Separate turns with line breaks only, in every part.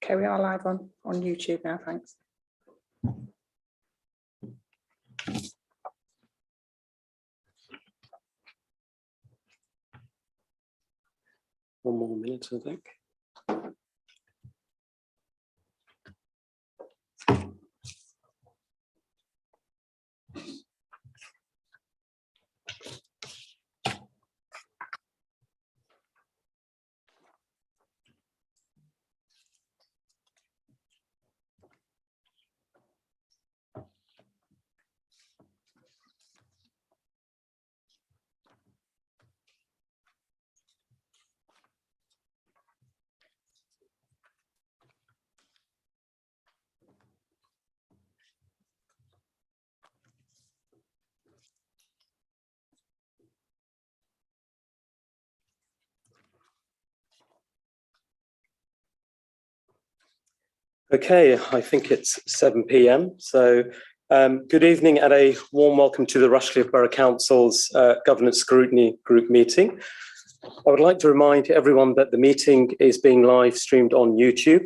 Okay, we are live on YouTube now, thanks.
One more minute, I think. Okay, I think it's 7 p.m. So good evening and a warm welcome to the Rushcliffe Borough Council's Governance Scrutiny Group meeting. I would like to remind everyone that the meeting is being live streamed on YouTube.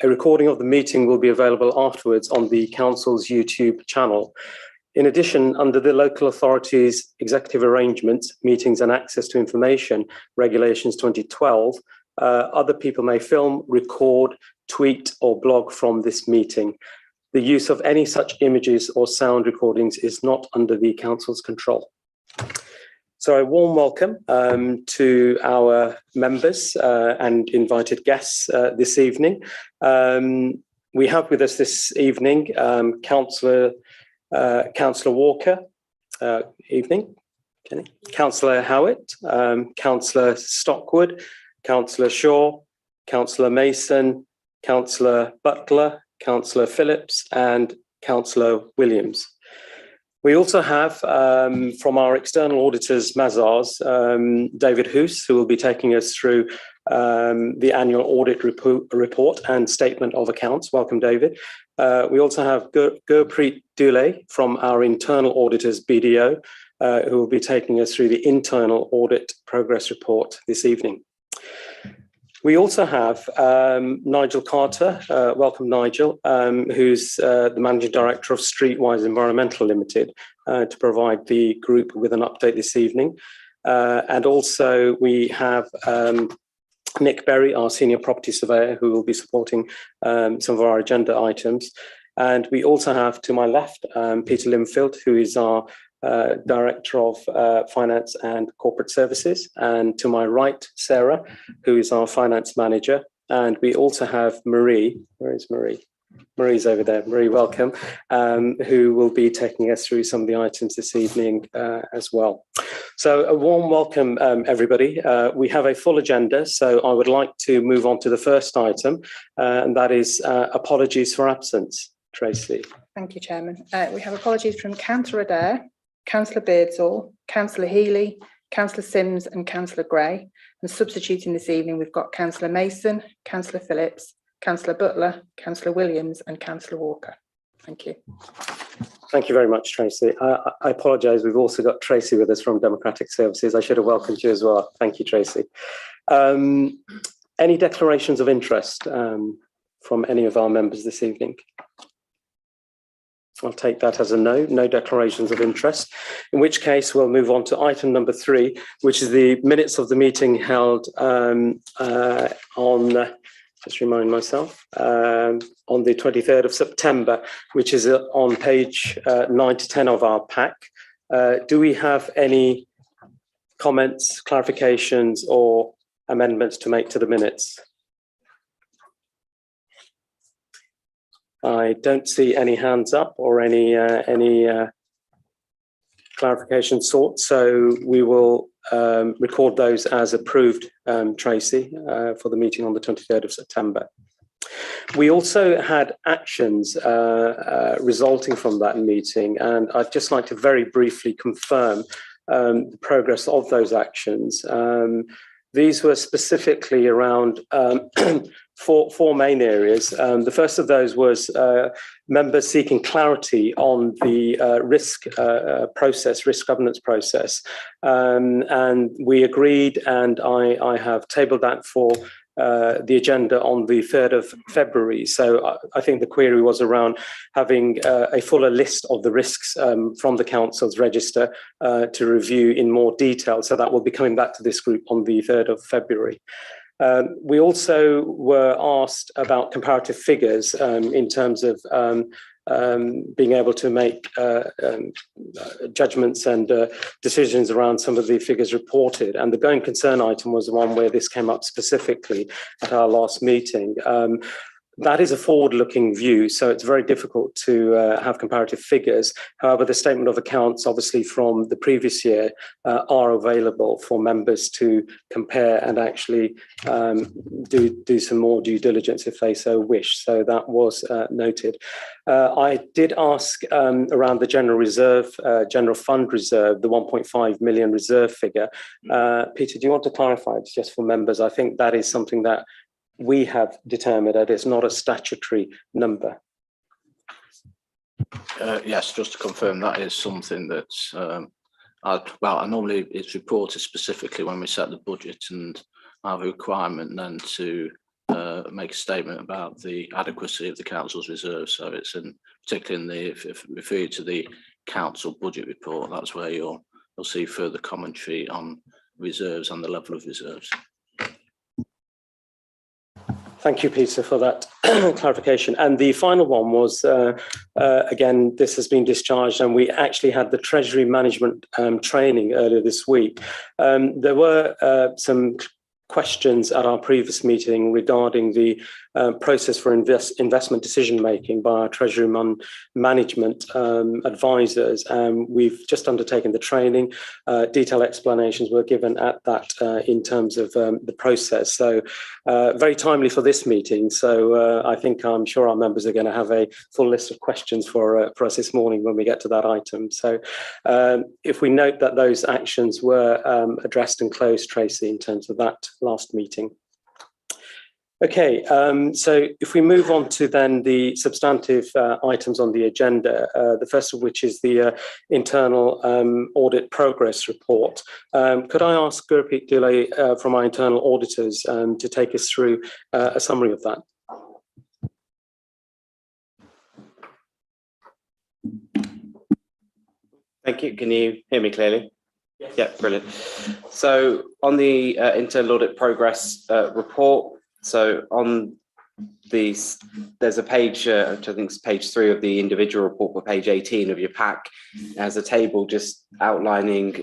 A recording of the meeting will be available afterwards on the Council's YouTube channel. In addition, under the Local Authorities Executive Arrangements, Meetings and Access to Information Regulations 2012, other people may film, record, tweet or blog from this meeting. The use of any such images or sound recordings is not under the Council's control. So a warm welcome to our members and invited guests this evening. We have with us this evening Councillor Walker, evening, Kenny. Councillor Howitt, Councillor Stockwood, Councillor Shaw, Councillor Mason, Councillor Butler, Councillor Phillips and Councillor Williams. We also have from our external auditors, Mazars, David Hoos, who will be taking us through the annual audit report and statement of accounts. Welcome, David. We also have Gurpreet Dule from our internal auditors, BDO, who will be taking us through the internal audit progress report this evening. We also have Nigel Carter, welcome Nigel, who's the Managing Director of Streetwise Environmental Limited, to provide the group with an update this evening. And also we have Nick Berry, our Senior Property Surveyor, who will be supporting some of our agenda items. And we also have to my left, Peter Linfield, who is our Director of Finance and Corporate Services, and to my right, Sarah, who is our Finance Manager. And we also have Marie. Where is Marie? Marie's over there. Marie, welcome, who will be taking us through some of the items this evening as well. So a warm welcome, everybody. We have a full agenda, so I would like to move on to the first item, and that is apologies for absence. Tracy.
Thank you, Chairman. We have apologies from Councillor Adair, Councillor Beardsall, Councillor Healy, Councillor Sims and Councillor Gray. And substituting this evening, we've got Councillor Mason, Councillor Phillips, Councillor Butler, Councillor Williams and Councillor Walker. Thank you.
Thank you very much, Tracy. I apologise, we've also got Tracy with us from Democratic Services. I should have welcomed you as well. Thank you, Tracy. Any declarations of interest from any of our members this evening? I'll take that as a no declarations of interest, in which case we'll move on to item number 3, which is the minutes of the meeting held on, just remind myself, on the 23rd of September, which is on page 9 to 10 of our pack. Do we have any comments, clarifications or amendments to make to the minutes? I don't see any hands up or any clarification sought, so we will record those as approved, Tracy, for the meeting on the 23rd of September. We also had actions resulting from that meeting, and I'd just like to very briefly confirm the progress of those actions. These were specifically around four main areas. The first of those was members seeking clarity on the risk governance process. And we agreed, and I have tabled that for the agenda on the 3rd of February. So I think the query was around having a fuller list of the risks from the Council's register to review in more detail. So that will be coming back to this group on the 3rd of February. We also were asked about comparative figures in terms of being able to make judgments and decisions around some of the figures reported. And the going concern item was the one where this came up specifically at our last meeting. That is a forward-looking view, so it's very difficult to have comparative figures. However, the statement of accounts, obviously from the previous year, are available for members to compare and actually do some more due diligence if they so wish. So that was noted. I did ask around the general reserve, general fund reserve, the 1.5 million reserve figure. Peter, do you want to clarify it just for members? I think that is something that we have determined that it's not a statutory number.
Yes, just to confirm, that is something that I normally it's reported specifically when we set the budget, and I have a requirement then to make a statement about the adequacy of the council's reserves. So it's particularly in the, if refer you to the council budget report, that's where you'll see further commentary on reserves and the level of reserves.
Thank you, Peter, for that clarification. And the final one was, again, this has been discharged, and we actually had the Treasury Management training earlier this week. There were some questions at our previous meeting regarding the process for investment decision making by our Treasury Management advisors. We've just undertaken the training. Detailed explanations were given at that in terms of the process. So very timely for this meeting. So I'm sure our members are going to have a full list of questions for us this morning when we get to that item. So if we note that those actions were addressed and closed, Tracy, in terms of that last meeting. Okay, so if we move on to then the substantive items on the agenda, the first of which is the internal audit progress report. Could I ask Gurpreet Dillay from our internal auditors to take us through a summary of that?
Thank you. Can you hear me clearly? Yes. Yeah, brilliant. So on the internal audit progress report, so on these, there's a page, which I think is page 3 of the individual report, but page 18 of your pack has a table just outlining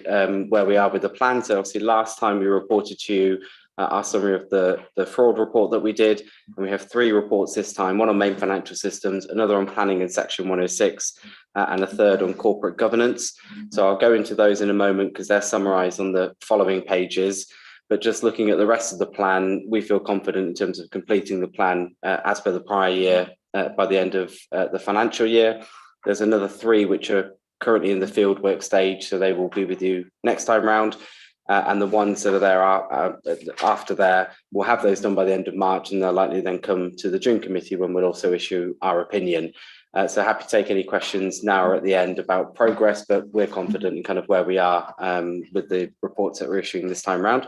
where we are with the plan. So obviously last time we reported to you our summary of the fraud report that we did, and we have 3 reports this time, one on main financial systems, another on planning in section 106, and a third on corporate governance. So I'll go into those in a moment because they're summarized on the following pages. But just looking at the rest of the plan, we feel confident in terms of completing the plan as per the prior year by the end of the financial year. There's another 3 which are currently in the field work stage, so they will be with you next time round. And the ones that are there after there, we'll have those done by the end of March, and they'll likely then come to the June committee when we'll also issue our opinion. So happy to take any questions now or at the end about progress, but we're confident in kind of where we are with the reports that we're issuing this time round.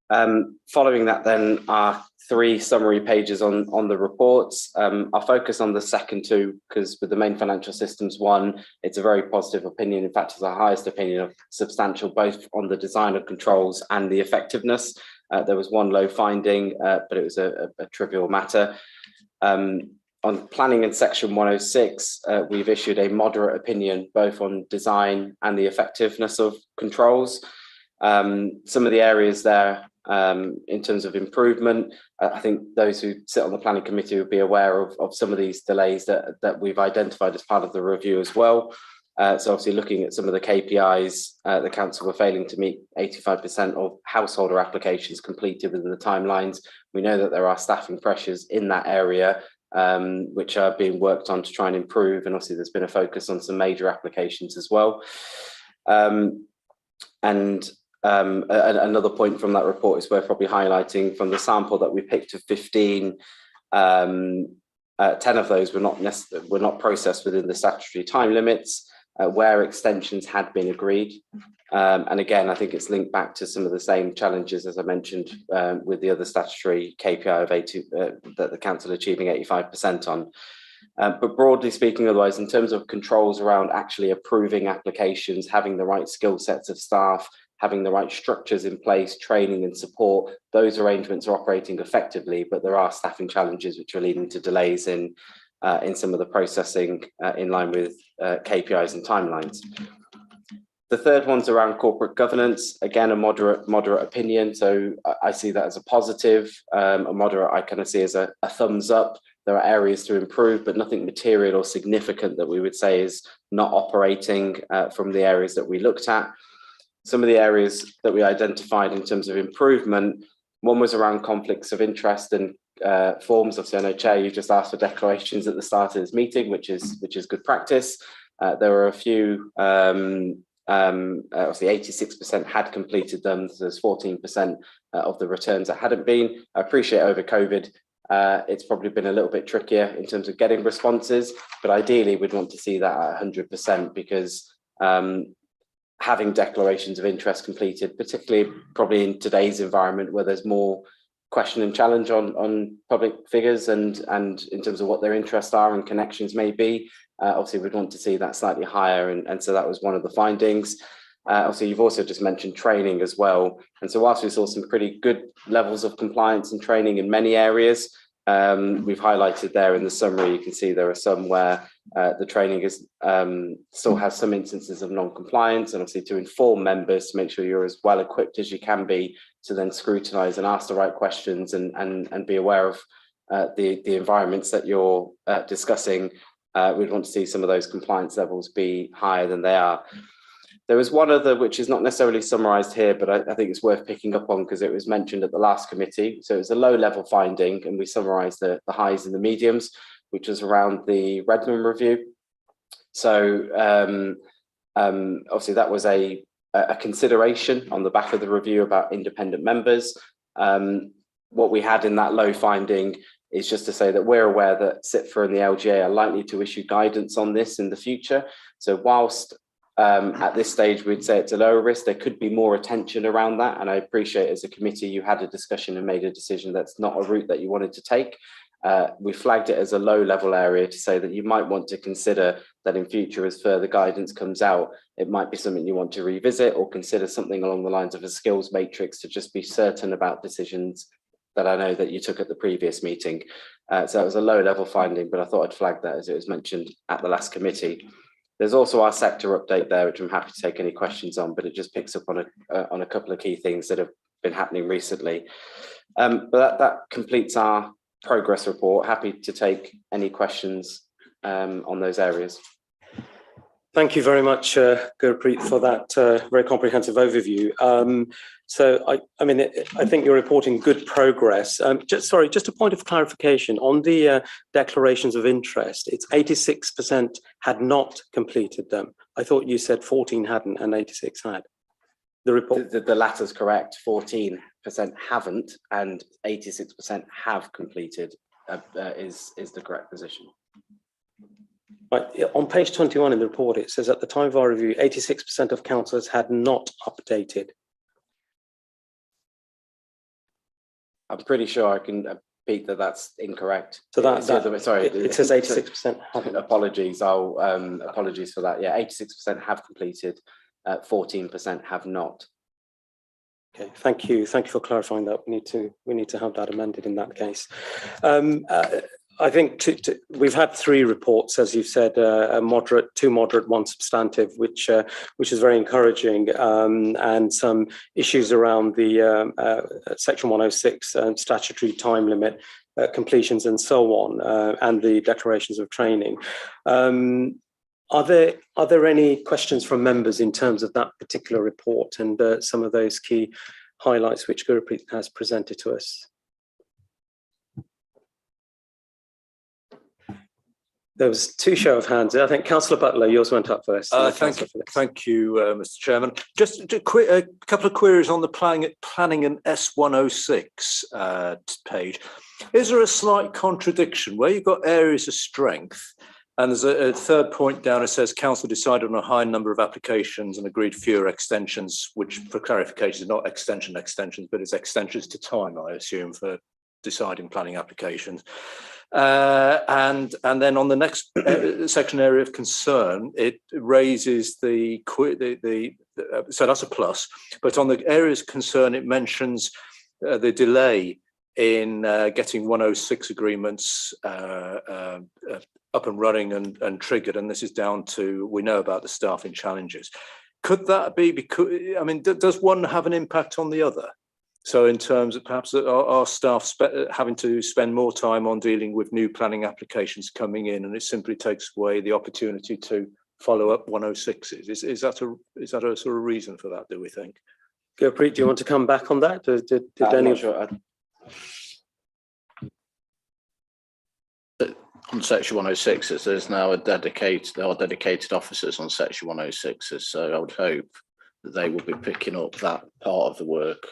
Following that then are 3 summary pages on the reports. I'll focus on the second 2 because with the main financial systems one, it's a very positive opinion. In fact, it's our highest opinion of substantial, both on the design of controls and the effectiveness. There was one low finding, but it was a trivial matter. On planning in section 106, we've issued a moderate opinion, both on design and the effectiveness of controls. Some of the areas there in terms of improvement, I think those who sit on the planning committee will be aware of some of these delays that we've identified as part of the review as well. So obviously looking at some of the KPIs, the council were failing to meet 85% of householder applications completed within the timelines. We know that there are staffing pressures in that area, which are being worked on to try and improve. And obviously there's been a focus on some major applications as well. Another point from that report is worth probably highlighting from the sample that we picked of 15, 10 of those were not processed within the statutory time limits where extensions had been agreed. And again, I think it's linked back to some of the same challenges as I mentioned with the other statutory KPI of 80 that the council achieving 85% on. But broadly speaking, otherwise, in terms of controls around actually approving applications, having the right skill sets of staff, having the right structures in place, training and support, those arrangements are operating effectively, but there are staffing challenges which are leading to delays in some of the processing in line with KPIs and timelines. The third one's around corporate governance. Again, a moderate opinion. So I see that as a positive. A moderate I kind of see as a thumbs up. There are areas to improve, but nothing material or significant that we would say is not operating from the areas that we looked at. Some of the areas that we identified in terms of improvement, one was around conflicts of interest and forms. Obviously, I know, Chair, you've just asked for declarations at the start of this meeting, which is good practice. There were a few, obviously 86% had completed them. So there's 14% of the returns that hadn't been. I appreciate over COVID, it's probably been a little bit trickier in terms of getting responses, but ideally we'd want to see that at 100% because having declarations of interest completed, particularly probably in today's environment where there's more question and challenge on public figures and in terms of what their interests are and connections may be, obviously we'd want to see that slightly higher, and so that was one of the findings. Obviously, you've also just mentioned training as well. And so whilst we saw some pretty good levels of compliance and training in many areas, we've highlighted there in the summary, you can see there are some where the training is still has some instances of non-compliance, and obviously to inform members to make sure you're as well equipped as you can be to then scrutinise and ask the right questions and be aware of the environments that you're discussing. We'd want to see some of those compliance levels be higher than they are. There was one other which is not necessarily summarised here, but I think it's worth picking up on because it was mentioned at the last committee. So it was a low-level finding, and we summarised the highs and the mediums, which was around the Redmond review. So obviously that was a consideration on the back of the review about independent members. What we had in that low finding is just to say that we're aware that CITFA and the LGA are likely to issue guidance on this in the future. So whilst at this stage, we'd say it's a lower risk, there could be more attention around that. And I appreciate as a committee, you had a discussion and made a decision that's not a route that you wanted to take. We flagged it as a low level area to say that you might want to consider that in future as further guidance comes out, it might be something you want to revisit or consider something along the lines of a skills matrix to just be certain about decisions that I know that you took at the previous meeting. So that was a low level finding, but I thought I'd flag that as it was mentioned at the last committee. There's also our sector update there, which I'm happy to take any questions on, but it just picks up on a couple of key things that have been happening recently. But that completes our progress report. Happy to take any questions on those areas.
Thank you very much, Gurpreet, for that very comprehensive overview. So I mean, I think you're reporting good progress. Just a point of clarification on the declarations of interest. It's 86% had not completed them. I thought you said 14 hadn't and 86 had. The report.
The latter's correct. 14% haven't and 86% have completed is the correct position.
Right. On page 21 in the report, it says at the time of our review, 86% of councillors had not updated.
I'm pretty sure I can repeat that that's incorrect.
So
sorry,
it says 86% haven't.
Apologies. Apologies for that. Yeah, 86% have completed, 14% have not.
Okay, thank you. Thank you for clarifying that. We need to have that amended in that case. I think we've had 3 reports, as you've said, a moderate, 2 moderate, 1 substantive, which is very encouraging, and some issues around the Section 106 statutory time limit completions and so on, and the declarations of training. Are there any questions from members in terms of that particular report and some of those key highlights which Gurpreet has presented to us? There was 2 show of hands. I think Councillor Butler, yours went up first.
Thank you, Mr. Chairman. Just a couple of queries on the planning and S106 page. Is there a slight contradiction where you've got areas of strength And there's a third point down. It says council decided on a high number of applications and agreed fewer extensions, which for clarification is not extensions, but it's extensions to time, I assume, for deciding planning applications. And then on the next section, area of concern, it raises so that's a plus, but on the areas of concern, it mentions the delay in getting 106 agreements up and running and triggered, and this is down to, we know about the staffing challenges. Could that be because, I mean, does one have an impact on the other? So in terms of perhaps our staff having to spend more time on dealing with new planning applications coming in, and it simply takes away the opportunity to follow up 106s. Is that a sort of reason for that, do we think?
Gurpreet, do you want to come back on that?
I'm not sure.
On section 106s, there's now there are dedicated officers on section 106s, so I would hope that they will be picking up that part of the work,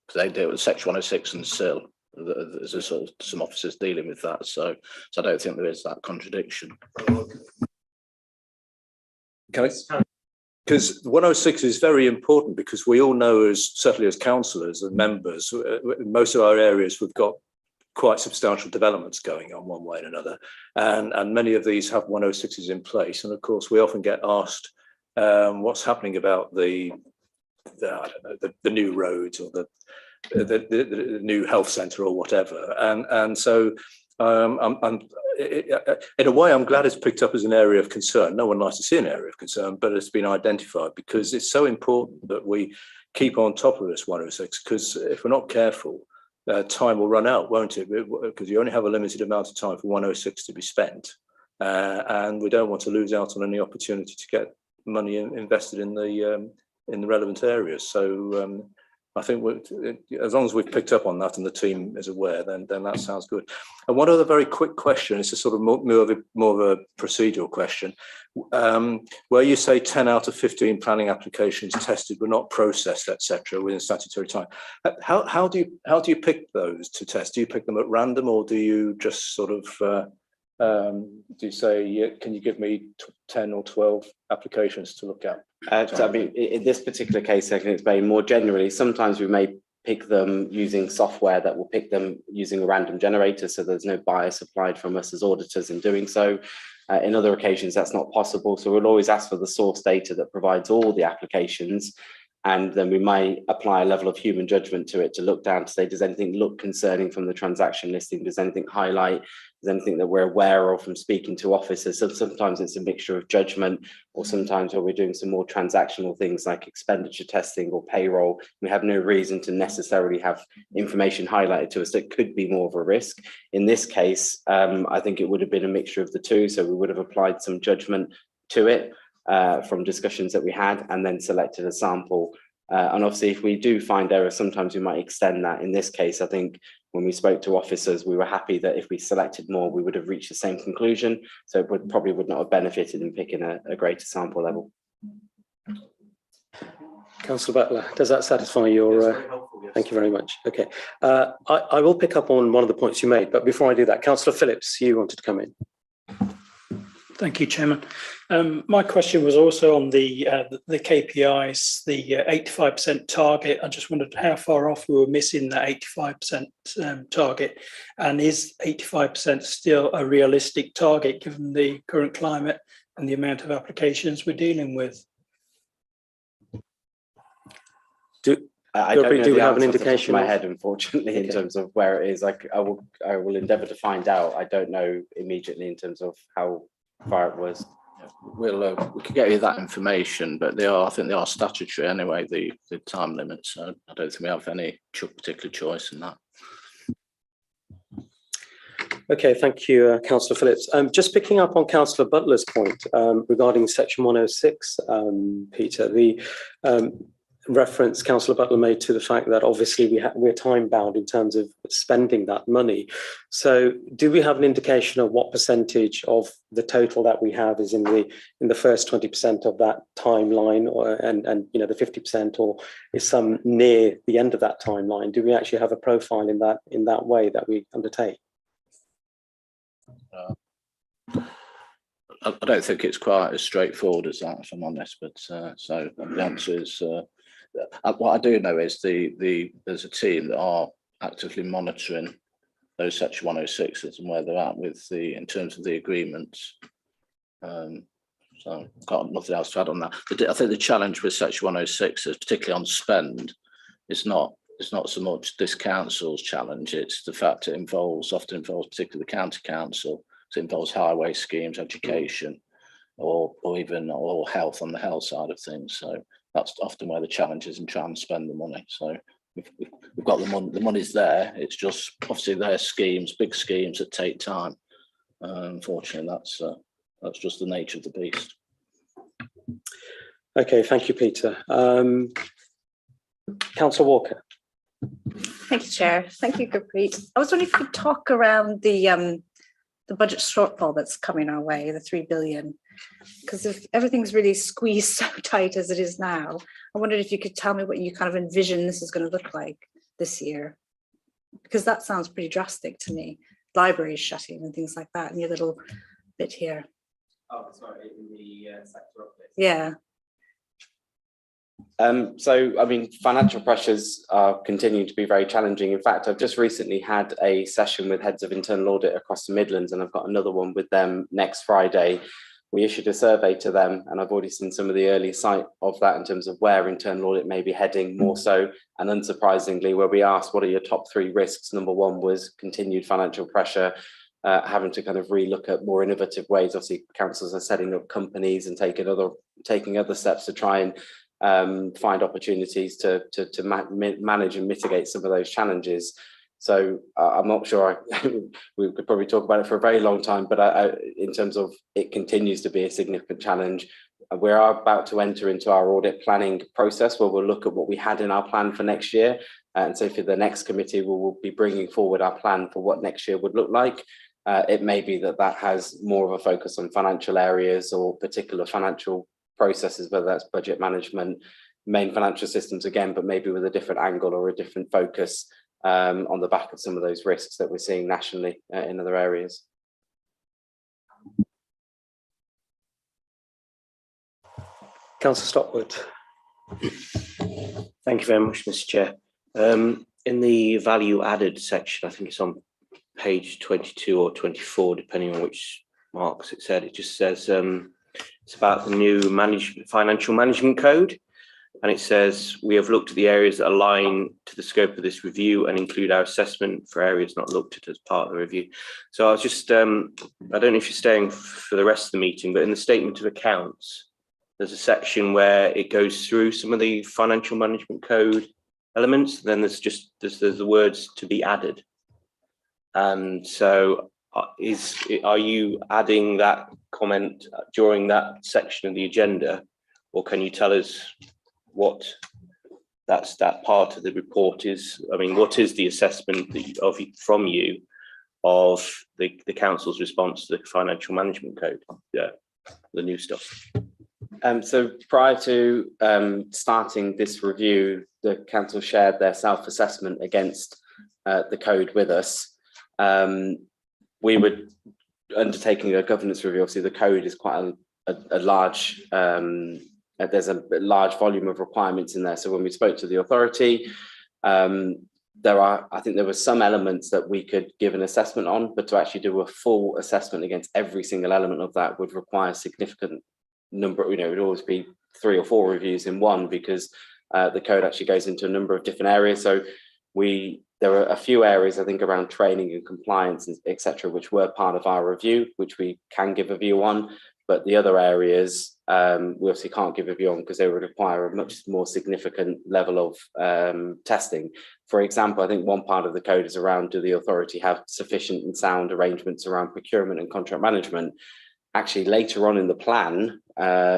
because they deal with section 106 and SIL. There's a sort of some officers dealing with that, so I don't think there is that contradiction.
Because 106 is very important, because we all know, certainly as councillors and members, most of our areas we've got quite substantial developments going on one way and another, and many of these have 106s in place, and of course we often get asked what's happening about the new roads or the new health centre or whatever, and so in a way I'm glad it's picked up as an area of concern. No one likes to see an area of concern, but it's been identified because it's so important that we keep on top of this 106, because if we're not careful, time will run out, won't it? Because you only have a limited amount of time for 106 to be spent, and we don't want to lose out on any opportunity to get money invested in the relevant areas. So I think as long as we've picked up on that and the team is aware, then that sounds good. And one other very quick question, it's a sort of more of a procedural question. Where you say 10 out of 15 planning applications tested were not processed, etc., within statutory time, how do you pick those to test? Do you pick them at random, or do you just sort of do you say, can you give me 10 or 12 applications to look at?
So I mean, in this particular case, I can explain more generally. Sometimes we may pick them using software that will pick them using a random generator, so there's no bias applied from us as auditors in doing so. In other occasions, that's not possible. So we'll always ask for the source data that provides all the applications, and then we might apply a level of human judgment to it to look down to say, does anything look concerning from the transaction listing? Does anything highlight? Does anything that we're aware of from speaking to officers? So sometimes it's a mixture of judgment, or sometimes when we're doing some more transactional things like expenditure testing or payroll, we have no reason to necessarily have information highlighted to us that could be more of a risk. In this case, I think it would have been a mixture of the two. So we would have applied some judgment to it from discussions that we had, and then selected a sample. And obviously, if we do find errors, sometimes we might extend that. In this case, I think when we spoke to officers, we were happy that if we selected more, we would have reached the same conclusion. So it probably would not have benefited in picking a greater sample level.
Councillor Butler, does that satisfy your? Thank you very much. Okay, I will pick up on one of the points you made, but before I do that, Councillor Phillips, you wanted to come in.
Thank you, Chairman. My question was also on the KPIs, the 85% target. I just wondered how far off we were missing that 85% target, and is 85% still a realistic target given the current climate and the amount of applications we're dealing with?
I don't know
do we have an
answer off the top of
indication?
my head, unfortunately, in terms of where it is. I will endeavour to find out. I don't know immediately in terms of how far it was.
We can get you that information, but I think they are statutory anyway, the time limits. So I don't think we have any particular choice in that.
Okay, thank you, Councillor Phillips. Just picking up on Councillor Butler's point regarding section 106, Peter, the reference Councillor Butler made to the fact that obviously we're time bound in terms of spending that money. So do we have an indication of what percentage of the total that we have is in the first 20% of that timeline, or and you know, the 50%, or is some near the end of that timeline? Do we actually have a profile in that way that we undertake?
I don't think it's quite as straightforward as that, if I'm honest. But so the answer is what I do know is there's a team that are actively monitoring those Section 106s and where they're at with in terms of the agreements. So I've got nothing else to add on that. But I think the challenge with Section 106 is particularly on spend. It's not so much this council's challenge. It's the fact it often involves particularly the county council. So it involves highway schemes, education, or health on the health side of things. So that's often where the challenge is in trying to spend the money. So we've got the money. The money's there. It's just obviously their schemes, big schemes that take time. Unfortunately, that's just the nature of the beast.
Okay, thank you, Peter. Councillor Walker.
Thank you, Chair. Thank you, Gurpreet. I was wondering if you could talk around the budget shortfall that's coming our way, the 3 billion, because if everything's really squeezed so tight as it is now, I wondered if you could tell me what you kind of envision this is going to look like this year, because that sounds pretty drastic to me. Libraries shutting and things like that, and your little bit here.
Oh, sorry, in the sector update.
Yeah.
So, I mean, financial pressures are continuing to be very challenging. In fact, I've just recently had a session with heads of internal audit across the Midlands, and I've got another one with them next Friday. We issued a survey to them, and I've already seen some of the early sight of that in terms of where internal audit may be heading more so. And unsurprisingly, where we asked, what are your top 3 risks? Number 1 was continued financial pressure, having to kind of relook at more innovative ways. Obviously, councils are setting up companies and taking other steps to try and find opportunities to manage and mitigate some of those challenges. So I'm not sure, we could probably talk about it for a very long time, but in terms of it continues to be a significant challenge. We are about to enter into our audit planning process where we'll look at what we had in our plan for next year. And so for the next committee, we'll be bringing forward our plan for what next year would look like. It may be that has more of a focus on financial areas or particular financial processes, whether that's budget management, main financial systems again, but maybe with a different angle or a different focus on the back of some of those risks that we're seeing nationally in other areas.
Councillor Stopwood.
Thank you very much, Mr. Chair. In the value added section, I think it's on page 22 or 24, depending on which marks it said, it just says it's about the new financial management code. And it says, we have looked at the areas that align to the scope of this review and include our assessment for areas not looked at as part of the review. So I was just, I don't know if you're staying for the rest of the meeting, but in the statement of accounts, there's a section where it goes through some of the financial management code elements. Then there's the words to be added. And so are you adding that comment during that section of the agenda, or can you tell us what that part of the report is? I mean, what is the assessment from you of the council's response to the financial management code? Yeah, the new stuff.
So prior to starting this review, the council shared their self-assessment against the code with us. We were undertaking a governance review. Obviously, the code is quite a large, there's a large volume of requirements in there. So when we spoke to the authority, I think there were some elements that we could give an assessment on, but to actually do a full assessment against every single element of that would require a significant number. It would always be 3 or 4 reviews in one, because the code actually goes into a number of different areas. So there are a few areas, I think, around training and compliance, etc., which were part of our review, which we can give a view on. But the other areas, we obviously can't give a view on because they would require a much more significant level of testing. For example, I think one part of the code is around, do the authority have sufficient and sound arrangements around procurement and contract management? Actually, later on in the plan,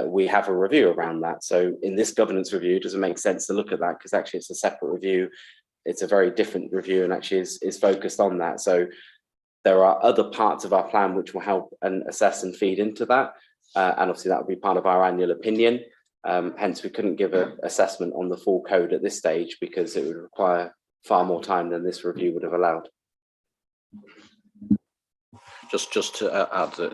we have a review around that. So in this governance review, does it make sense to look at that? Because actually it's a separate review. It's a very different review and actually is focused on that. So there are other parts of our plan which will help and assess and feed into that. And obviously that would be part of our annual opinion. Hence, we couldn't give an assessment on the full code at this stage because it would require far more time than this review would have allowed.
Just to add that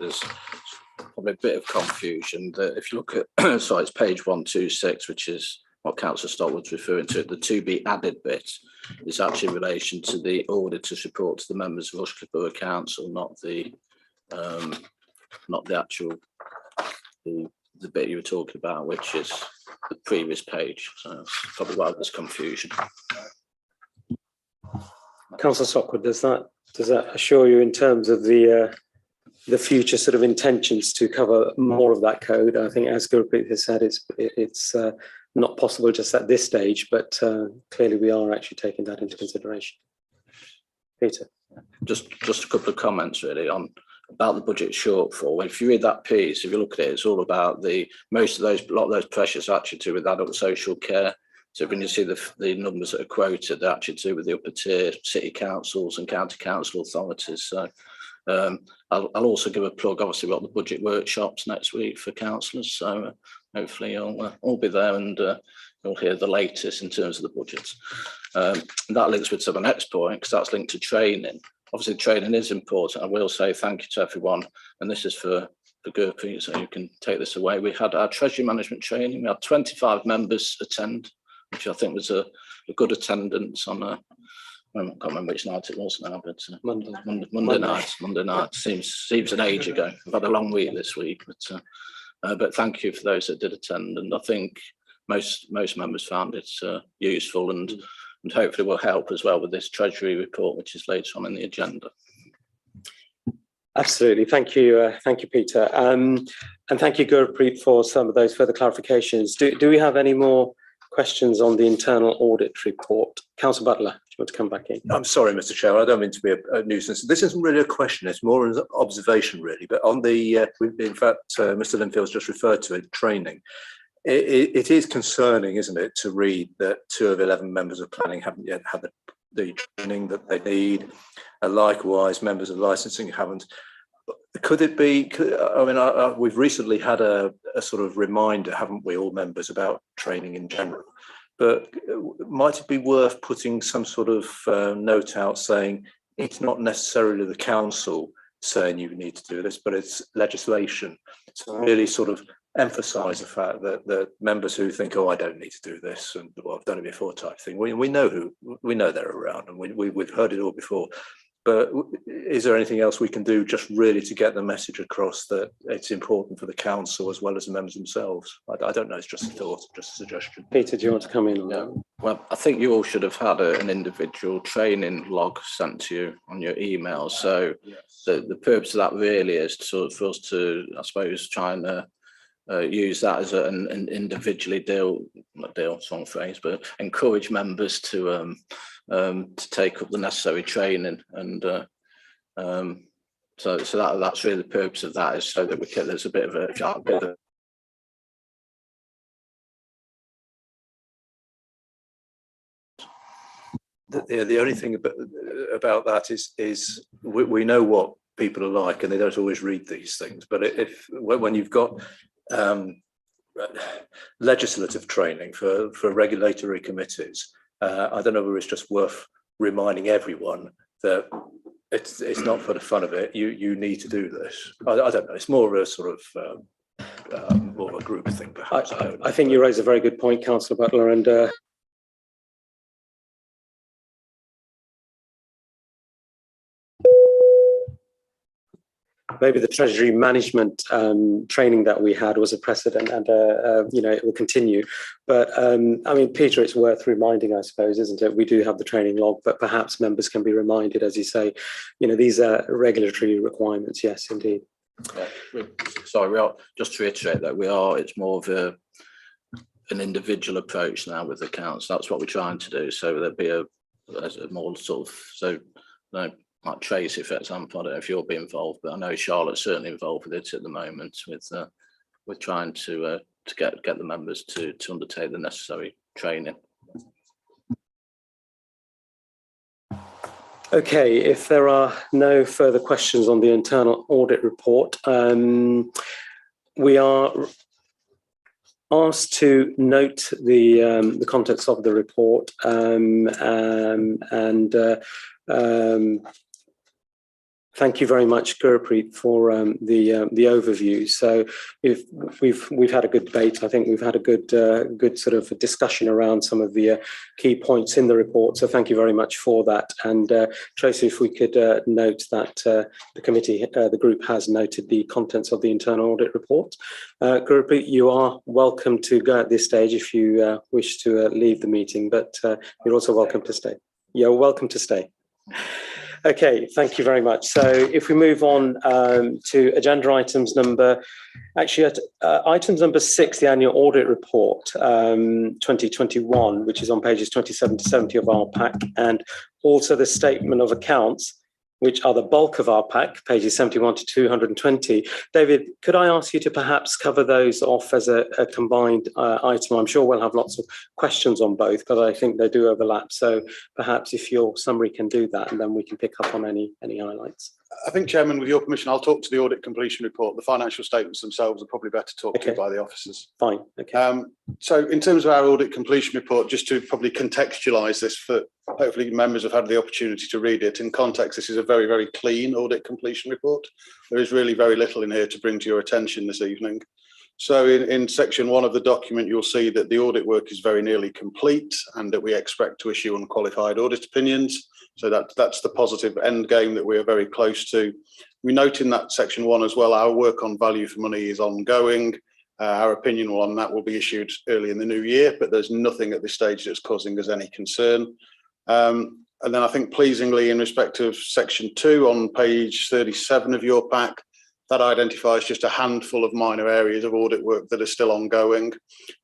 probably a bit of confusion that if you look at, sorry, it's page 126, which is what Councillor Stott was referring to, the to be added bit is actually in relation to the auditor's report to the members of Rushcliffe Borough Council, not the actual, the bit you were talking about, which is the previous page. So that's probably why there's confusion.
Councillor Sockwood, does that assure you in terms of the future sort of intentions to cover more of that code? I think, as Gurpreet has said, it's not possible just at this stage, but clearly we are actually taking that into consideration. Peter,
just a couple of comments really about the budget shortfall. If you read that piece, if you look at it, it's all about a lot of those pressures are actually to do with adult social care. So when you see the numbers that are quoted, they're actually to do with the upper tier city councils and county council authorities. So I'll also give a plug. Obviously, we've got the budget workshops next week for councillors. So hopefully you'll all be there and you'll hear the latest in terms of the budgets. That links with to the next point, because that's linked to training. Obviously, training is important. I will say thank you to everyone, and this is for Gurpreet, so you can take this away. We had our treasury management training. We had 25 members attend, which I think was a good attendance on I can't remember which night it was now, but Monday night seems an age ago. I've had a long week this week, but thank you for those that did attend, and I think most members found it useful and hopefully will help as well with this Treasury report, which is later on in the agenda.
absolutely. Thank you, Peter, and thank you, Gurpreet, for some of those further clarifications. Do we have any more questions on the internal audit report? Councillor Butler, do you want to come back in?
I'm sorry, Mr. Chair, I don't mean to be a nuisance. This isn't really a question, it's more an observation really, but on the, in fact, Mr. Linfield's just referred to it, training. It is concerning, isn't it, to read that 2 of 11 members of planning haven't yet had the training that they need. Likewise, members of licensing haven't. Could it be, we've recently had a sort of reminder, haven't we, all members, about training in general, but might it be worth putting some sort of note out saying it's not necessarily the council saying you need to do this, but it's legislation, to really sort of emphasise the fact that members who think, oh, I don't need to do this, and well, I've done it before type thing, we know they're around, and we've heard it all before. But is there anything else we can do just really to get the message across that it's important for the council as well as the members themselves? I don't know, it's just a thought, just a suggestion.
Peter, do you want to come in on that?
Well, I think you all should have had an individual training log sent to you on your email. So the purpose of that really is for us to, I suppose, try and use that as an individually wrong phrase, but encourage members to take up the necessary training, and so that's really the purpose of that, is so that there's a bit of a
the only thing about that is we know what people are like, and they don't always read these things. But when you've got legislative training for regulatory committees, I don't know whether it's just worth reminding everyone that it's not for the fun of it. You need to do this. I don't know. It's more of a sort of more of a group thing, perhaps.
I think you raise a very good point, Councillor Butler, and maybe the Treasury management training that we had was a precedent, and it will continue. But I mean, Peter, it's worth reminding, I suppose, isn't it? We do have the training log, but perhaps members can be reminded, as you say, these are regulatory requirements. Yes, indeed.
Yeah. Sorry, we are, just to reiterate that it's more of an individual approach now with accounts. That's what we're trying to do. So there'd be a more sort of like Tracy, for example. I don't know if you'll be involved, but I know Charlotte's certainly involved with it at the moment, with trying to get the members to undertake the necessary training.
Okay, if there are no further questions on the internal audit report, we are asked to note the contents of the report Thank you very much, Gurpreet, for the overview. So if we've had a good debate. I think we've had a good sort of discussion around some of the key points in the report. So thank you very much for that. And Tracy, if we could note that the committee, the group has noted the contents of the internal audit report. Gurpreet, you are welcome to go at this stage if you wish to leave the meeting, but you're also welcome to stay. You're welcome to stay. Okay, thank you very much. So if we move on to agenda items items number 6, the annual audit report 2021, which is on pages 27 to 70 of our pack, and also the statement of accounts, which are the bulk of our pack, pages 71 to 220. David, could I ask you to perhaps cover those off as a combined item? I'm sure we'll have lots of questions on both, but I think they do overlap. So perhaps if your summary can do that, and then we can pick up on any highlights.
I think, Chairman, with your permission, I'll talk to the audit completion report. The financial statements themselves are probably better talked to by the officers.
Fine. Okay.
So in terms of our audit completion report, just to probably contextualise this for hopefully members have had the opportunity to read it. In context, this is a very, very clean audit completion report. There is really very little in here to bring to your attention this evening. So in section 1 of the document, you'll see that the audit work is very nearly complete and that we expect to issue unqualified audit opinions. So that's the positive end game that we are very close to. We note in that section 1 as well, our work on value for money is ongoing. Our opinion on that will be issued early in the new year, but there's nothing at this stage that's causing us any concern. And then I think pleasingly in respect of section 2 on page 37 of your pack, that identifies just a handful of minor areas of audit work that are still ongoing.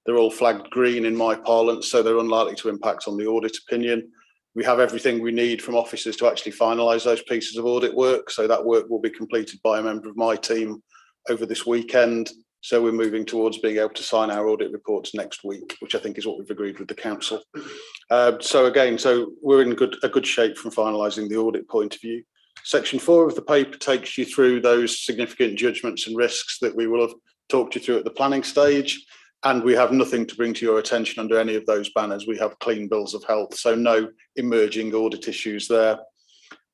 They're all flagged green in my parlance, so they're unlikely to impact on the audit opinion. We have everything we need from officers to actually finalise those pieces of audit work. So that work will be completed by a member of my team over this weekend. So we're moving towards being able to sign our audit reports next week, which I think is what we've agreed with the council. So we're in a good shape from finalising the audit point of view. Section 4 of the paper takes you through those significant judgments and risks that we will have talked you through at the planning stage. And we have nothing to bring to your attention under any of those banners. We have clean bills of health, so no emerging audit issues there.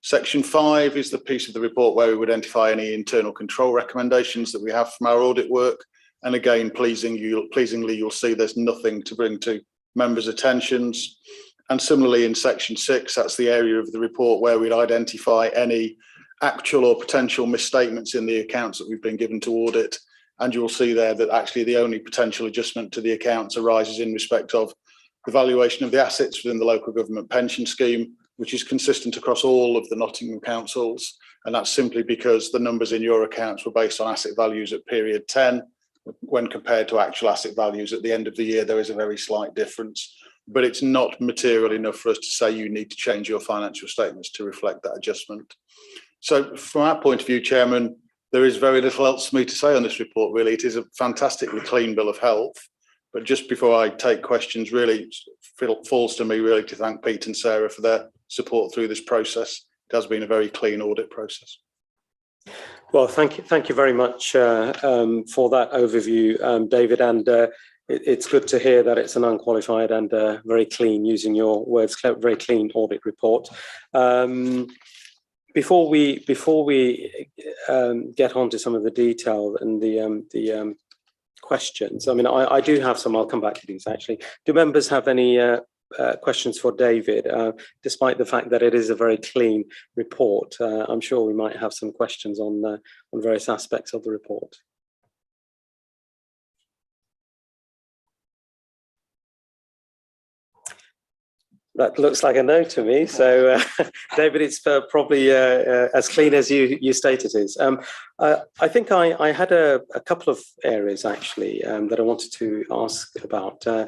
Section 5 is the piece of the report where we would identify any internal control recommendations that we have from our audit work. And again, pleasingly, you'll see there's nothing to bring to members' attentions. And similarly in section 6, that's the area of the report where we'd identify any actual or potential misstatements in the accounts that we've been given to audit. And you'll see there that actually the only potential adjustment to the accounts arises in respect of the valuation of the assets within the local government pension scheme, which is consistent across all of the Nottingham councils. And that's simply because the numbers in your accounts were based on asset values at period 10. When compared to actual asset values at the end of the year, there is a very slight difference. But it's not material enough for us to say you need to change your financial statements to reflect that adjustment. So from our point of view, Chairman, there is very little else for me to say on this report, really. It is a fantastically clean bill of health. But just before I take questions, really, it falls to me really to thank Pete and Sarah for their support through this process. It has been a very clean audit process.
Well, thank you very much for that overview, David. And it's good to hear that it's an unqualified and very clean, using your words, very clean audit report. Before we get on to some of the detail and the questions, I mean, I do have some. I'll come back to these actually. Do members have any questions for David? Despite the fact that it is a very clean report, I'm sure we might have some questions on various aspects of the report. That looks like a no to me. So, David, it's probably as clean as you state it is. I think I had a couple of areas actually that I wanted to ask about. I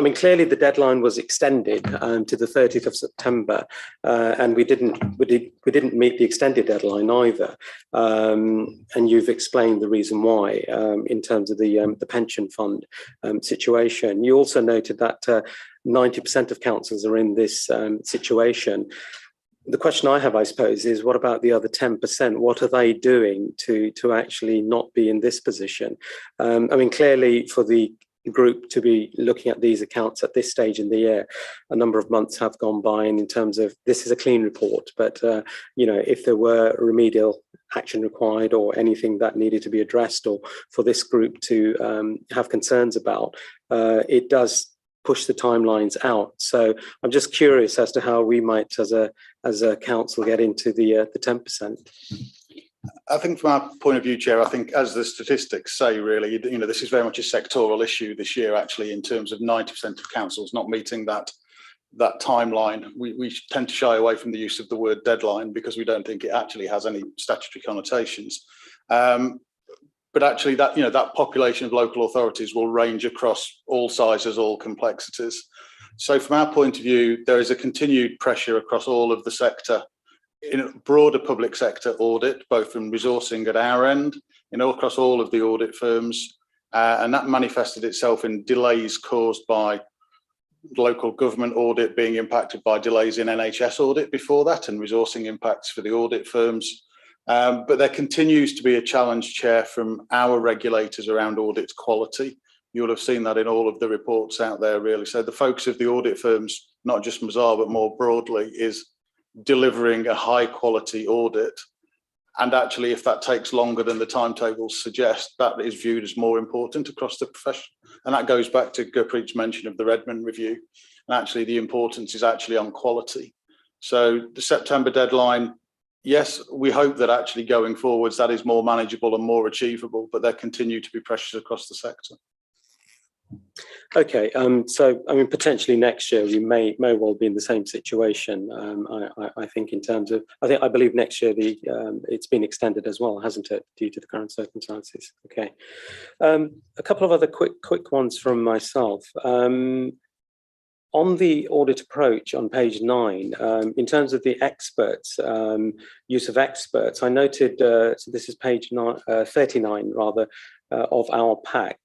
mean, clearly the deadline was extended to the 30th of September, and we didn't meet the extended deadline either. And you've explained the reason why in terms of the pension fund situation. You also noted that 90% of councils are in this situation. The question I have, I suppose, is what about the other 10%? What are they doing to actually not be in this position? I mean, clearly for the group to be looking at these accounts at this stage in the year. A number of months have gone by, and in terms of this is a clean report, but if there were remedial action required or anything that needed to be addressed or for this group to have concerns about, it does push the timelines out. So I'm just curious as to how we might, as a council, get into the 10%.
I think from our point of view, Chair, I think as the statistics say, really, this is very much a sectoral issue this year, actually, in terms of 90% of councils not meeting that timeline. We tend to shy away from the use of the word deadline because we don't think it actually has any statutory connotations. But actually that population of local authorities will range across all sizes, all complexities. So from our point of view, there is a continued pressure across all of the sector in a broader public sector audit, both from resourcing at our end, across all of the audit firms. And that manifested itself in delays caused by local government audit being impacted by delays in NHS audit before that, and resourcing impacts for the audit firms. But there continues to be a challenge, Chair, from our regulators around audit quality. You'll have seen that in all of the reports out there, really. So the focus of the audit firms, not just Mazar, but more broadly, is delivering a high quality audit. And actually, if that takes longer than the timetables suggest, that is viewed as more important across the profession. And that goes back to Gurpreet's mention of the Redmond review. And actually, the importance is actually on quality. So the September deadline, yes, we hope that actually going forwards, that is more manageable and more achievable, but there continue to be pressures across the sector.
Okay, so I mean, potentially next year we may well be in the same situation. I think in terms of, I believe next year it's been extended as well, hasn't it, due to the current circumstances? Okay, a couple of other quick ones from myself. On the audit approach on page 9, in terms of the experts, use of experts, I noted, so this is page 39 rather, of our pack.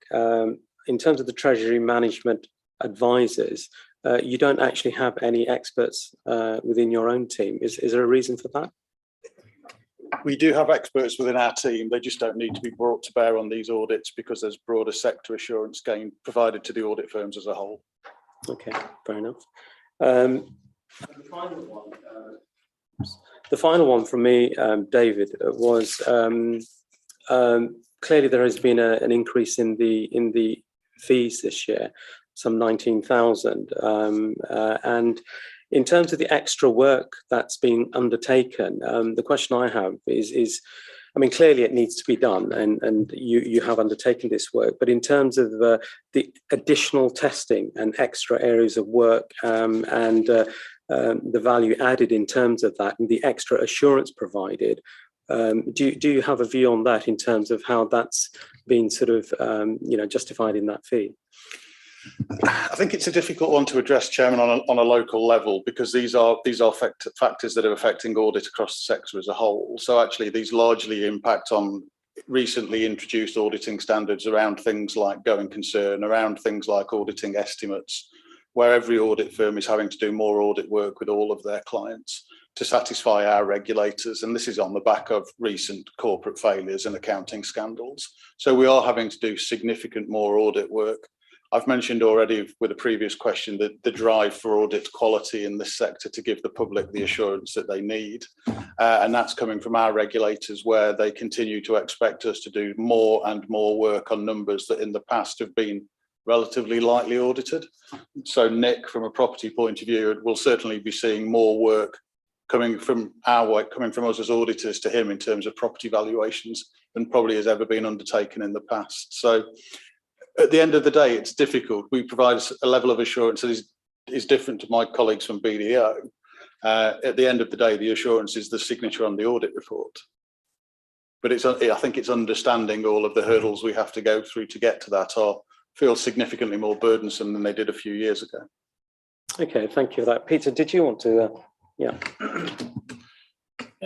In terms of the Treasury Management Advisors, you don't actually have any experts within your own team. Is there a reason for that?
We do have experts within our team. They just don't need to be brought to bear on these audits because there's broader sector assurance gain provided to the audit firms as a whole.
Okay, fair enough. The final one from me, David, was clearly there has been an increase in the fees this year, some 19,000, and in terms of the extra work that's been undertaken, the question I have is, I mean, clearly it needs to be done, and you have undertaken this work, but in terms of the additional testing and extra areas of work and the value added in terms of that and the extra assurance provided, do you have a view on that in terms of how that's been sort of justified in that fee?
I think it's a difficult one to address, Chairman, on a local level, because these are factors that are affecting audit across the sector as a whole. So actually, these largely impact on recently introduced auditing standards around things like going concern, around things like auditing estimates, where every audit firm is having to do more audit work with all of their clients to satisfy our regulators. And this is on the back of recent corporate failures and accounting scandals. So we are having to do significant more audit work. I've mentioned already with a previous question that the drive for audit quality in this sector to give the public the assurance that they need. And that's coming from our regulators, where they continue to expect us to do more and more work on numbers that in the past have been relatively lightly audited. So Nick, from a property point of view, will certainly be seeing more work coming from us as auditors to him in terms of property valuations than probably has ever been undertaken in the past. So at the end of the day, it's difficult. We provide a level of assurance that is different to my colleagues from BDO. At the end of the day, the assurance is the signature on the audit report. But I think it's understanding all of the hurdles we have to go through to get to that feel significantly more burdensome than they did a few years ago.
Okay, thank you for that. Peter, did you want to? Yeah,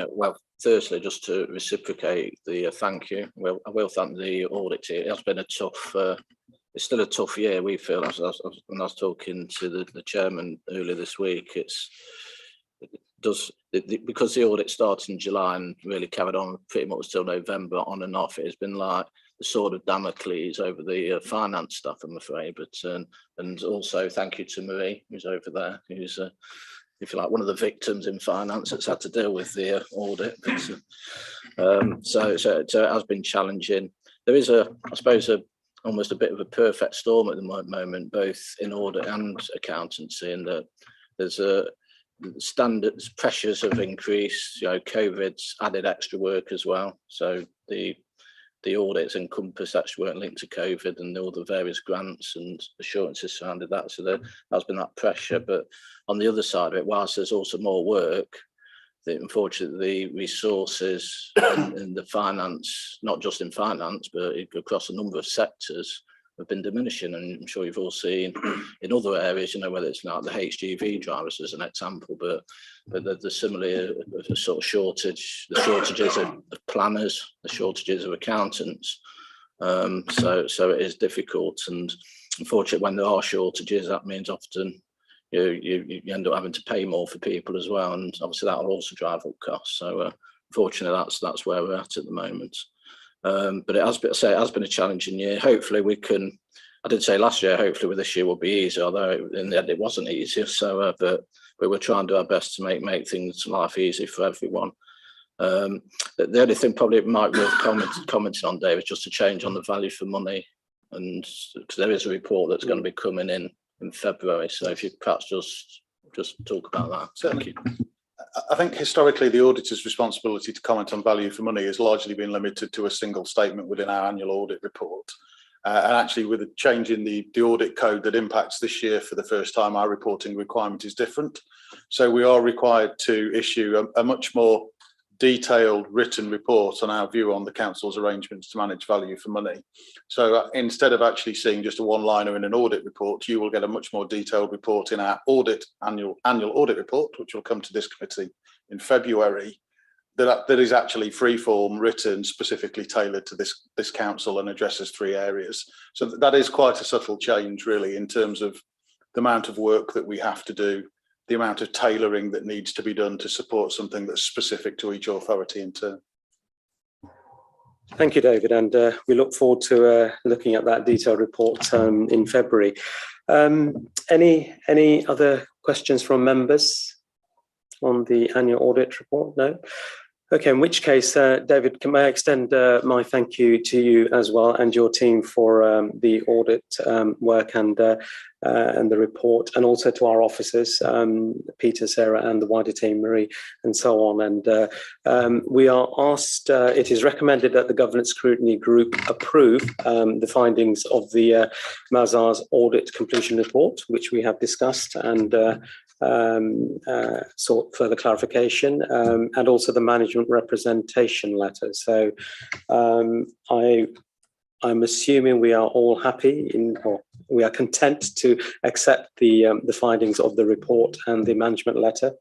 well, firstly, just to reciprocate the thank you. Well, I will thank the audit team. It has been a tough, it's still a tough year, we feel. When I was talking to the chairman earlier this week, because the audit started in July and really carried on pretty much till November on and off, it's been like sword of Damocles over the finance stuff, I'm afraid. But and also thank you to Marie, who's over there, who's if you like, one of the victims in finance that's had to deal with the audit. But, so it has been challenging. There is I suppose, almost a bit of a perfect storm at the moment, both in audit and accountancy, in that there's standards pressures have increased. COVID's added extra work as well. So the audits encompass extra work linked to COVID and all the various grants and assurances surrounded that. So there has been that pressure. But on the other side of it, whilst there's also more work, unfortunately, the resources in the finance, not just in finance, but across a number of sectors, have been diminishing. And I'm sure you've all seen in other areas, whether it's like the HGV drivers as an example, but there's similarly a sort of shortage, the shortages of planners, the shortages of accountants. So it is difficult. And unfortunately, when there are shortages, that means often you end up having to pay more for people as well, and obviously that will also drive up costs. So unfortunately, that's where we're at the moment. But it has been a challenging year. Hopefully we can. I did say last year, hopefully with this year will be easier, although in the end it wasn't easier. So, but we're trying to do our best to make things life easy for everyone. The only thing probably it might be worth commenting on, David, just to change on the value for money, and because there is a report that's going to be coming in February. So if you perhaps just talk about that.
Certainly. Thank you. I think historically the auditor's responsibility to comment on value for money has largely been limited to a single statement within our annual audit report. And actually, with a change in the audit code that impacts this year for the first time, our reporting requirement is different. So we are required to issue a much more detailed written report on our view on the council's arrangements to manage value for money. So instead of actually seeing just a one-liner in an audit report, you will get a much more detailed report in our annual audit report, which will come to this committee in February, that is actually free-form, written, specifically tailored to this council and addresses 3 areas. So that is quite a subtle change, really, in terms of the amount of work that we have to do, the amount of tailoring that needs to be done to support something that's specific to each authority in turn.
Thank you, David, and we look forward to looking at that detailed report in February. Any other questions from members on the annual audit report? No? Okay, in which case, David, may I extend my thank you to you as well and your team for the audit work and the report, and also to our officers, Peter, Sarah, and the wider team, Marie, and so on. And we are asked, it is recommended that the Governance Scrutiny Group approve the findings of the Mazars audit completion report, which we have discussed, and sought further clarification, and also the management representation letter. So I'm assuming we are all happy or we are content to accept the findings of the report and the management letter.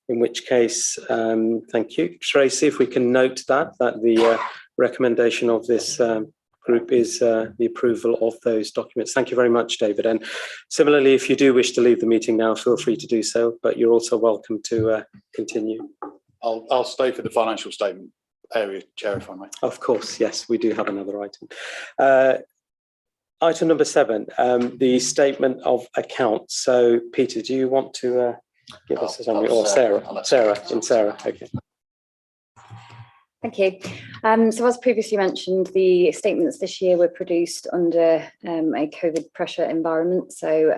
In which case, thank you, Tracy. If we can note that the recommendation of this group is the approval of those documents. Thank you very much, David. And similarly, if you do wish to leave the meeting now, feel free to do so, but you're also welcome to continue.
I'll stay for the financial statement area, Chair, if I may.
Of course, yes, we do have another item. Item number 7, the statement of accounts. So, Peter, do you want to give us a summary, or Sarah? Sarah, okay.
Thank you. So as previously mentioned, the statements this year were produced under a COVID pressure environment. So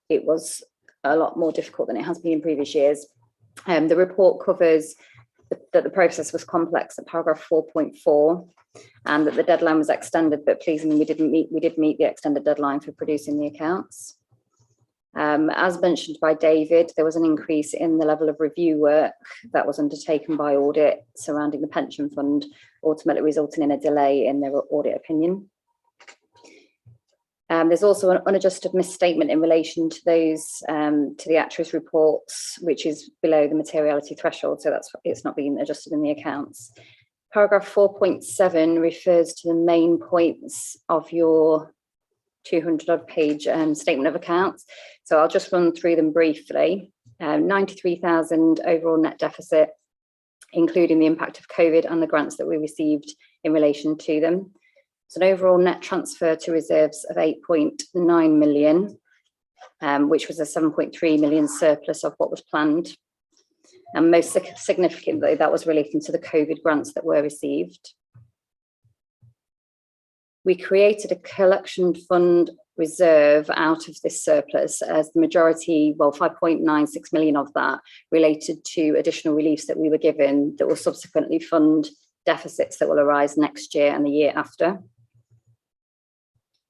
it was a lot more difficult than it has been in previous years. The report covers that the process was complex at paragraph 4.4, and that the deadline was extended, but pleasingly we did meet the extended deadline for producing the accounts. As mentioned by David, there was an increase in the level of review work that was undertaken by audit surrounding the pension fund, ultimately resulting in a delay in their audit opinion. There's also an unadjusted misstatement in relation to those to the actuaries' reports, which is below the materiality threshold, so it's not being adjusted in the accounts. Paragraph 4.7 refers to the main points of your 200-odd page statement of accounts. So I'll just run through them briefly. 93,000 overall net deficit, including the impact of COVID and the grants that we received in relation to them. So an overall net transfer to reserves of 8.9 million, which was a 7.3 million surplus of what was planned. And most significantly, that was relating to the COVID grants that were received. We created a collection fund reserve out of this surplus, as the majority, well, 5.96 million of that related to additional reliefs that we were given that will subsequently fund deficits that will arise next year and the year after.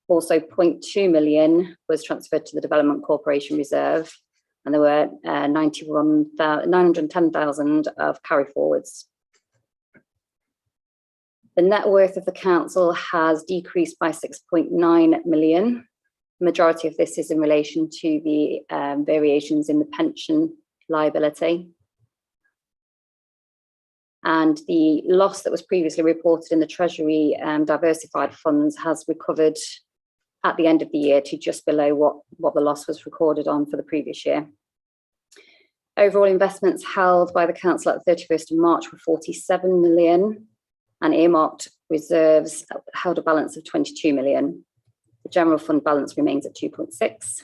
Also, 0.2 million was transferred to the Development Corporation Reserve, and there were 910,000 of carry forwards. The net worth of the council has decreased by 6.9 million. The majority of this is in relation to the variations in the pension liability. And the loss that was previously reported in the Treasury diversified funds has recovered at the end of the year to just below what the loss was recorded on for the previous year. Overall investments held by the council at the 31st of March were 47 million, and earmarked reserves held a balance of 22 million. The general fund balance remains at 2.6.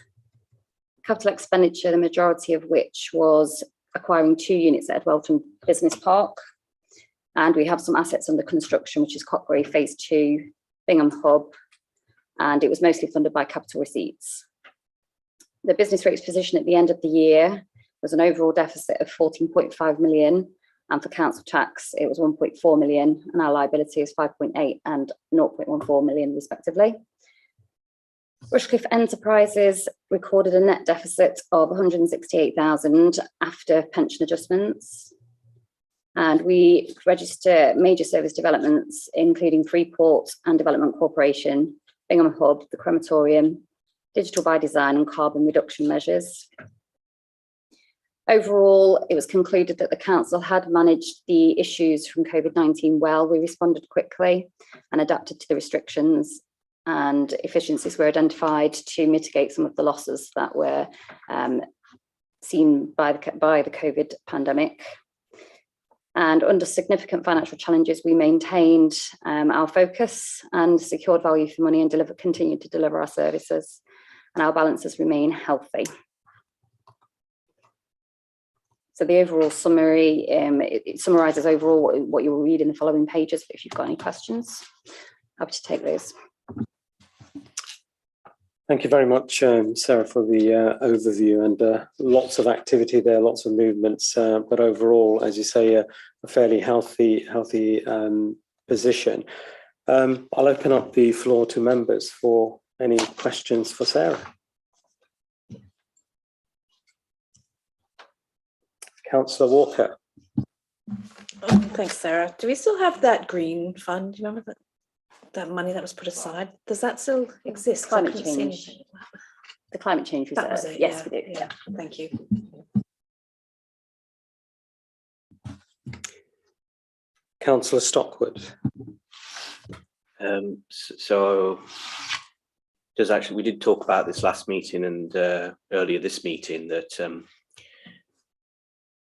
Capital expenditure, the majority of which was acquiring 2 units at Edwelton Business Park. And we have some assets under construction, which is Cockbury Phase 2, Bingham Hub, and it was mostly funded by capital receipts. The business rates position at the end of the year was an overall deficit of 14.5 million, and for council tax, it was 1.4 million, and our liability is 5.8 and 0.14 million respectively. Rushcliffe Enterprises recorded a net deficit of 168,000 after pension adjustments. And we register major service developments, including Freeport and Development Corporation, Bingham Hub, the crematorium, digital by design and carbon reduction measures. Overall, it was concluded that the council had managed the issues from COVID-19 well. We responded quickly and adapted to the restrictions, and efficiencies were identified to mitigate some of the losses that were seen by the COVID pandemic. And under significant financial challenges, we maintained our focus and secured value for money and continued to deliver our services, and our balances remain healthy. So the overall summary, it summarises overall what you will read in the following pages. But if you've got any questions, happy to take those.
Thank you very much, Sarah, for the overview, and lots of activity there, lots of movements, but overall, as you say, a fairly healthy position. I'll open up the floor to members for any questions for Sarah. Councillor Walker.
Thanks, Sarah. Do we still have that green fund? Do you remember that money that was put aside? Does that still exist?
Climate change. The climate change reserve.
That was it,
yes,
yeah.
we do.
Yeah, thank you.
Councillor Stockwood.
So we did talk about this last meeting and earlier this meeting that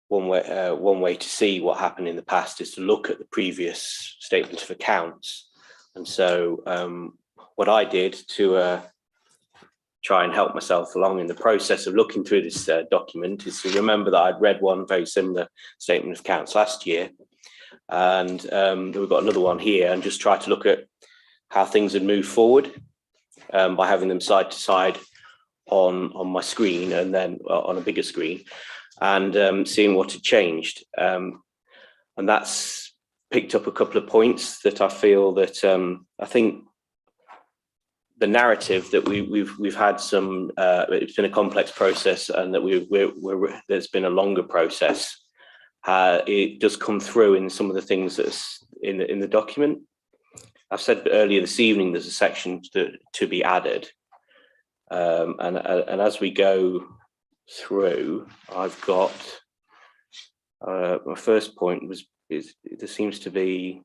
one way to see what happened in the past is to look at the previous statement of accounts. And so what I did to try and help myself along in the process of looking through this document is to remember that I'd read one very similar statement of accounts last year, and we've got another one here, and just try to look at how things had moved forward by having them side to side on my screen, and then on a bigger screen, and seeing what had changed. And that's picked up a couple of points that I feel that I think the narrative that we've had some it's been a complex process, and that there's been a longer process. It does come through in some of the things that's in the document. I've said earlier this evening there's a section to be added, and as we go through, I've got my first point is there seems to be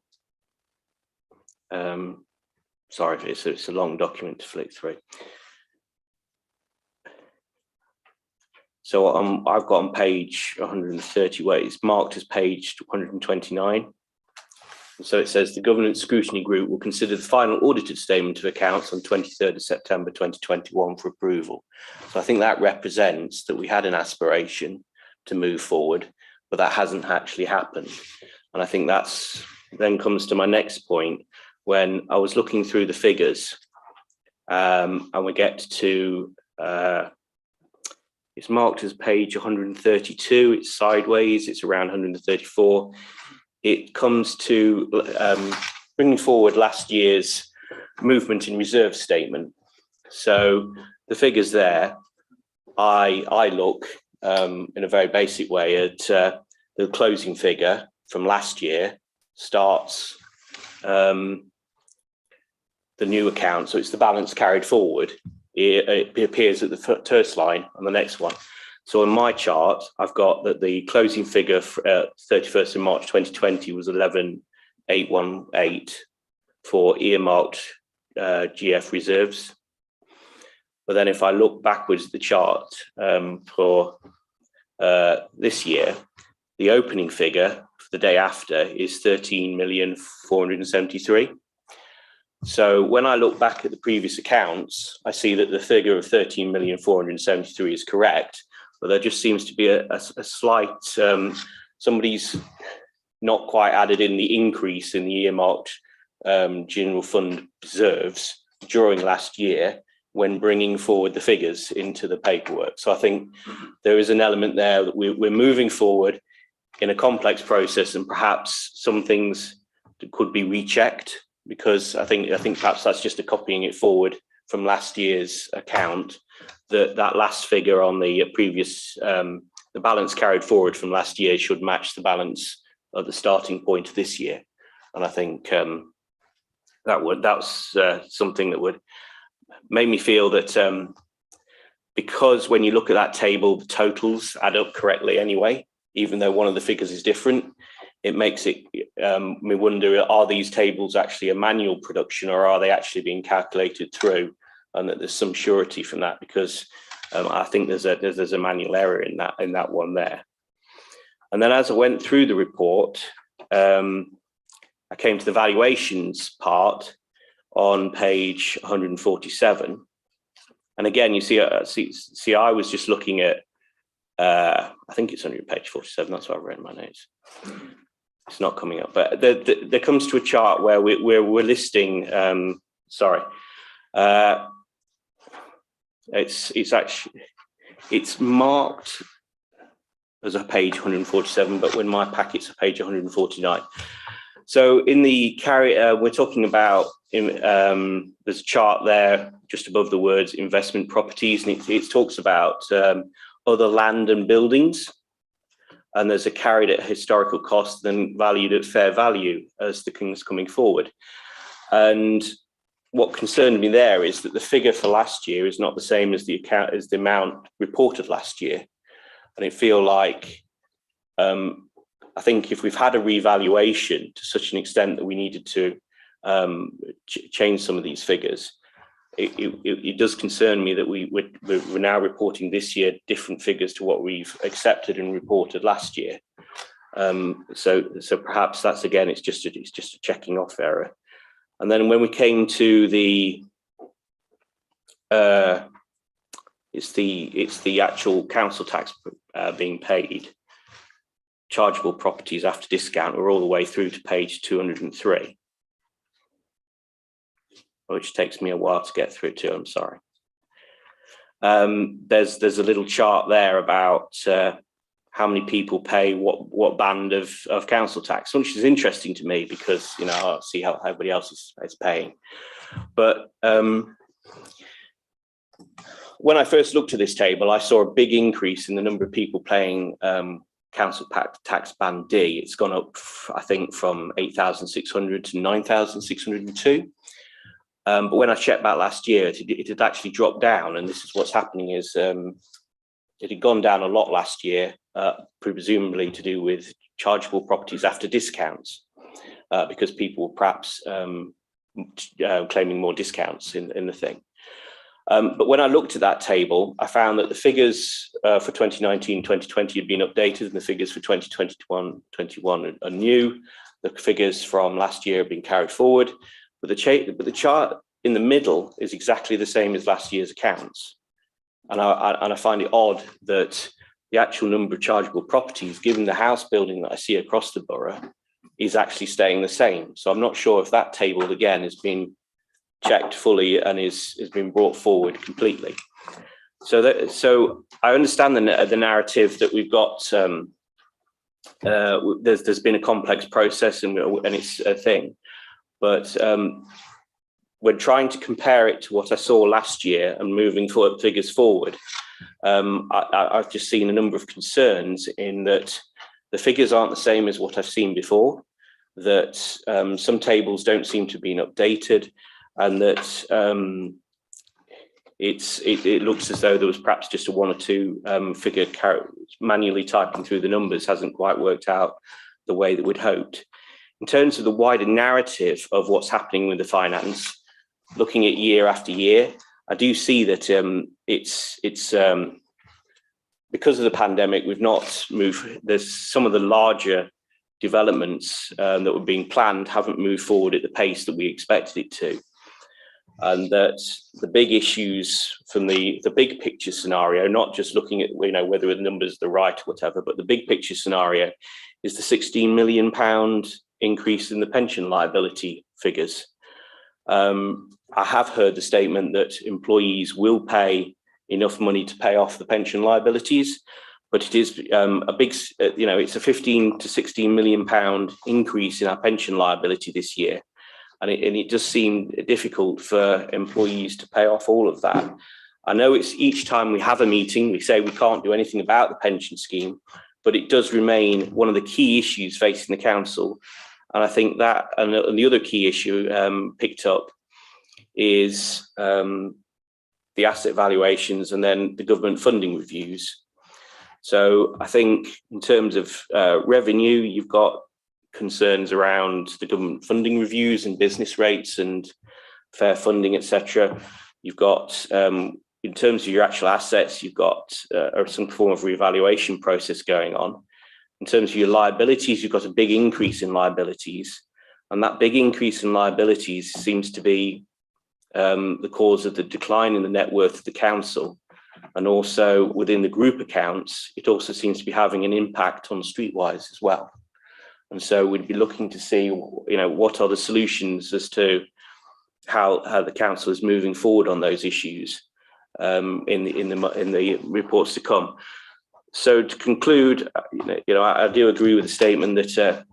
sorry, it's a long document to flick through. So I've got on page 130 where it's marked as page 129. So it says the Governance Scrutiny Group will consider the final audited statement of accounts on 23rd of September 2021 for approval. So I think that represents that we had an aspiration to move forward, but that hasn't actually happened. And I think that's then comes to my next point. When I was looking through the figures, and we get to, it's marked as page 132, it's sideways, it's around 134. It comes to bringing forward last year's movement in reserve statement. So the figures there, I look in a very basic way at the closing figure from last year starts the new account. So it's the balance carried forward. It appears at the first line on the next one. So in my chart, I've got that the closing figure for 31st of March 2020 was 11,818 for earmarked GF reserves. But then if I look backwards at the chart for this year, the opening figure for the day after is 13,473,000. So when I look back at the previous accounts, I see that the figure of 13,473,000 is correct, but there just seems to be a slight, somebody's not quite added in the increase in the earmarked general fund reserves during last year when bringing forward the figures into the paperwork. So I think there is an element there that we're moving forward in a complex process, and perhaps some things could be rechecked, because I think perhaps that's just a copying it forward from last year's account. That last figure on the previous, the balance carried forward from last year should match the balance at the starting point of this year. And I think that's something that would make me feel that because when you look at that table, the totals add up correctly anyway, even though one of the figures is different, it makes it me wonder, are these tables actually a manual production, or are they actually being calculated through? And that there's some surety from that, because I think there's a manual error in that one there. And then as I went through the report, I came to the valuations part on page 147. And again, you see, I was just looking at, I think it's on page 47. That's what I've read in my notes. It's not coming up, but there comes to a chart where we're listing. It's marked as a page 147, but when my packet's a page 149. So in the we're talking about there's a chart there just above the words investment properties, and it talks about other land and buildings. And there's a carried at historical cost, then valued at fair value as the things coming forward. And what concerned me there is that the figure for last year is not the same as the amount reported last year. And I feel like, I think if we've had a revaluation to such an extent that we needed to change some of these figures, it does concern me that we're now reporting this year different figures to what we've accepted and reported last year. So perhaps that's, again, it's just a checking off error. And then when we came to the it's the actual council tax being paid, chargeable properties after discount, we're all the way through to page 203. Which takes me a while to get through to, I'm sorry. There's a little chart there about how many people pay what band of council tax, which is interesting to me because, you know, I'll see how everybody else is paying. But when I first looked at this table, I saw a big increase in the number of people paying council tax band D. It's gone up, I think, from 8,600 to 9,602. But when I checked back last year, it had actually dropped down, and this is what's happening is it had gone down a lot last year, presumably to do with chargeable properties after discounts, because people were perhaps claiming more discounts in the thing. But when I looked at that table, I found that the figures for 2019, 2020 had been updated, and the figures for 2021 are new. the figures from last year have been carried forward, but the chart in the middle is exactly the same as last year's accounts. And I find it odd that the actual number of chargeable properties, given the house building that I see across the borough, is actually staying the same. So I'm not sure if that table again has been checked fully and has been brought forward completely. So I understand the narrative that we've got. There's been a complex process and it's a thing, but when trying to compare it to what I saw last year and moving figures forward, I've just seen a number of concerns in that the figures aren't the same as what I've seen before, that some tables don't seem to have been updated, and that it looks as though there was perhaps just a one or two figure manually typing through the numbers hasn't quite worked out the way that we'd hoped. In terms of the wider narrative of what's happening with the finance, looking at year after year, I do see that it's because of the pandemic, we've not moved. There's some of the larger developments that were being planned haven't moved forward at the pace that we expected it to. And that the big issues from the big picture scenario, not just looking at whether the numbers are right or whatever, but the big picture scenario is the £16 million increase in the pension liability figures. I have heard the statement that employees will pay enough money to pay off the pension liabilities, but it is a big, it's a £15 to £16 million increase in our pension liability this year. And it just seemed difficult for employees to pay off all of that. I know it's each time we have a meeting, we say we can't do anything about the pension scheme, but it does remain one of the key issues facing the council. And I think that, and the other key issue picked up is the asset valuations and then the government funding reviews. So I think in terms of revenue, you've got concerns around the government funding reviews and business rates and fair funding, etc. You've got, in terms of your actual assets, you've got some form of reevaluation process going on. In terms of your liabilities, you've got a big increase in liabilities, and that big increase in liabilities seems to be the cause of the decline in the net worth of the council. And also within the group accounts, it also seems to be having an impact on Streetwise as well. And so we'd be looking to see, what are the solutions as to how the council is moving forward on those issues in the reports to come. So to conclude, I do agree with the statement that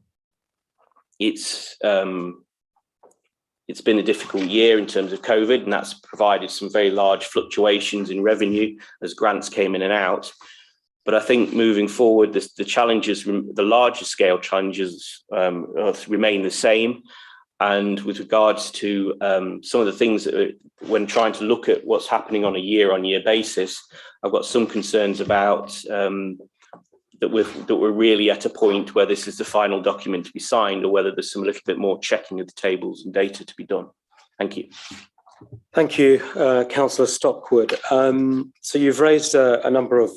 it's been a difficult year in terms of COVID, and that's provided some very large fluctuations in revenue as grants came in and out. But I think moving forward, the challenges, the larger scale challenges remain the same. And with regards to some of the things that, when trying to look at what's happening on a year-on-year basis, I've got some concerns about that we're really at a point where this is the final document to be signed, or whether there's some little bit more checking of the tables and data to be done. Thank you.
Thank you, Councillor Stockwood. So you've raised a number of,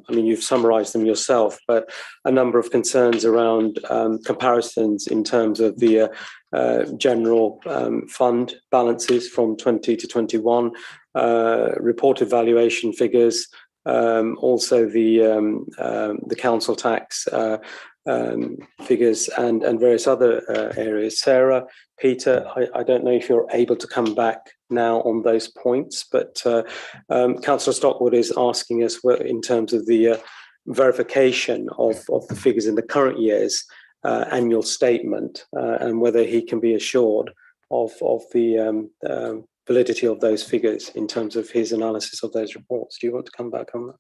you've summarised them yourself, but a number of concerns around comparisons in terms of the general fund balances from 20 to 21, reported valuation figures, also the council tax figures and various other areas. Sarah, Peter, I don't know if you're able to come back now on those points, but Councillor Stockwood is asking us in terms of the verification of the figures in the current year's annual statement and whether he can be assured of the validity of those figures in terms of his analysis of those reports. Do you want to come back on that?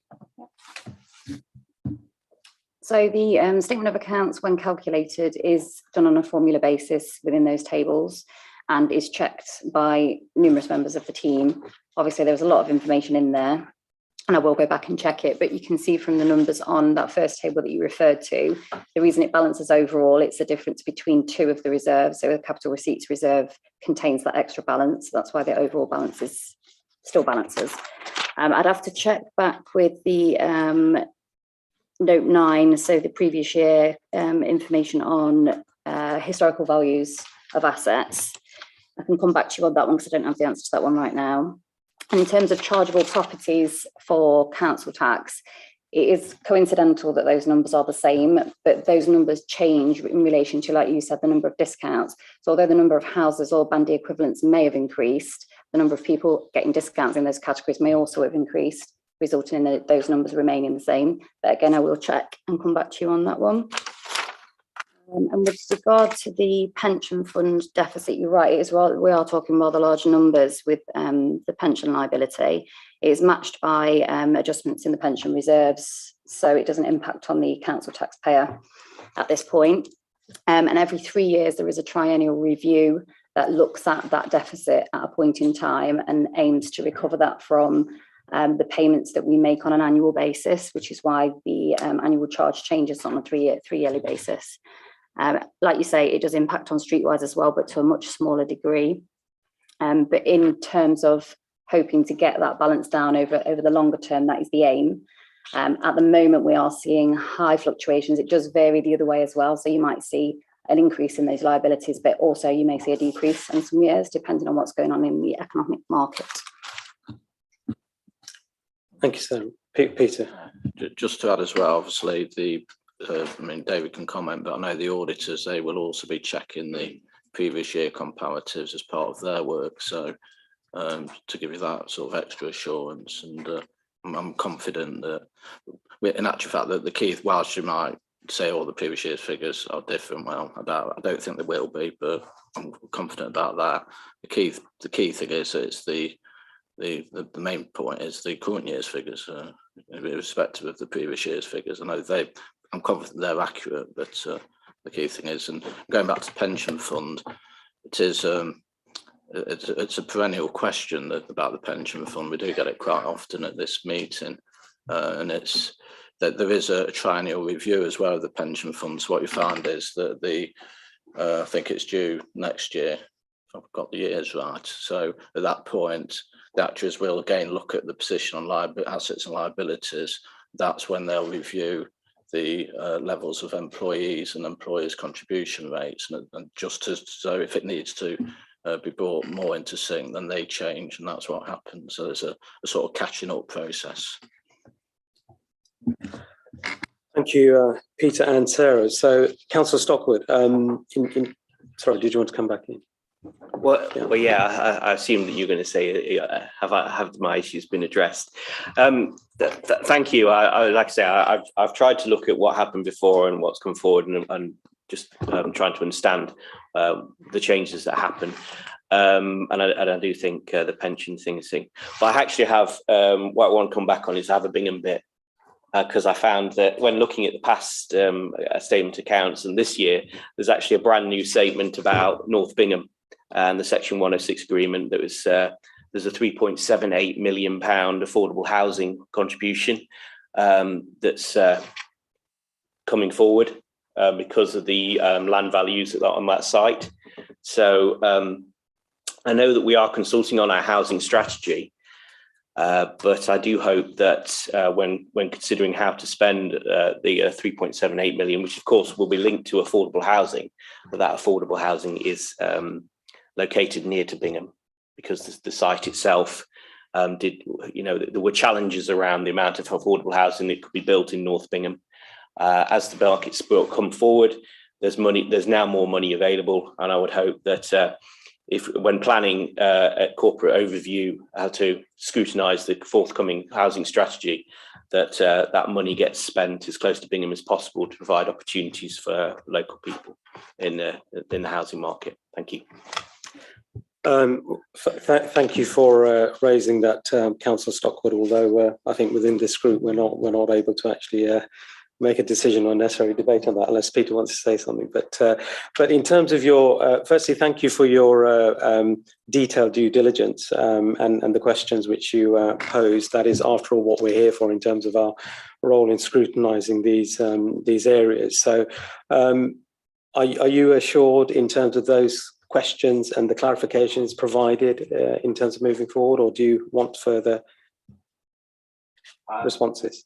So the statement of accounts, when calculated, is done on a formula basis within those tables and is checked by numerous members of the team. Obviously, there was a lot of information in there, and I will go back and check it, but you can see from the numbers on that first table that you referred to, the reason it balances overall, it's the difference between two of the reserves. So the capital receipts reserve contains that extra balance. That's why the overall balance is still balances. I'd have to check back with the note 9, so the previous year information on historical values of assets. I can come back to you on that one because I don't have the answer to that one right now. And in terms of chargeable properties for council tax, it is coincidental that those numbers are the same, but those numbers change in relation to, like you said, the number of discounts. So although the number of houses or bandy equivalents may have increased, the number of people getting discounts in those categories may also have increased, resulting in those numbers remaining the same. But again, I will check and come back to you on that one. And with regard to the pension fund deficit, you're right, we are talking rather large numbers with the pension liability. It is matched by adjustments in the pension reserves, so it doesn't impact on the council taxpayer at this point. And every 3 years, there is a triennial review that looks at that deficit at a point in time and aims to recover that from the payments that we make on an annual basis, which is why the annual charge changes on a three-yearly basis. Like you say, it does impact on Streetwise as well, but to a much smaller degree. But in terms of hoping to get that balance down over the longer term, that is the aim. At the moment, we are seeing high fluctuations. It does vary the other way as well. So you might see an increase in those liabilities, but also you may see a decrease in some years, depending on what's going on in the economic market.
Thank you, Sarah. Peter.
Just to add as well, obviously, David can comment, but I know the auditors, they will also be checking the previous year comparatives as part of their work. So to give you that sort of extra assurance, and I'm confident that, in actual fact, that the key, whilst you might say all the previous year's figures are different, well, I don't think they will be, but I'm confident about that. The key thing is that it's the main point is the current year's figures, irrespective of the previous year's figures. I know I'm confident they're accurate, but the key thing is, and going back to pension fund, it's a perennial question about the pension fund. We do get it quite often at this meeting, and it's that there is a triennial review as well of the pension funds. What you find is that I think it's due next year, if I've got the years right. So at that point, the actuaries will again look at the position on assets and liabilities. That's when they'll review the levels of employees and employers' contribution rates, and just so if it needs to be brought more into sync, then they change, and that's what happens. So there's a sort of catching up process.
Thank you, Peter and Sarah. So, Councillor Stockwood, sorry, did you want to come back in?
Well, yeah, I assume that you're going to say, have my issues been addressed? Thank you. Like I say, I've tried to look at what happened before and what's come forward, and just trying to understand the changes that happen. And I do think the pension thing is thing. But I actually have what I want to come back on is have a Bingham bit, because I found that when looking at the past statement accounts and this year, there's actually a brand new statement about North Bingham and the Section 106 agreement. That was there's a £3.78 million affordable housing contribution that's coming forward because of the land values on that site. So I know that we are consulting on our housing strategy, but I do hope that when considering how to spend the 3.78 million, which of course will be linked to affordable housing, that affordable housing is located near to Bingham, because the site itself there were challenges around the amount of affordable housing that could be built in North Bingham. As the markets come forward, there's now more money available, and I would hope that when planning a corporate overview how to scrutinise the forthcoming housing strategy, that money gets spent as close to Bingham as possible to provide opportunities for local people in the housing market. Thank you.
Thank you for raising that, Councillor Stockwood. Although I think within this group we're not able to actually make a decision or necessarily debate on that, unless Peter wants to say something. But in terms of your, firstly, thank you for your detailed due diligence and the questions which you posed. That is, after all, what we're here for in terms of our role in scrutinising these areas. So, are you assured in terms of those questions and the clarifications provided in terms of moving forward, or do you want further responses?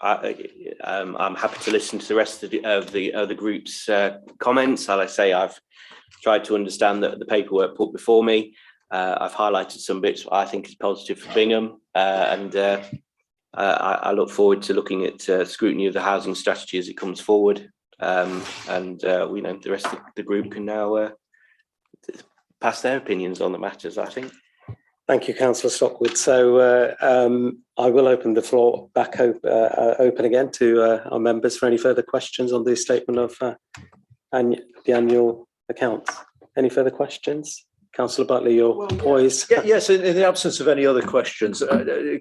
I'm happy to listen to the rest of the other group's comments. As I say, I've tried to understand the paperwork put before me. I've highlighted some bits I think is positive for Bingham, and I look forward to looking at scrutiny of the housing strategy as it comes forward. We know the rest of the group can now pass their opinions on the matters, I think.
Thank you, Councillor Stockwood. So I will open the floor back open again to our members for any further questions on the statement of the annual accounts. Any further questions? Councillor Butler, you're poised.
Yes, in the absence of any other questions,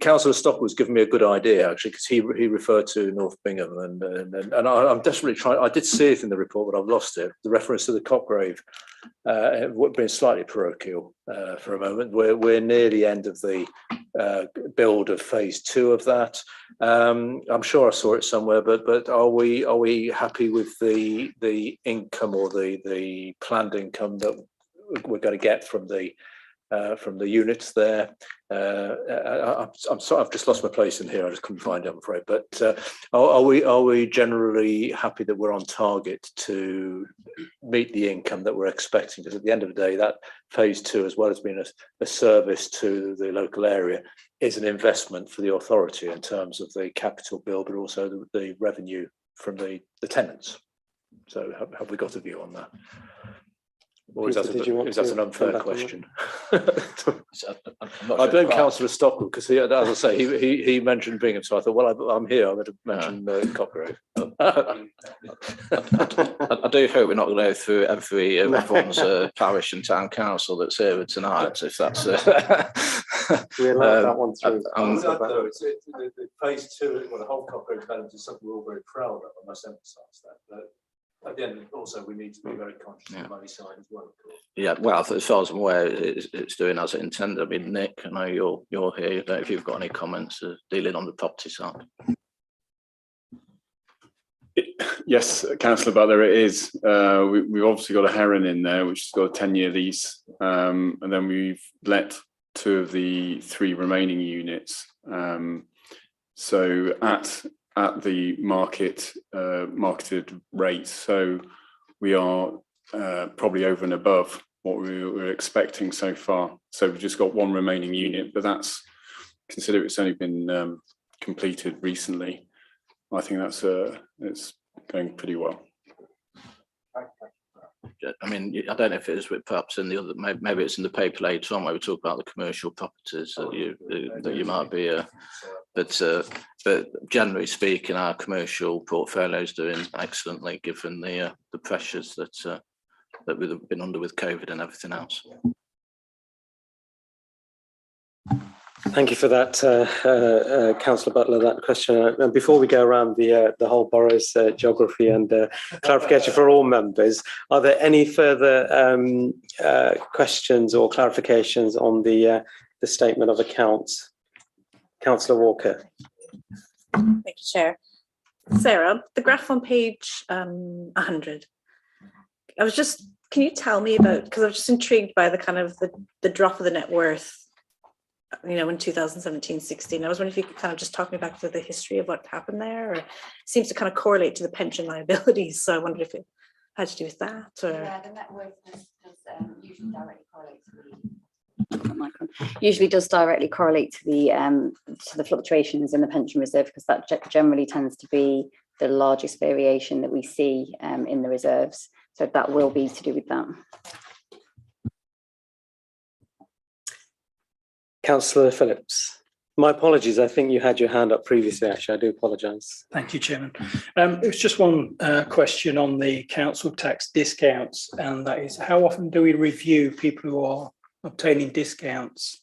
Councillor Stockwood's given me a good idea, actually, because he referred to North Bingham, and I'm desperately trying. I did see it in the report, but I've lost it. The reference to the Copgrave, being slightly parochial for a moment. We're near the end of the build of phase 2 of that. I'm sure I saw it somewhere, but are we happy with the income or the planned income that we're going to get from the units there? I'm sorry, I've just lost my place in here. I just couldn't find it, I'm afraid. But are we generally happy that we're on target to meet the income that we're expecting? Because at the end of the day, that phase 2, as well as being a service to the local area, is an investment for the authority in terms of the capital bill, but also the revenue from the tenants. So have we got a view on that? Or is that an unfair question? I blame Councillor Stockwell because, as I say, he mentioned Bingham, so I thought, well, I'm here, I'm going to mention Copgrave.
I do hope we're not going to go through everyone's parish and town council that's here tonight. If that's
we allowed that one through.
The phase 2, the whole Copgrave balance is something we're all very proud of. I must emphasise that. But at the end, also, we need to be very conscious of the money side as well, of course.
Yeah, well, as far as I'm aware, it's doing as it intended. I mean, Nick, I know you're here. I don't know if you've got any comments dealing on the property side.
Yes, Councillor Butler, it is. We've obviously got a Heron in there, which has got a 10-year lease, and then we've let 2 of the 3 remaining units. So at the marketed rate, so we are probably over and above what we were expecting so far. So we've just got 1 remaining unit, but that's, consider it's only been completed recently. I think that's it's going pretty well.
I mean, I don't know if it is, perhaps in the other, maybe it's in the paper later on where we talk about the commercial properties that you might be. But generally speaking, our commercial portfolio is doing excellently given the pressures that we've been under with COVID and everything else.
Thank you for that, Councillor Butler, that question. And before we go around the whole borough's geography and clarification for all members, are there any further questions or clarifications on the statement of accounts? Councillor Walker.
Thank you, Chair. Sarah, the graph on page 100. Can you tell me about, because I was just intrigued by the kind of the drop of the net worth, in 2017-16. I was wondering if you could kind of just talk me back to the history of what happened there, or it seems to kind of correlate to the pension liabilities. So I wondered if it had to do with that, or
yeah, the net worth does usually directly correlate to the fluctuations in the pension reserve, because that generally tends to be the largest variation that we see in the reserves. So that will be to do with that.
Councillor Phillips. My apologies. I think you had your hand up previously, actually. I do apologise.
Thank you, Chairman. It was just one question on the council tax discounts, and that is, how often do we review people who are obtaining discounts?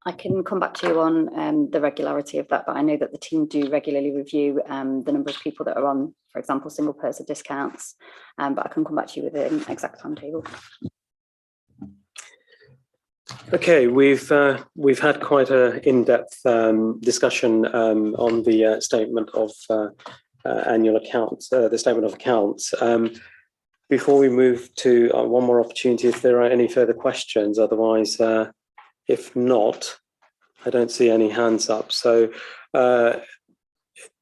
I can come back to you on the regularity of that, but I know that the team do regularly review the number of people that are on, for example, single person discounts, but I can come back to you with an exact timetable.
Okay, we've had quite an in-depth discussion on the statement of annual accounts, the statement of accounts. Before we move to one more opportunity, if there are any further questions, otherwise If not, I don't see any hands up. So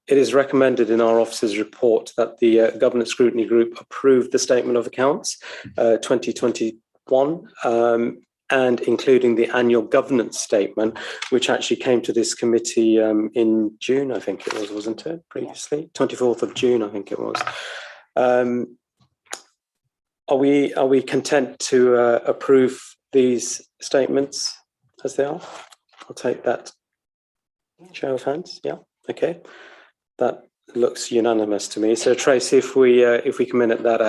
it is recommended in our officer's report that the Governance Scrutiny Group approve the Statement of Accounts 2021, and including the annual governance statement, which actually came to this committee in June, I think it was, wasn't it, previously? 24th of June, I think it was. Are we content to approve these statements as they are? I'll take that. Show of hands. Yeah. Okay. That looks unanimous to me. So Tracy, if we come in at that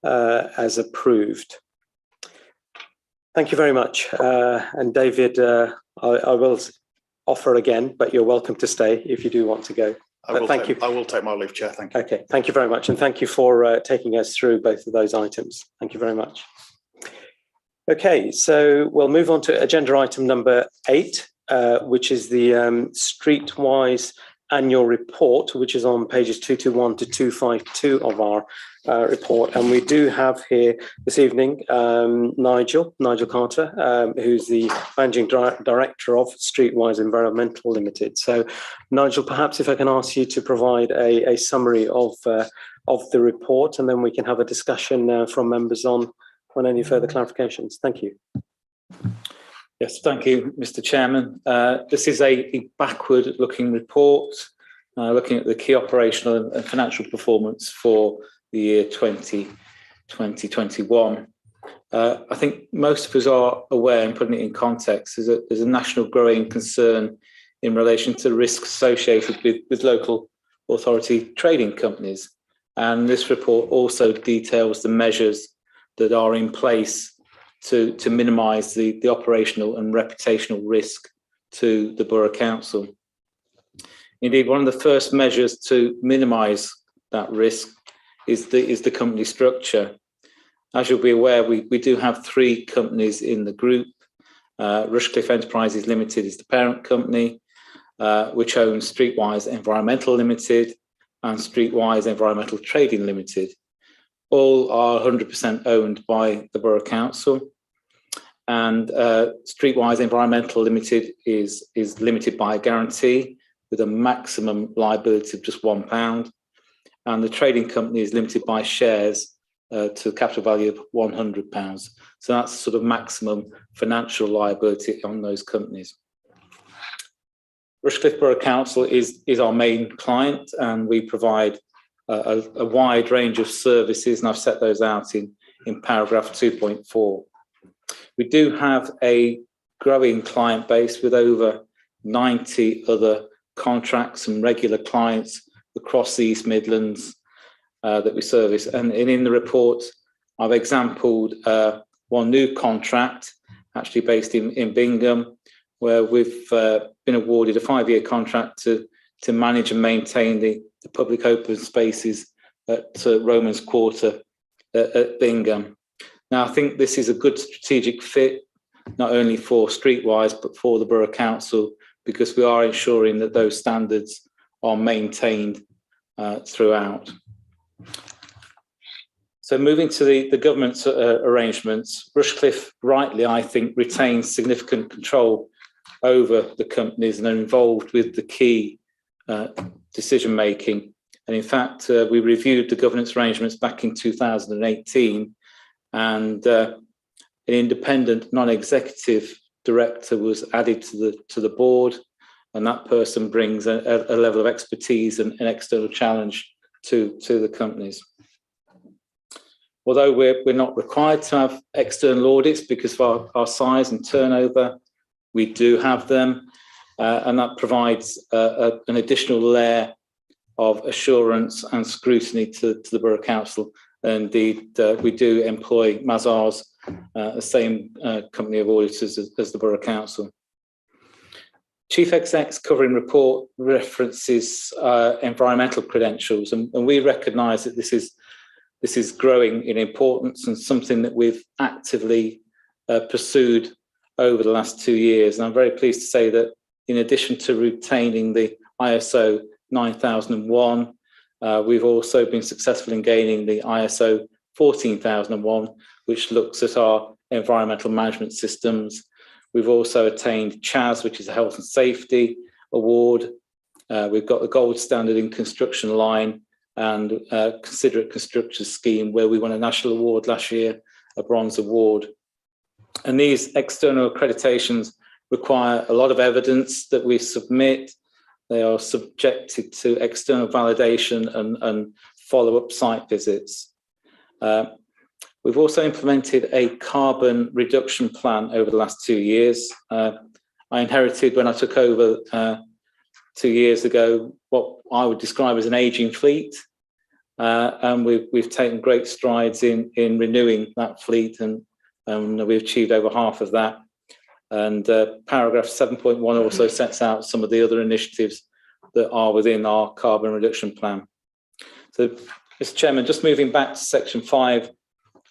as approved. Thank you very much. And David, I will offer again, but you're welcome to stay if you do want to go. Thank you.
I will take my leave, Chair. Thank you.
Okay, thank you very much. And thank you for taking us through both of those items. Thank you very much. Okay, so we'll move on to agenda item number 8, which is the Streetwise annual report, which is on pages 221 to 252 of our report. And we do have here this evening Nigel Carter, who's the Managing Director of Streetwise Environmental Limited. So Nigel, perhaps if I can ask you to provide a summary of the report, and then we can have a discussion from members on any further clarifications. Thank you.
Yes, thank you, Mr. Chairman. This is a backward-looking report, looking at the key operational and financial performance for the year 2021. I think most of us are aware, and putting it in context, is that there's a national growing concern in relation to risks associated with local authority trading companies. And this report also details the measures that are in place to minimise the operational and reputational risk to the Borough Council. Indeed, one of the first measures to minimise that risk is the company structure. As you'll be aware, we do have 3 companies in the group. Rushcliffe Enterprises Limited is the parent company, which owns Streetwise Environmental Limited and Streetwise Environmental Trading Limited. All are 100% owned by the Borough Council. And Streetwise Environmental Limited is limited by a guarantee with a maximum liability of just £1. And the trading company is limited by shares to a capital value of £100. So that's sort of maximum financial liability on those companies. Rushcliffe Borough Council is our main client, and we provide a wide range of services, and I've set those out in paragraph 2.4. We do have a growing client base with over 90 other contracts and regular clients across the East Midlands that we service. And in the report, I've exampled one new contract, actually based in Bingham, where we've been awarded a 5-year contract to manage and maintain the public open spaces at Romans Quarter at Bingham. Now, I think this is a good strategic fit, not only for Streetwise, but for the Borough Council, because we are ensuring that those standards are maintained throughout. So moving to the government's arrangements, Rushcliffe rightly, I think, retains significant control over the companies and are involved with the key decision making. And in fact, we reviewed the governance arrangements back in 2018, and an independent non-executive director was added to the board, and that person brings a level of expertise and an external challenge to the companies. Although we're not required to have external audits because of our size and turnover, we do have them, and that provides an additional layer of assurance and scrutiny to the Borough Council. And indeed, we do employ Mazars, the same company of auditors as the Borough Council. Chief Exec's covering report references environmental credentials, and we recognise that this is growing in importance and something that we've actively pursued over the last 2 years. And I'm very pleased to say that in addition to retaining the ISO 9001, we've also been successful in gaining the ISO 14001, which looks at our environmental management systems, We've also attained CHAS, which is a health and safety award. We've got the gold standard in construction line and considerate construction scheme, where we won a national award last year, a bronze award. And these external accreditations require a lot of evidence that we submit. They are subjected to external validation and follow-up site visits. We've also implemented a carbon reduction plan over the last 2 years. I inherited, when I took over 2 years ago, what I would describe as an aging fleet. And we've taken great strides in renewing that fleet, and we've achieved over half of that. And paragraph 7.1 also sets out some of the other initiatives that are within our carbon reduction plan. So, Mr. Chairman, just moving back to section 5,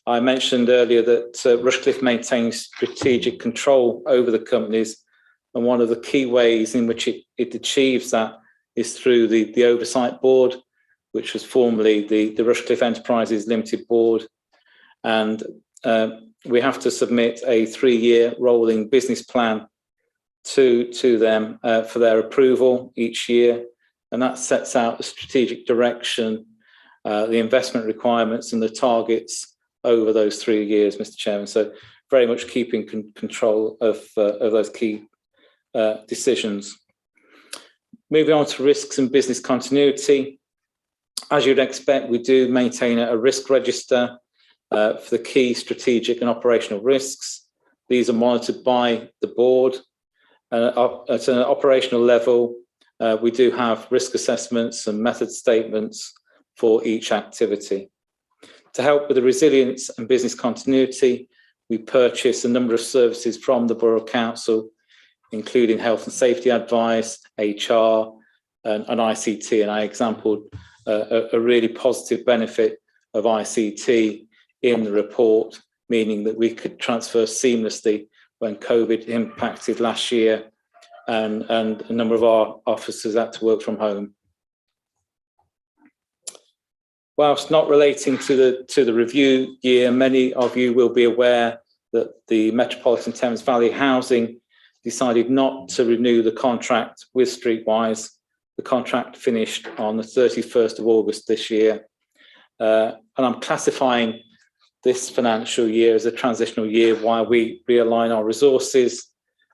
I mentioned earlier that Rushcliffe maintains strategic control over the companies, and one of the key ways in which it achieves that is through the Oversight Board, which was formerly the Rushcliffe Enterprises Limited Board. And we have to submit a 3-year rolling business plan to them for their approval each year. And that sets out the strategic direction, the investment requirements and the targets over those 3 years, Mr. Chairman. So very much keeping control of those key decisions. Moving on to risks and business continuity. As you'd expect, we do maintain a risk register for the key strategic and operational risks. These are monitored by the board. At an operational level, we do have risk assessments and method statements for each activity. To help with the resilience and business continuity, we purchase a number of services from the Borough Council, including health and safety advice, HR, and ICT. And I exampled a really positive benefit of ICT in the report, meaning that we could transfer seamlessly when COVID impacted last year, and a number of our officers had to work from home. Whilst not relating to the review year, many of you will be aware that the Metropolitan Thames Valley Housing decided not to renew the contract with Streetwise. The contract finished on the 31st of August this year. And I'm classifying this financial year as a transitional year while we realign our resources.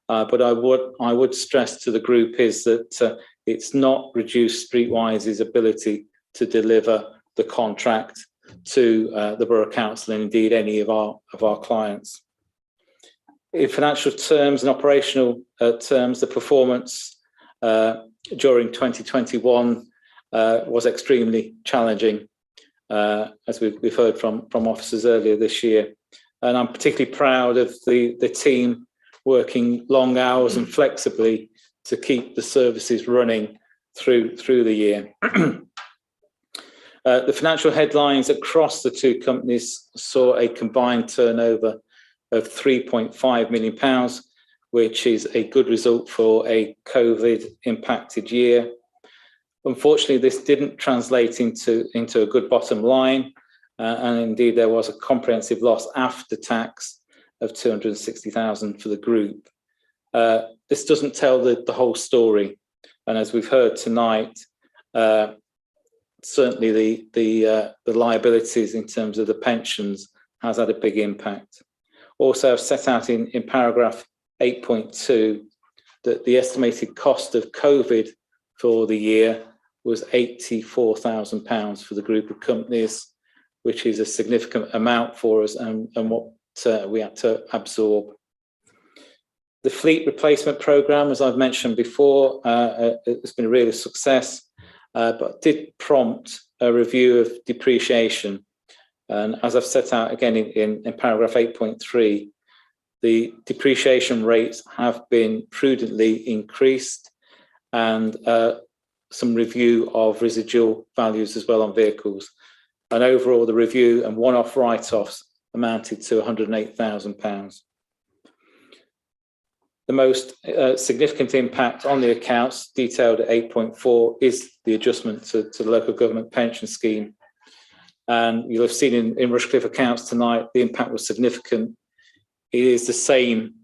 But I would stress to the group is that it's not reduced Streetwise's ability to deliver the contract to the Borough Council and indeed any of our clients. In financial terms and operational terms, the performance during 2021 was extremely challenging, as we've heard from officers earlier this year. And I'm particularly proud of the team working long hours and flexibly to keep the services running through the year. The financial headlines across the two companies saw a combined turnover of £3.5 million, which is a good result for a COVID impacted year. Unfortunately, this didn't translate into a good bottom line, and indeed there was a comprehensive loss after tax of £260,000 for the group. This doesn't tell the whole story, and as we've heard tonight, certainly the liabilities in terms of the pensions has had a big impact. Also, I've set out in paragraph 8.2 that the estimated cost of COVID for the year was £84,000 for the group of companies, which is a significant amount for us and what we had to absorb. The fleet replacement programme, as I've mentioned before, it's been a real success, but did prompt a review of depreciation. And as I've set out again in paragraph 8.3, the depreciation rates have been prudently increased, and some review of residual values as well on vehicles. And overall, the review and one-off write-offs amounted to £108,000. The most significant impact on the accounts, detailed at 8.4, is the adjustment to the local government pension scheme. And you'll have seen in Rushcliffe accounts tonight, the impact was significant. It is the same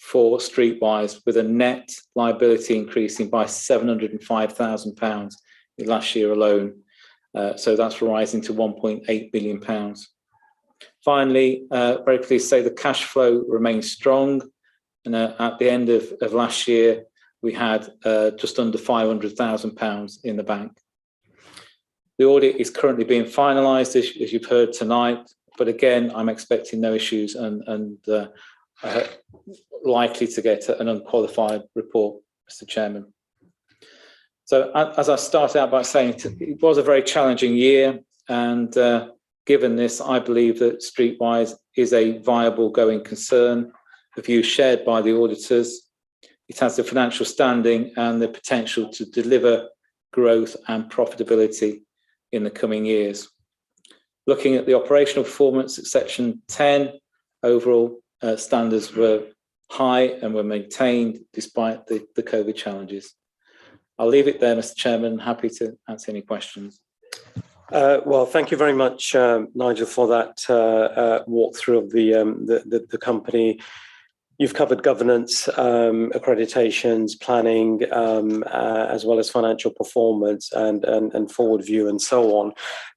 for Streetwise, with a net liability increasing by £705,000 last year alone. So that's rising to £1.8 billion. Finally, very pleased to say the cash flow remains strong. And at the end of last year, we had just under £500,000 in the bank. The audit is currently being finalised, as you've heard tonight. But again, I'm expecting no issues and likely to get an unqualified report, Mr. Chairman. So as I started out by saying, it was a very challenging year. And given this, I believe that Streetwise is a viable going concern, a view shared by the auditors. It has the financial standing and the potential to deliver growth and profitability in the coming years. Looking at the operational performance at section 10, overall standards were high and were maintained despite the COVID challenges. I'll leave it there, Mr. Chairman. Happy to answer any questions.
Well, thank you very much, Nigel, for that walkthrough of the company. You've covered governance, accreditations, planning, as well as financial performance and forward view and so on.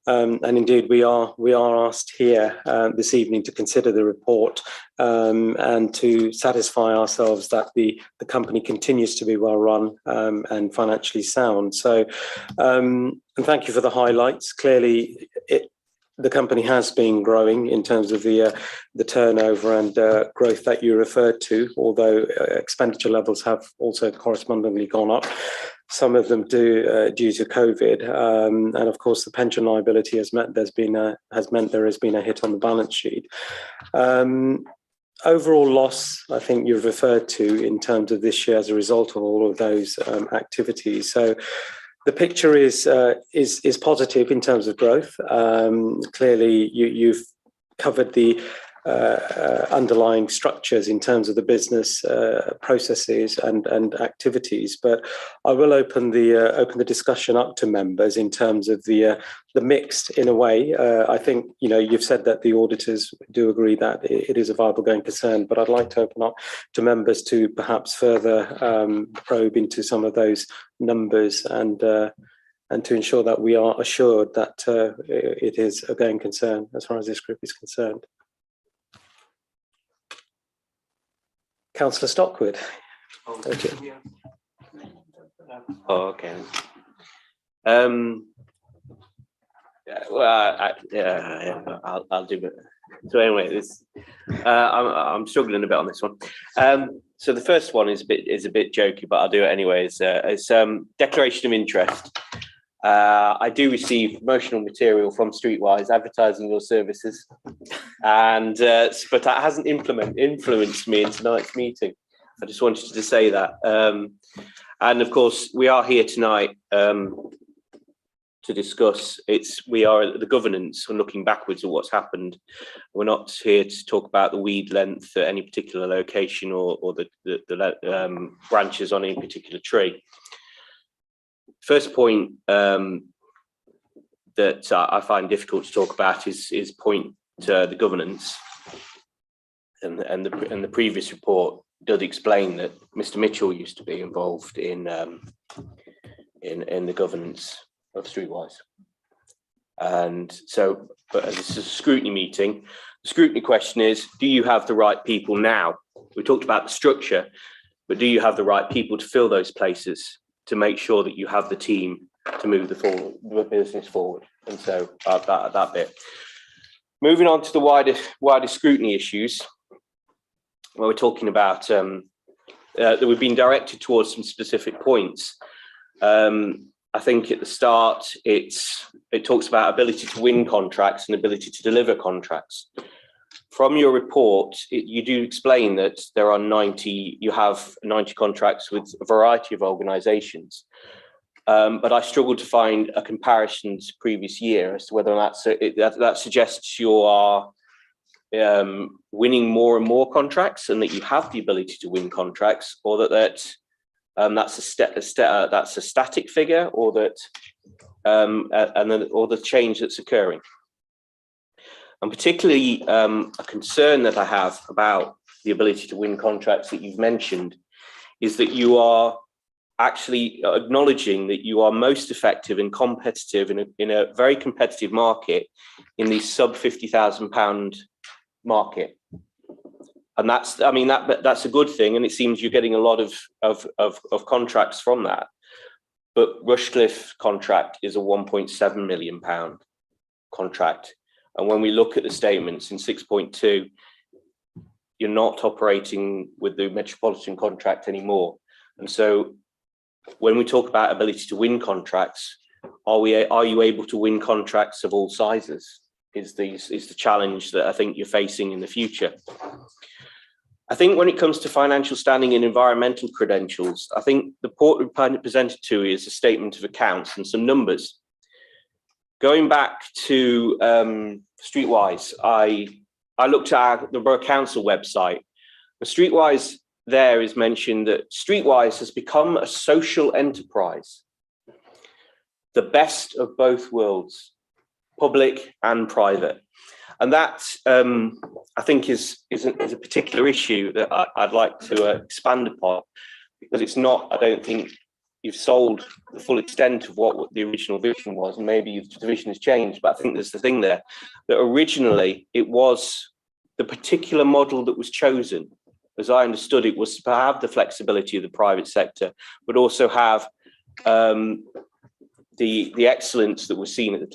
And indeed, we are asked here this evening to consider the report and to satisfy ourselves that the company continues to be well run and financially sound. So, and thank you for the highlights. Clearly, the company has been growing in terms of the turnover and growth that you referred to, although expenditure levels have also correspondingly gone up. Some of them due to COVID, and of course the pension liability has meant there has been a hit on the balance sheet. Overall loss, I think you've referred to in terms of this year as a result of all of those activities. So the picture is positive in terms of growth. Clearly, you've covered the underlying structures in terms of the business processes and activities. But I will open the discussion up to members in terms of the mixed in a way. I think you've said that the auditors do agree that it is a viable going concern, but I'd like to open up to members to perhaps further probe into some of those numbers and to ensure that we are assured that it is a going concern as far as this group is concerned. Councillor Stockwood.
Okay. I'll do it. So anyway, I'm struggling a bit on this one. So the first one is a bit jokey, but I'll do it anyways. It's declaration of interest. I do receive promotional material from Streetwise advertising your services, and but that hasn't influenced me in tonight's meeting. I just wanted to say that. And of course, we are here tonight to discuss the governance and looking backwards at what's happened. We're not here to talk about the weed length at any particular location or the branches on any particular tree. First point that I find difficult to talk about is point the governance, and the previous report did explain that Mr. Mitchell used to be involved in the governance of Streetwise, and so, but as this is a scrutiny meeting, the scrutiny question is: do you have the right people now? We talked about the structure, but do you have the right people to fill those places, to make sure that you have the team to move the business forward? And so that bit. Moving on to the wider scrutiny issues, where we're talking about that we've been directed towards some specific points. I think at the start, it talks about ability to win contracts and ability to deliver contracts. From your report, you do explain that you have 90 contracts with a variety of organisations, but I struggled to find a comparison to previous year as to whether or not that suggests you are winning more and more contracts and that you have the ability to win contracts, or that's a static figure, or that or the change that's occurring. And particularly a concern that I have about the ability to win contracts that you've mentioned, is that you are actually acknowledging that you are most effective and competitive in a very competitive market in the sub £50,000 market. And that's, I mean, that's a good thing. And it seems you're getting a lot of contracts from that. But Rushcliffe contract is a £1.7 million contract. And when we look at the statements in 6.2, you're not operating with the Metropolitan contract anymore. And so when we talk about ability to win contracts, are you able to win contracts of all sizes? Is the challenge that I think you're facing in the future. I think when it comes to financial standing and environmental credentials, I think the report we presented to you is a statement of accounts and some numbers. Going back to Streetwise, I looked at the Borough Council website. The Streetwise there is mentioned that Streetwise has become a social enterprise, the best of both worlds, public and private. And that, I think, is a particular issue that I'd like to expand upon, because it's not, I don't think you've sold the full extent of what the original vision was, and maybe the vision has changed, but I think there's the thing there, that originally it was the particular model that was chosen, as I understood it, was to have the flexibility of the private sector, but also have the excellence that was seen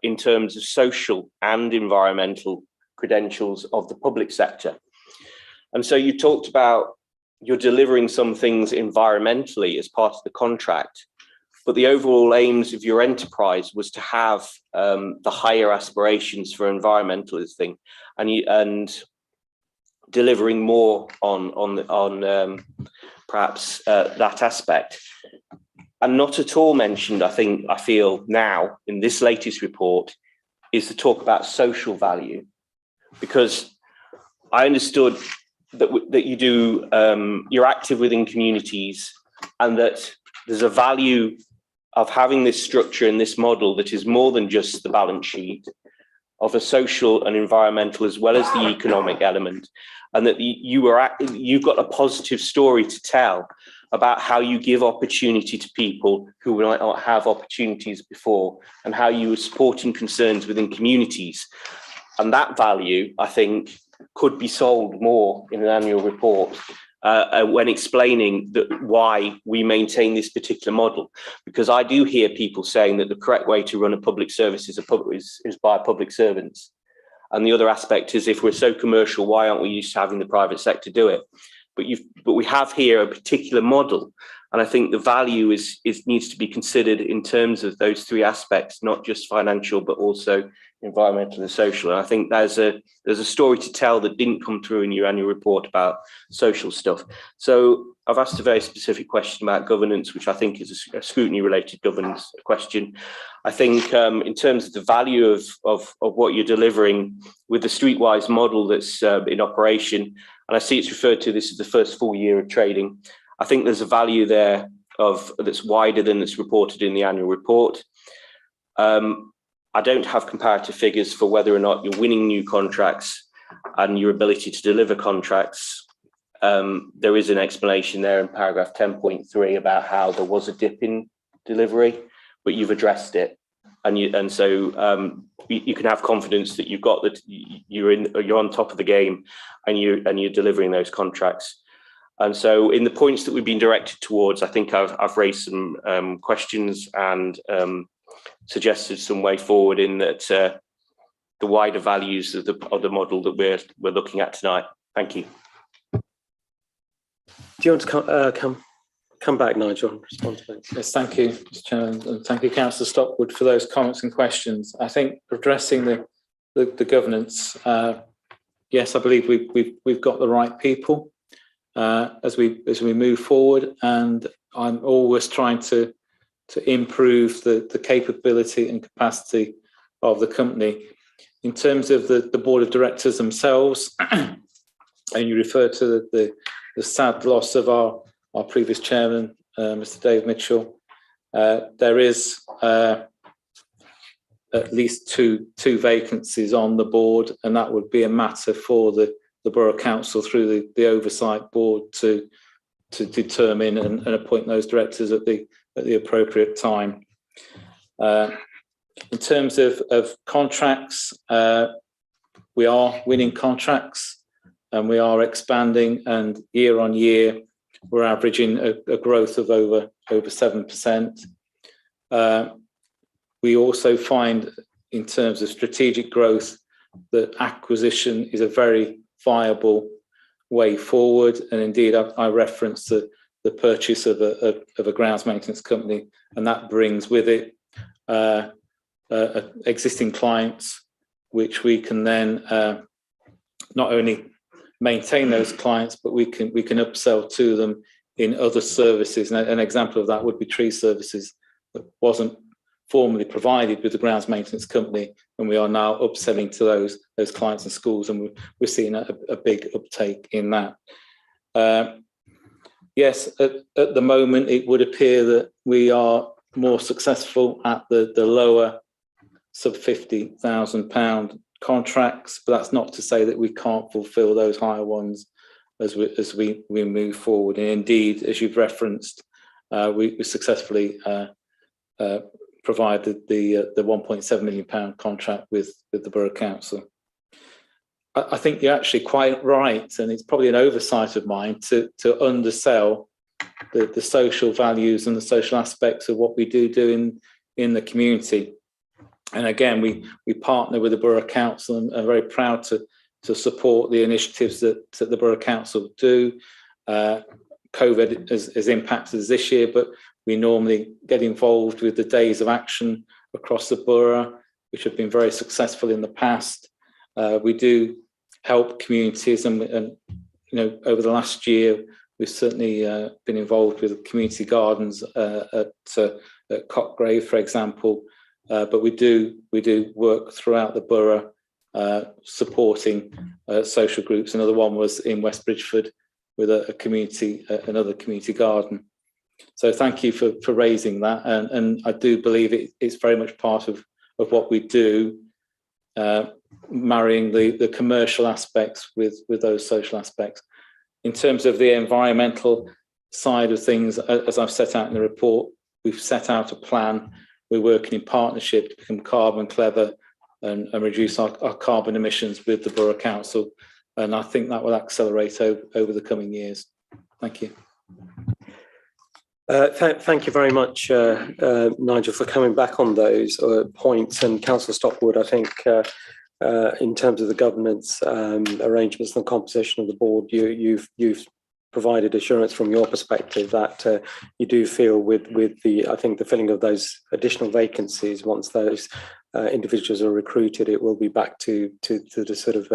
in terms of social and environmental credentials of the public sector. And so you talked about you're delivering some things environmentally as part of the contract, but the overall aims of your enterprise was to have the higher aspirations for environmentalism and delivering more on perhaps that aspect. And not at all mentioned, I feel now in this latest report, is to talk about social value, because I understood that you do, you're active within communities, and that there's a value of having this structure and this model that is more than just the balance sheet, of a social and environmental as well as the economic element, and that you've got a positive story to tell about how you give opportunity to people who might not have opportunities before, and how you are supporting concerns within communities. And that value, I think, could be sold more in an annual report when explaining why we maintain this particular model. Because I do hear people saying that the correct way to run a public service is by public servants. And the other aspect is, if we're so commercial, why aren't we used to having the private sector do it? But we have here a particular model, and I think the value needs to be considered in terms of those three aspects, not just financial, but also environmental and social. And I think there's a story to tell that didn't come through in your annual report about social stuff. So I've asked a very specific question about governance, which I think is a scrutiny-related governance question. I think in terms of the value of what you're delivering with the Streetwise model that's in operation, and I see it's referred to this as the first full year of trading, I think there's a value there that's wider than that's reported in the annual report. I don't have comparative figures for whether or not you're winning new contracts and your ability to deliver contracts. There is an explanation there in paragraph 10.3 about how there was a dip in delivery, but you've addressed it, and so you can have confidence that you've got that you're on top of the game, and you're delivering those contracts. And so in the points that we've been directed towards, I think I've raised some questions and suggested some way forward in that the wider values of the model that we're looking at tonight. Thank you.
Do you want to come back, Nigel, and respond to that?
Yes, thank you, Mr. Chairman, and thank you, Councillor Stockwood, for those comments and questions. I think addressing the governance, yes, I believe we've got the right people as we move forward, and I'm always trying to improve the capability and capacity of the company. In terms of the board of directors themselves, and you refer to the sad loss of our previous chairman, Mr. Dave Mitchell, there is at least two vacancies on the board, and that would be a matter for the the Borough Council through the oversight board to determine and appoint those directors at the appropriate time. In terms of contracts, we are winning contracts and we are expanding, and year on year we're averaging a growth of over 7%. We also find, in terms of strategic growth, that acquisition is a very viable way forward. And indeed, I referenced the purchase of a grounds maintenance company, and that brings with it existing clients, which we can then not only maintain those clients, but we can upsell to them in other services. And an example of that would be tree services that wasn't formerly provided with the grounds maintenance company, and we are now upselling to those clients and schools, and we're seeing a big uptake in that. Yes, at the moment it would appear that we are more successful at the lower sub £50,000 contracts, but that's not to say that we can't fulfil those higher ones as we move forward. And indeed, as you've referenced, we successfully provided the £1.7 million contract with the Borough Council. I think you're actually quite right, and it's probably an oversight of mine to undersell the social values and the social aspects of what we do in the community. And again, we partner with the Borough Council and are very proud to support the initiatives that the Borough Council do. COVID has impacted us this year, but we normally get involved with the days of action across the borough, which have been very successful in the past. We do help communities, and over the last year, we've certainly been involved with community gardens at Cockgrave, for example. But we do work throughout the borough, supporting social groups. Another one was in West Bridgeford with another community garden. So thank you for raising that, and I do believe it's very much part of what we do, marrying the commercial aspects with those social aspects. In terms of the environmental side of things, as I've set out in the report, we've set out a plan. We're working in partnership to become carbon clever and reduce our carbon emissions with the Borough Council, and I think that will accelerate over the coming years. Thank you.
Thank you very much, Nigel, for coming back on those points. And Councillor Stockwood, I think in terms of the governance arrangements and the composition of the board, you've provided assurance from your perspective that you do feel with the filling of those additional vacancies, once those individuals are recruited, it will be back to the sort of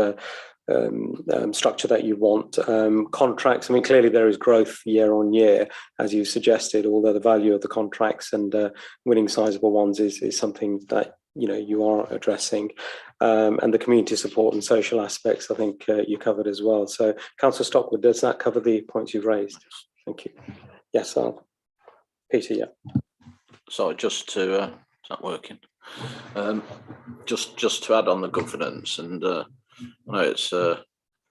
structure that you want. Contracts, I mean, clearly there is growth year on year, as you suggested, although the value of the contracts and winning sizable ones is something that you are addressing, and the community support and social aspects I think you covered as well. So Councillor Stockwood, does that cover the points you've raised? Thank you. Yes, Peter. Yeah.
So just to is that working? Just to add on the governance, and I know it's a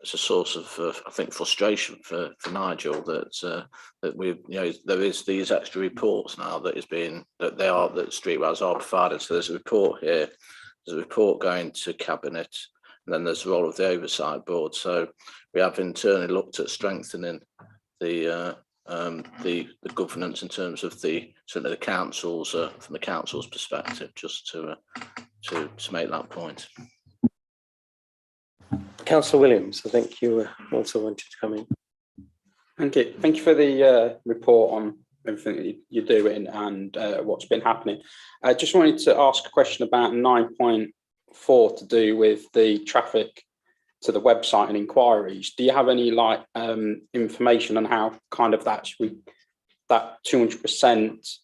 source of I think frustration for Nigel that we there is these extra reports now that Streetwise are provided. So there's a report here, there's a report going to Cabinet, and then there's the role of the Oversight Board. So we have internally looked at strengthening the governance in terms of certainly the councils from the council's perspective, just to make that point.
Councillor Williams, I think you also wanted to come in.
Thank you. Thank you for the report on everything that you're doing and what's been happening. I just wanted to ask a question about 9.4 to do with the traffic to the website and inquiries. Do you have any information on how kind of that 200%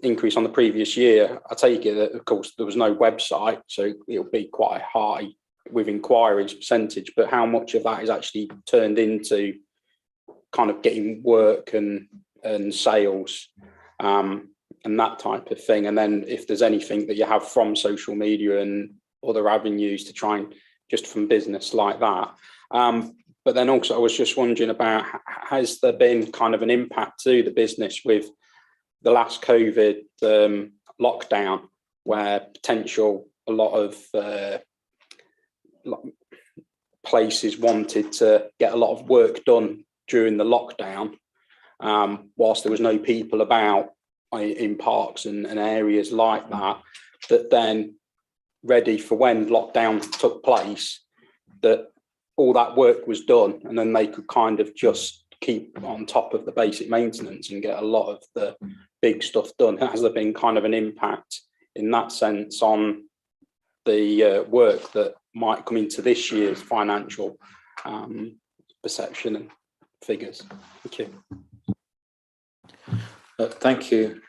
increase on the previous year? I take it that, of course, there was no website, so it'll be quite high with inquiries percentage, but how much of that is actually turned into kind of getting work and sales and that type of thing? And then if there's anything that you have from social media and other avenues to try and just from business like that. but then also I was just wondering about, has there been kind of an impact to the business with the last COVID lockdown, where a lot of places wanted to get a lot of work done during the lockdown, whilst there was no people about in parks and areas like that, that then ready for when lockdown took place, that all that work was done, and then they could kind of just keep on top of the basic maintenance and get a lot of the big stuff done. Has there been kind of an impact in that sense on the work that might come into this year's financial perception and figures? Thank you.
Thank you.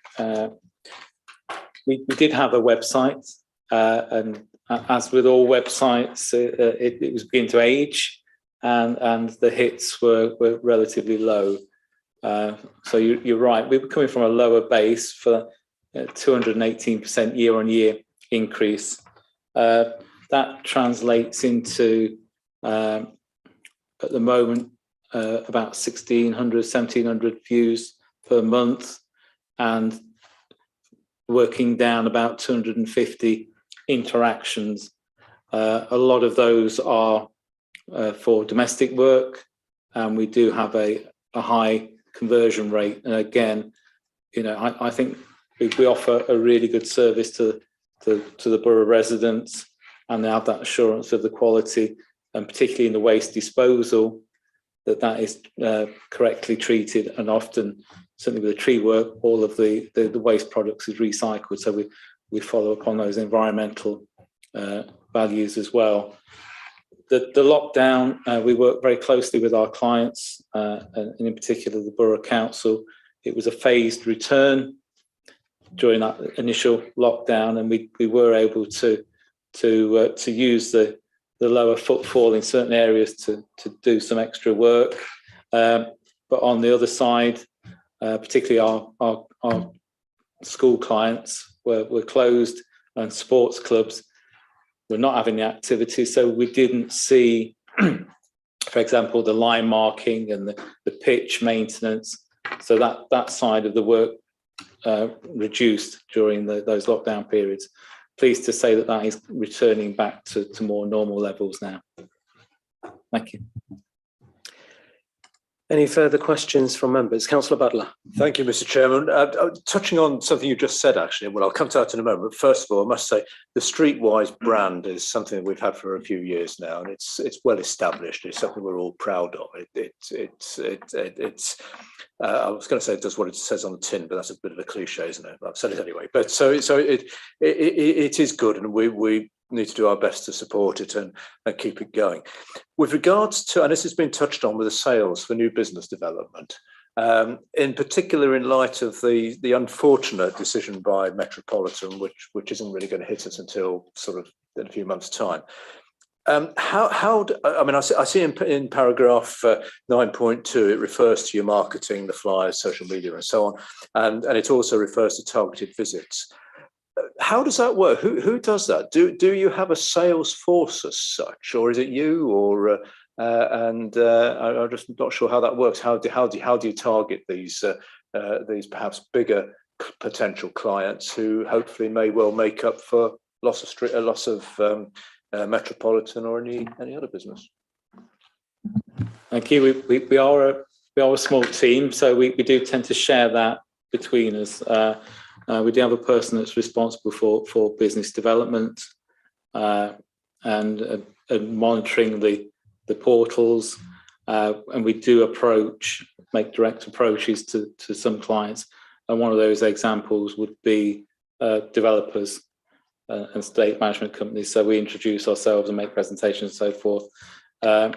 We did have a website, and as with all websites, it was beginning to age, and the hits were relatively low. So you're right. We were coming from a lower base for 218% year-on-year increase. That translates into at the moment about 1,700 views per month, and working down about 250 interactions. A lot of those are for domestic work, and we do have a high conversion rate. And again, I think we offer a really good service to the borough residents, and they have that assurance of the quality, and particularly in the waste disposal, that is correctly treated, and often, certainly with the tree work, all of the waste products is recycled. So we follow up on those environmental values as well. The lockdown, we work very closely with our clients, and in particular the Borough Council. It was a phased return during that initial lockdown, and we were able to use the lower footfall in certain areas to do some extra work. But on the other side, particularly our school clients were closed, and sports clubs were not having the activity. So we didn't see, for example, the line marking and the pitch maintenance. So that side of the work reduced during those lockdown periods. Pleased to say that is returning back to more normal levels now. Thank you.
Any further questions from members? Councillor Butler.
Thank you, Mr. Chairman. Touching on something you just said, actually, well, I'll come to that in a moment. But first of all, I must say the Streetwise brand is something that we've had for a few years now, and it's well established. It's something we're all proud of. I was going to say it does what it says on the tin, but that's a bit of a cliche, isn't it? I've said it anyway. But so it is good, and we need to do our best to support it and keep it going. With regards to, and this has been touched on with the sales for new business development, in particular in light of the unfortunate decision by Metropolitan, which isn't really going to hit us until sort of in a few months' time. I see in paragraph 9.2, it refers to your marketing, the flyers, social media, and so on, and it also refers to targeted visits. How does that work? Who does that? Do you have a sales force as such, or is it you? Or I'm just not sure how that works. How do you target these perhaps bigger potential clients who hopefully may well make up for loss of Metropolitan or any other business?
Thank you. We are a small team, so we do tend to share that between us. We do have a person that's responsible for business development and monitoring the portals, and we do make direct approaches to some clients. And one of those examples would be developers and state management companies. So we introduce ourselves and make presentations and so forth. And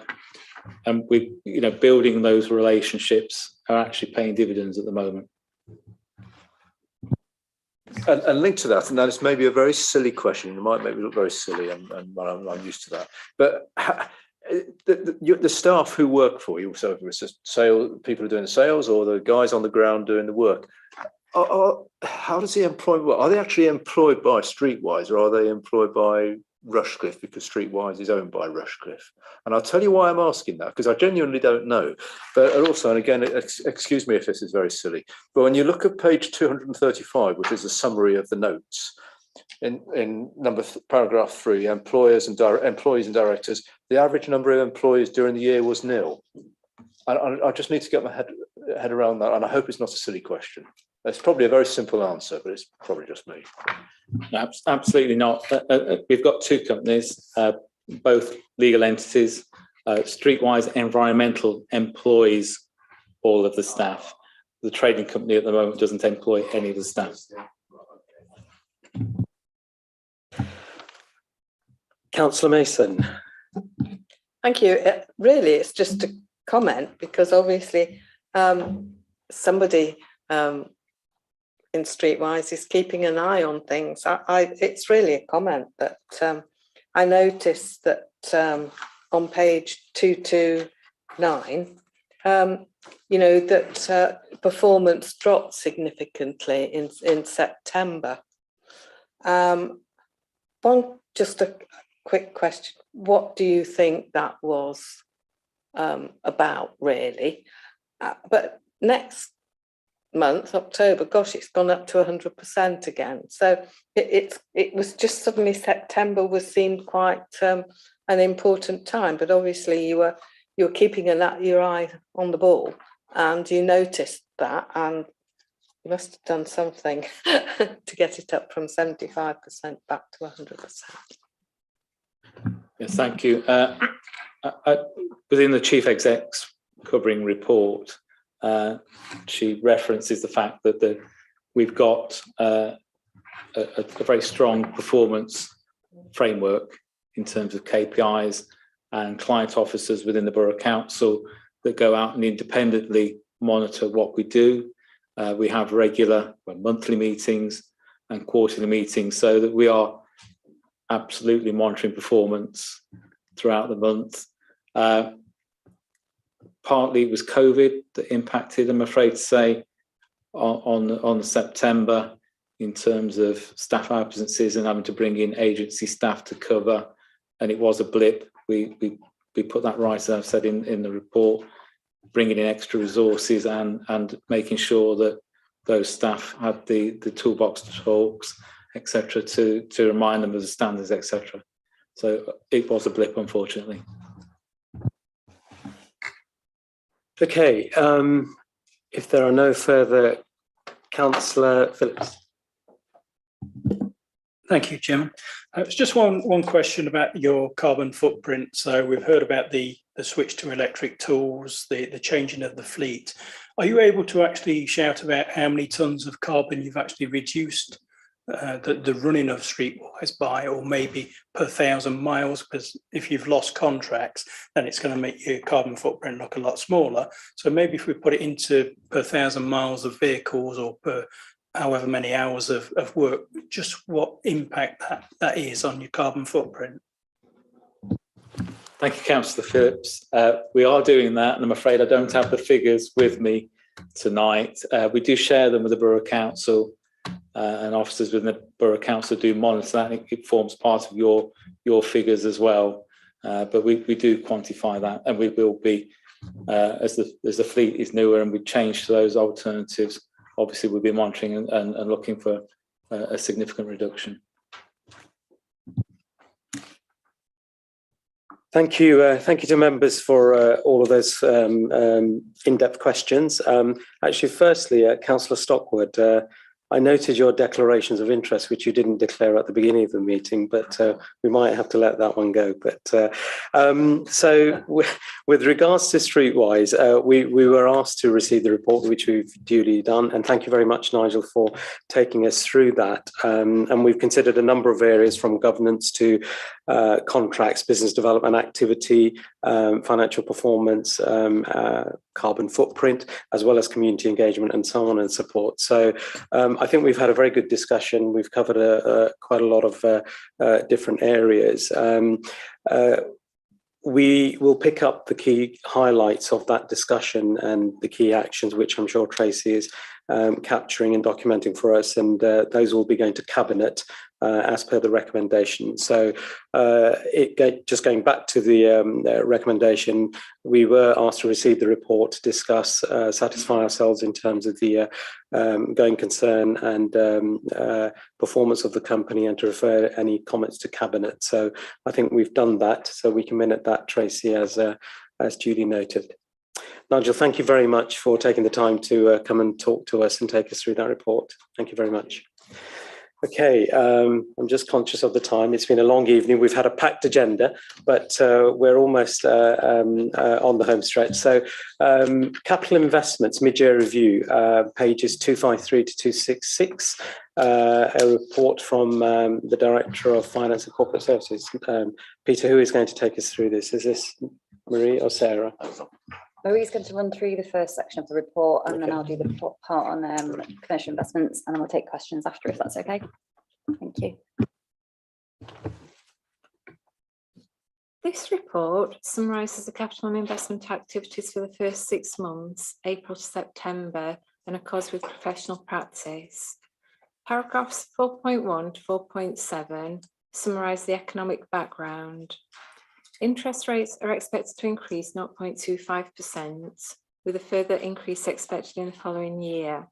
building those relationships are actually paying dividends at the moment.
And linked to that, and that is maybe a very silly question. It might make me look very silly, and I'm used to that. But the staff who work for you, so it's just people who are doing the sales, or the guys on the ground doing the work, how does the employment work? Are they actually employed by Streetwise, or are they employed by Rushcliffe because Streetwise is owned by Rushcliffe. And I'll tell you why I'm asking that, because I genuinely don't know. But also, and again, excuse me if this is very silly, but when you look at page 235, which is a summary of the notes, in paragraph 3, employees and directors, the average number of employees during the year was nil. I just need to get my head around that, and I hope it's not a silly question. It's probably a very simple answer, but it's probably just me.
Absolutely not. We've got two companies, both legal entities. Streetwise Environmental employs all of the staff. The trading company at the moment doesn't employ any of the staff.
Councillor Mason.
Thank you. Really, it's just a comment because obviously somebody in Streetwise is keeping an eye on things. It's really a comment that I noticed that on page 229, that performance dropped significantly in September. Just a quick question. What do you think that was about, really? But next month, October, gosh, it's gone up to 100% again. So it was just suddenly September seemed quite an important time. But obviously you're keeping your eye on the ball, and you noticed that, and you must have done something to get it up from 75% back to 100%.
Yes, thank you. Within the Chief Exec's covering report, she references the fact that we've got a very strong performance framework in terms of KPIs and client officers within the Borough Council that go out and independently monitor what we do. We have regular monthly meetings and quarterly meetings so that we are absolutely monitoring performance throughout the month. Partly it was COVID that impacted, I'm afraid to say, on September in terms of staff absences and having to bring in agency staff to cover, and it was a blip. We put that right, as I've said in the report, bringing in extra resources and making sure that those staff had the toolbox talks, etc., to remind them of the standards, etc. So it was a blip, unfortunately.
Okay, if there are no further, Councillor Phillips.
Thank you, Chairman. It's just one question about your carbon footprint. So we've heard about the switch to electric tools, the changing of the fleet. Are you able to actually shout about how many tonnes of carbon you've actually reduced the running of Streetwise by, or maybe per 1,000 miles? Because if you've lost contracts, then it's going to make your carbon footprint look a lot smaller. So maybe if we put it into per 1,000 miles of vehicles or per however many hours of work, just what impact that is on your carbon footprint.
Thank you, Councillor Phillips. We are doing that, and I'm afraid I don't have the figures with me tonight. We do share them with the Borough Council, and officers within the Borough Council do monitor that. It forms part of your figures as well. But we do quantify that, and we will be, as the fleet is newer and we change to those alternatives, obviously we'll be monitoring and looking for a significant reduction.
Thank you to members for all of those in-depth questions. Actually, firstly, Councillor Stockwood, I noted your declarations of interest, which you didn't declare at the beginning of the meeting, but we might have to let that one go. But so with regards to Streetwise, we were asked to receive the report, which we've duly done. And thank you very much, Nigel, for taking us through that. And we've considered a number of areas, from governance to contracts, business development activity, financial performance, carbon footprint, as well as community engagement and so on and support. So I think we've had a very good discussion. We've covered quite a lot of different areas. We will pick up the key highlights of that discussion and the key actions, which I'm sure Tracy is capturing and documenting for us, and those will be going to Cabinet as per the recommendation. So just going back to the recommendation, we were asked to receive the report to discuss, satisfy ourselves in terms of the going concern and performance of the company, and to refer any comments to Cabinet. So I think we've done that, so we can minute that, Tracy, as duly noted. Nigel, thank you very much for taking the time to come and talk to us and take us through that report. Thank you very much. Okay, I'm just conscious of the time. It's been a long evening. We've had a packed agenda, but we're almost on the home stretch. So capital investments, mid-year review, pages 253 to 266, a report from the Director of Finance and Corporate Services. Peter, who is going to take us through this? Is this Marie or Sarah?
Marie's going to run through the first section of the report, and then I'll do the part on commercial investments, and then we'll take questions after, if that's okay. Thank you.
This report summarises the capital and investment activities for the first 6 months, April to September, and accords with professional practice. Paragraphs 4.1 to 4.7 summarise the economic background. Interest rates are expected to increase 0.25%, with a further increase expected in the following year.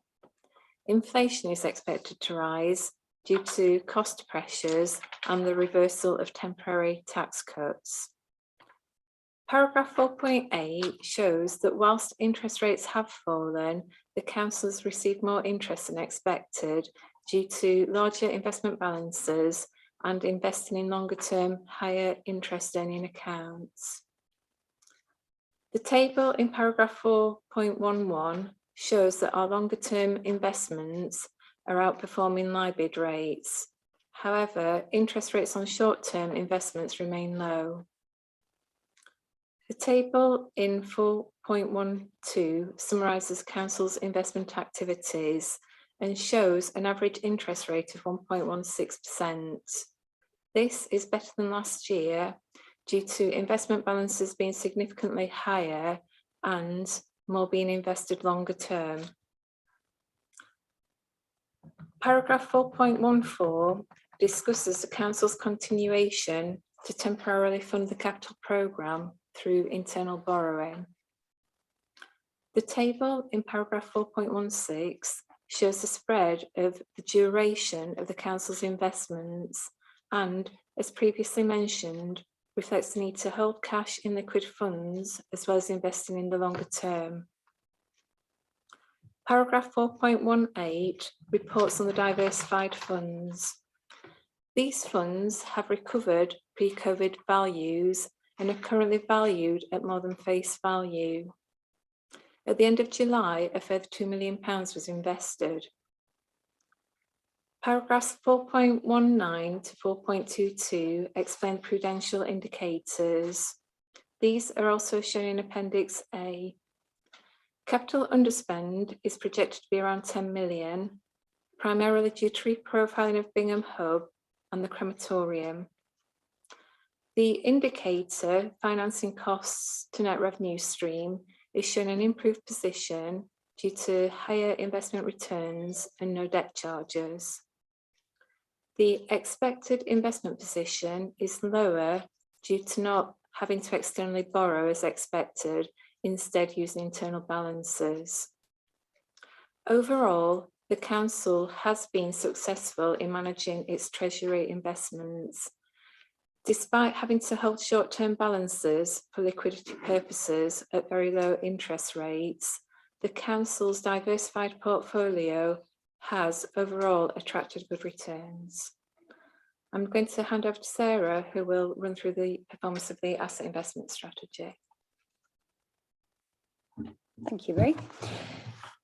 Inflation is expected to rise due to cost pressures and the reversal of temporary tax cuts. Paragraph 4.8 shows that whilst interest rates have fallen, the council has received more interest than expected due to larger investment balances and investing in longer-term, higher interest earning accounts. The table in paragraph 4.11 shows that our longer-term investments are outperforming LIBID rates. However, interest rates on short-term investments remain low. The table in 4.12 summarises Council's investment activities and shows an average interest rate of 1.16%. This is better than last year due to investment balances being significantly higher and more being invested longer term. Paragraph 4.14 discusses the Council's continuation to temporarily fund the capital programme through internal borrowing. The table in paragraph 4.16 shows the spread of the duration of the Council's investments and, as previously mentioned, reflects the need to hold cash in liquid funds as well as investing in the longer term. Paragraph 4.18 reports on the diversified funds. These funds have recovered pre-COVID values and are currently valued at more than face value. At the end of July, a further £2 million was invested. Paragraphs 4.19 to 4.22 explain prudential indicators. These are also shown in Appendix A. Capital underspend is projected to be around 10 million, primarily due to reprofiling of Bingham Hub and the crematorium. The indicator, financing costs to net revenue stream, is shown an improved position due to higher investment returns and no debt charges. The expected investment position is lower due to not having to externally borrow as expected, instead using internal balances. Overall, the Council has been successful in managing its Treasury investments. Despite having to hold short-term balances for liquidity purposes at very low interest rates, the Council's diversified portfolio has overall attracted good returns. I'm going to hand over to Sarah, who will run through the performance of the asset investment strategy.
Thank you, Marie.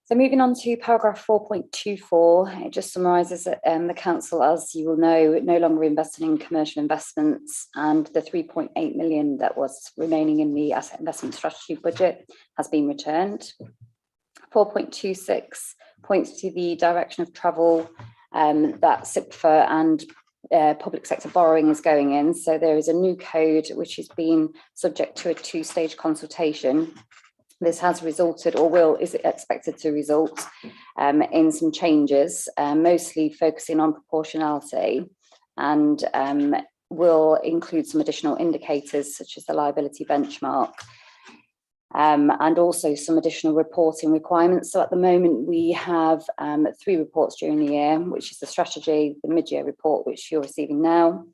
So moving on to paragraph 4.24, it just summarises that the Council, as you will know, no longer invested in commercial investments, and the 3.8 million that was remaining in the asset investment strategy budget has been returned. 4.26 points to the direction of travel that SIPFA and public sector borrowing is going in. So there is a new code which has been subject to a two-stage consultation. This has resulted, or is expected to result in some changes, mostly focusing on proportionality. and will include some additional indicators such as the liability benchmark, and also some additional reporting requirements. So at the moment we have 3 reports during the year, which is the strategy, the mid-year report, which you're receiving now,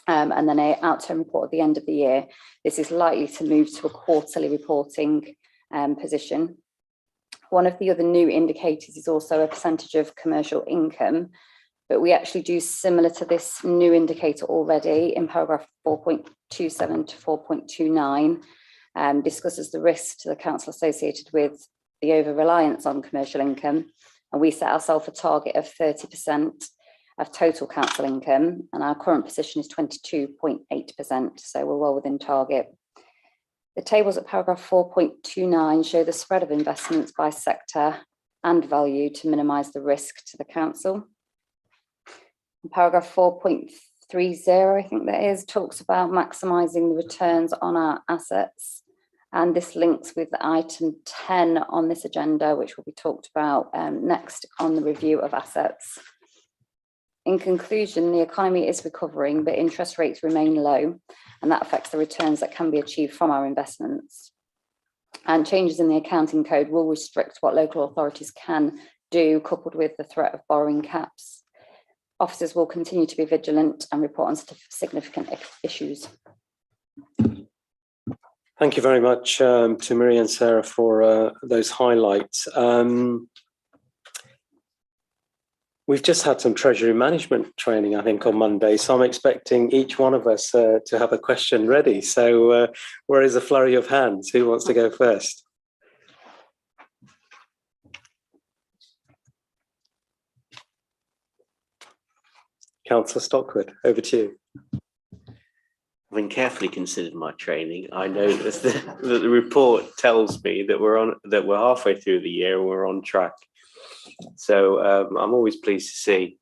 and then an outturn report at the end of the year. This is likely to move to a quarterly reporting position. One of the other new indicators is also a percentage of commercial income, but we actually do similar to this new indicator already in paragraph 4.27 to 4.29, discusses the risk to the council associated with the over-reliance on commercial income. And we set ourselves a target of 30% of total council income, and our current position is 22.8%, so we're well within target. The tables at paragraph 4.29 show the spread of investments by sector and value to minimise the risk to the council. And paragraph 4.30, I think that is, talks about maximising the returns on our assets. And this links with item 10 on this agenda, which will be talked about next on the review of assets. In conclusion, the economy is recovering, but interest rates remain low, and that affects the returns that can be achieved from our investments. And changes in the accounting code will restrict what local authorities can do, coupled with the threat of borrowing caps. Officers will continue to be vigilant and report on significant issues.
Thank you very much to Marie and Sarah for those highlights. We've just had some treasury management training, I think, on Monday, so I'm expecting each one of us to have a question ready. So where is a flurry of hands? Who wants to go first? Councillor Stockwood, over to you.
Having carefully considered my training, I know that the report tells me that we're halfway through the year and we're on track. So I'm always pleased to see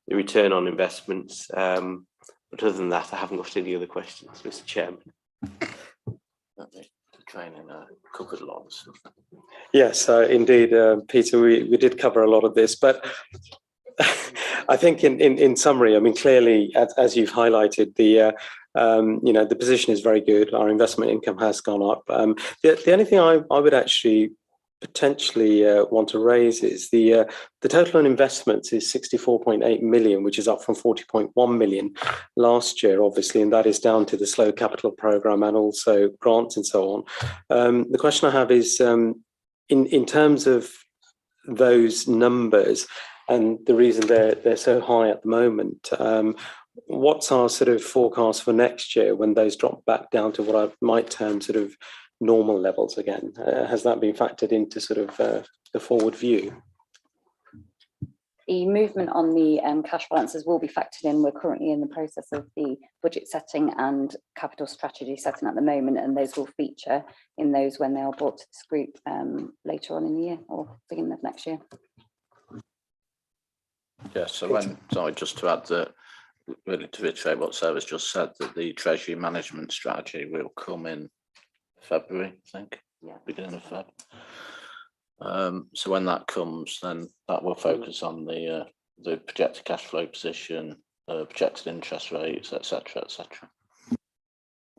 the return on investments. But other than that, I haven't got any other questions, Mr. Chairman.
Training covered a lot of stuff.
Yes, indeed, Peter, we did cover a lot of this, but I think in summary, I mean, clearly, as you've highlighted, the position is very good. Our investment income has gone up. The only thing I would actually potentially want to raise is the total on investments is 64.8 million, which is up from 40.1 million last year, obviously, and that is down to the slow capital programme and also grants and so on. The question I have is, in terms of those numbers and the reason they're so high at the moment, what's our sort of forecast for next year when those drop back down to what I might term sort of normal levels again? Has that been factored into sort of the forward view?
The movement on the cash balances will be factored in. We're currently in the process of the budget setting and capital strategy setting at the moment, and those will feature in those when they are brought to this group later on in the year or beginning of next year.
Yeah, so just to add that, really to reiterate what Sarah's just said, that the treasury management strategy will come in February, I think, beginning of Feb. So when that comes, then that will focus on the projected cash flow position, projected interest rates, etc., etc.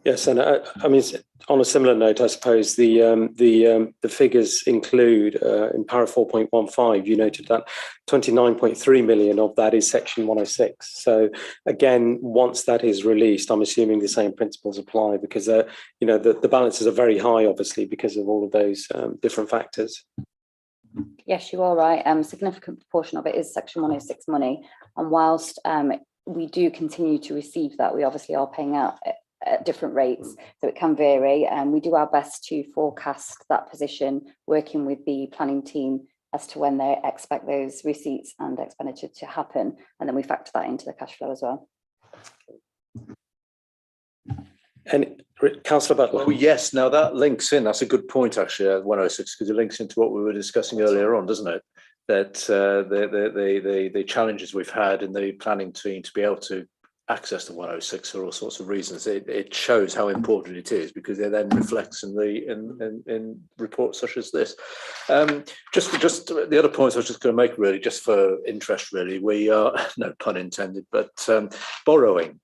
Yes, and I mean, on a similar note, I suppose the figures include in para 4.15, you noted that 29.3 million of that is section 106. So again, once that is released, I'm assuming the same principles apply because the balances are very high, obviously, because of all of those different factors.
Yes, you are right. A significant proportion of it is section 106 money, and whilst we do continue to receive that, we obviously are paying out at different rates, so it can vary, and we do our best to forecast that position, working with the planning team as to when they expect those receipts and expenditure to happen, and then we factor that into the cash flow as well.
And Councillor Butler.
Oh yes, now that links in. That's a good point actually, 106, because it links into what we were discussing earlier on, doesn't it? That the challenges we've had in the planning team to be able to access to 106 for all sorts of reasons. It shows how important it is because it then reflects in reports such as this. Just the other points I was just going to make, really, just for interest, really, we are, no pun intended, but borrowing.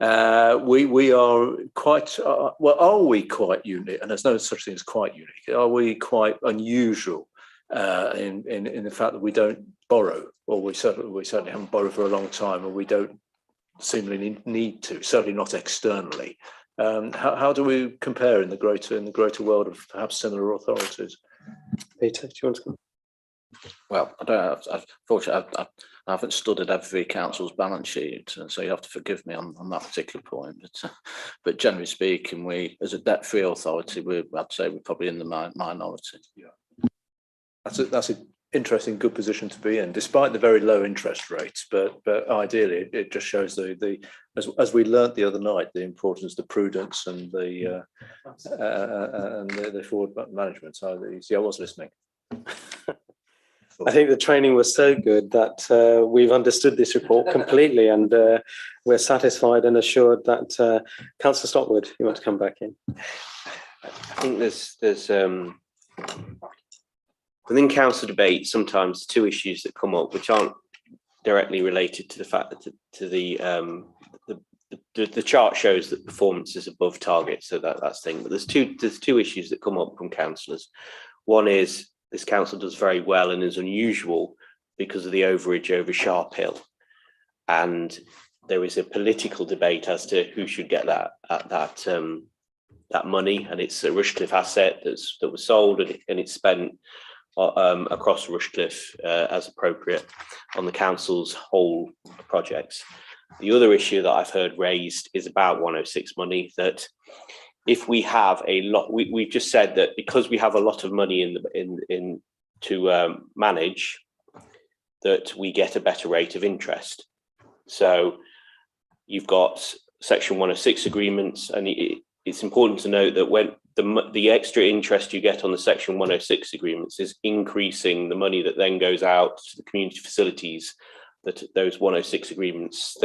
We are quite, well, are we quite unique? And there's no such thing as quite unique. Are we quite unusual in the fact that we don't borrow, or we certainly haven't borrowed for a long time, and we don't seemingly need to, certainly not externally. How do we compare in the greater world of perhaps similar authorities?
Peter, do you want to come?
Well, I don't. Unfortunately, I haven't studied every council's balance sheet, so you have to forgive me on that particular point. But generally speaking, we, as a debt-free authority, I'd say we're probably in the minority.
Yeah, that's an interesting, good position to be in, despite the very low interest rates. But ideally, it just shows as we learnt the other night, the importance, the prudence, and the forward management. So I was listening.
I think the training was so good that we've understood this report completely, and we're satisfied and assured that Councillor Stockwood, you want to come back in?
I think there's within council debate sometimes two issues that come up which aren't directly related to the fact that the chart shows that performance is above target, so that's thing. But there's two issues that come up from councillors. One is this council does very well and is unusual because of the overage over Sharp Hill, and there is a political debate as to who should get that money, and it's a Rushcliffe asset that was sold and it's spent across Rushcliffe as appropriate on the council's whole projects. The other issue that I've heard raised is about 106 money, that if we have a lot, we've just said that because we have a lot of money to manage, that we get a better rate of interest. So you've got Section 106 agreements, and it's important to note that when the extra interest you get on the Section 106 agreements is increasing the money that then goes out to the community facilities that those 106 agreements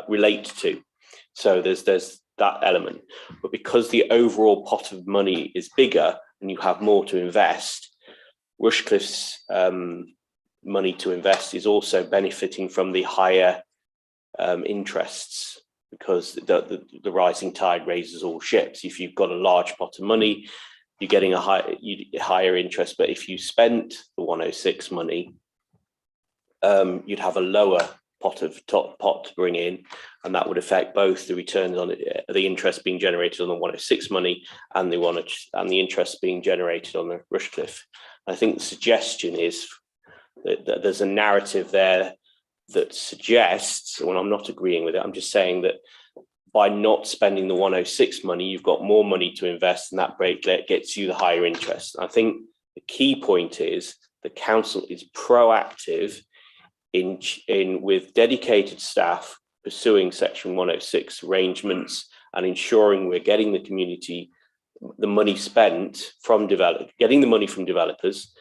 relate to. So there's that element, but because the overall pot of money is bigger and you have more to invest, Rushcliffe's money to invest is also benefiting from the higher interests, because the rising tide raises all ships. If you've got a large pot of money, you're getting a higher interest, but if you spent the 106 money, you'd have a lower pot to bring in, and that would affect both the returns on the interest being generated on the 106 money and the interest being generated on the Rushcliffe. I think the suggestion is that there's a narrative there that suggests, when I'm not agreeing with it, I'm just saying that by not spending the 106 money, you've got more money to invest, and that gets you the higher interest. I think the key point is the council is proactive in with dedicated staff pursuing Section 106 arrangements and ensuring we're getting the community the money spent from getting the money from developers,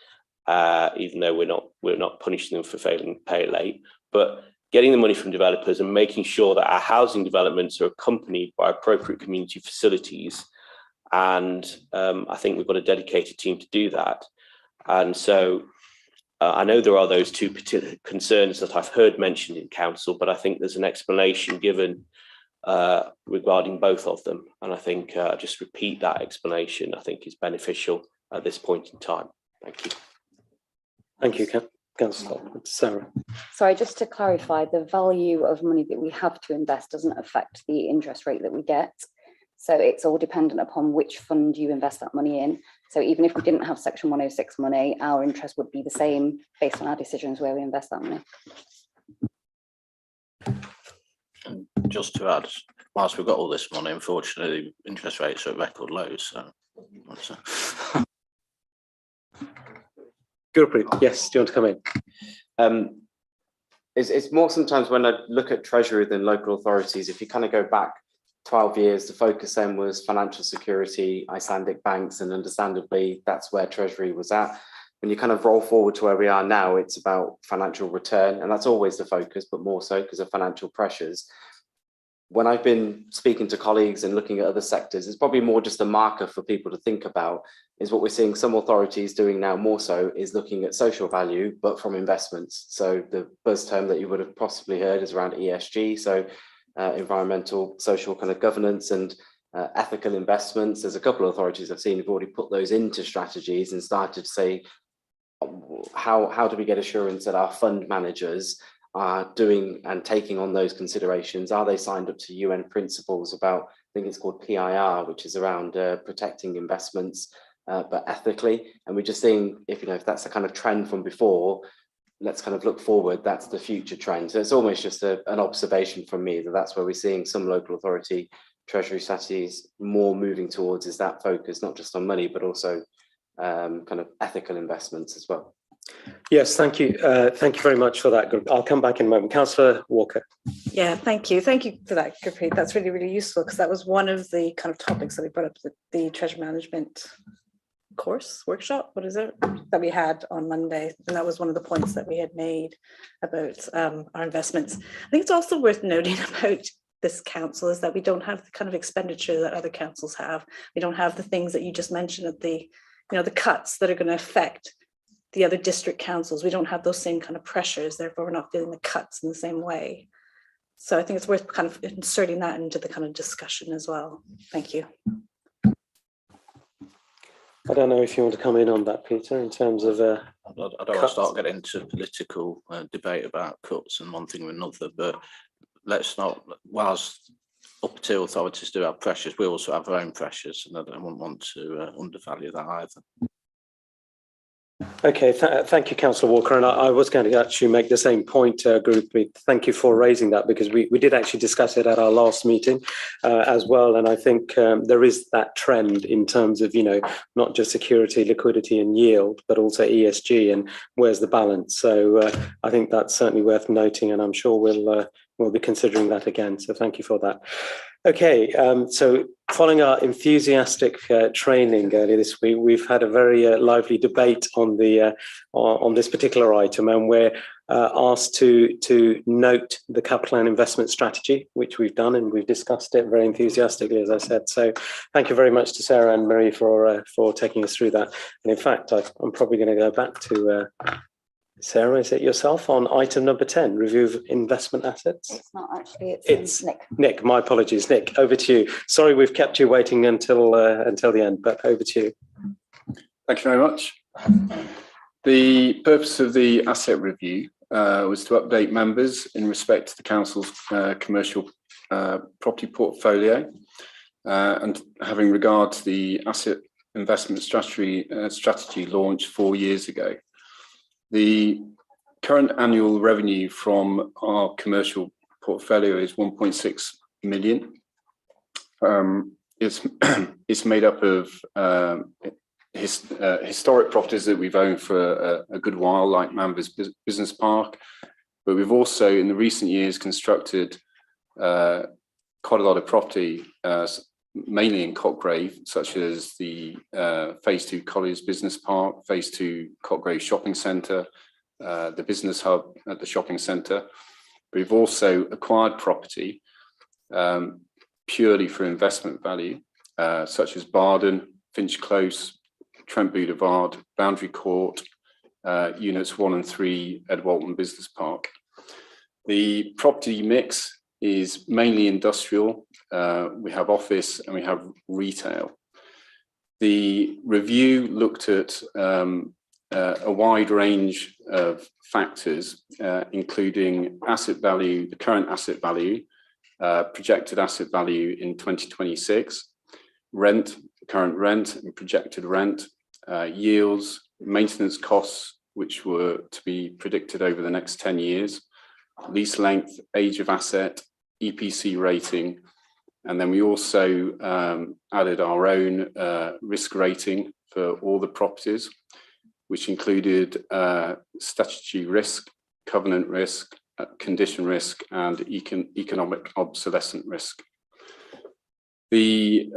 even though we're not punishing them for failing to pay late, but getting the money from developers and making sure that our housing developments are accompanied by appropriate community facilities. And I think we've got a dedicated team to do that. And so I know there are those two particular concerns that I've heard mentioned in council, but I think there's an explanation given regarding both of them. And I think just repeat that explanation, I think, is beneficial at this point in time. Thank you.
Thank you, Councillor. Sarah.
Sorry, just to clarify, the value of money that we have to invest doesn't affect the interest rate that we get. So it's all dependent upon which fund you invest that money in. So even if we didn't have Section 106 money, our interest would be the same based on our decisions where we invest that money.
And just to add, whilst we've got all this money, unfortunately, interest rates are at record lows. So.
Gurpreet, yes, do you want to come in?
It's more sometimes when I look at Treasury than local authorities, if you kind of go back 12 years, the focus then was financial security, Icelandic banks, and understandably, that's where Treasury was at. when you kind of roll forward to where we are now, it's about financial return, and that's always the focus, but more so because of financial pressures. When I've been speaking to colleagues and looking at other sectors, it's probably more just a marker for people to think about, is what we're seeing some authorities doing now more so is looking at social value, but from investments. So the buzz term that you would have possibly heard is around ESG, so environmental, social kind of governance and ethical investments. There's a couple of authorities I've seen who've already put those into strategies and started to say, how do we get assurance that our fund managers are doing and taking on those considerations? Are they signed up to UN principles about, I think it's called PIR, which is around protecting investments, but ethically? And we're just seeing if that's the kind of trend from before, let's kind of look forward. That's the future trend. So it's almost just an observation from me that that's where we're seeing some local authority treasury strategies more moving towards, is that focus, not just on money, but also kind of ethical investments as well.
Yes, thank you. Thank you very much for that. I'll come back in a moment. Councillor Walker.
Yeah, thank you. Thank you for that, Gurpreet. That's really, really useful, because that was one of the kind of topics that we brought up at the treasury management course, workshop, what is it, that we had on Monday. And that was one of the points that we had made about our investments. I think it's also worth noting about this council is that we don't have the kind of expenditure that other councils have. We don't have the things that you just mentioned at the, the cuts that are going to affect the other district councils. We don't have those same kind of pressures, therefore we're not feeling the cuts in the same way. So I think it's worth kind of inserting that into the kind of discussion as well. Thank you.
I don't know if you want to come in on that, Peter, in terms of
I don't want to start getting into political debate about cuts and one thing or another, but let's not, whilst up to authorities do have pressures, we also have our own pressures, and I don't want to undervalue that either.
Okay, thank you, Councillor Walker. And I was going to actually make the same point, Group. Thank you for raising that, because we did actually discuss it at our last meeting as well. And I think there is that trend in terms of, not just security, liquidity and yield, but also ESG and where's the balance. So I think that's certainly worth noting, and I'm sure we'll be considering that again. So thank you for that. Okay, so following our enthusiastic training earlier this week, we've had a very lively debate on this particular item, and we're asked to note the capital and investment strategy, which we've done, and we've discussed it very enthusiastically, as I said. So thank you very much to Sarah and Marie for taking us through that. And in fact, I'm probably going to go back to Sarah, is it yourself on item number 10, review of investment assets?
It's not actually,
it's
Nick.
Nick, my apologies. Nick, over to you. Sorry, we've kept you waiting until the end, but over to you.
Thank you very much. The purpose of the asset review was to update members in respect to the council's commercial property portfolio and having regard to the asset investment strategy launched 4 years ago. The current annual revenue from our commercial portfolio is 1.6 million. It's made up of historic properties that we've owned for a good while, like Manvers Business Park, but we've also in the recent years constructed quite a lot of property, mainly in Cotgrave, such as the Phase 2 Colliers Business Park, Phase 2 Cotgrave Shopping Centre, the Business Hub at the shopping centre. We've also acquired property purely for investment value, such as Barden, Finch Close, Trent Boulevard, Boundary Court, Units 1 and 3, Ed Walton Business Park. The property mix is mainly industrial. We have office and we have retail. The review looked at a wide range of factors, including asset value, the current asset value, projected asset value in 2026, rent, current rent and projected rent, yields, maintenance costs, which were to be predicted over the next 10 years, lease length, age of asset, EPC rating, and then we also added our own risk rating for all the properties, which included statutory risk, covenant risk, condition risk, and economic obsolescence risk. The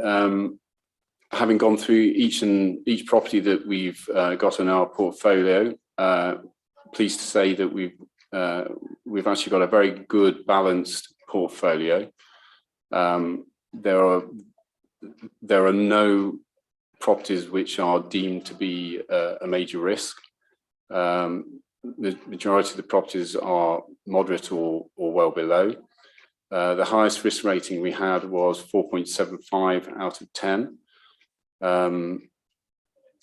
having gone through each property that we've got in our portfolio, pleased to say that we've actually got a very good balanced portfolio. There are no properties which are deemed to be a major risk. The majority of the properties are moderate or well below. The highest risk rating we had was 4.75 out of 10.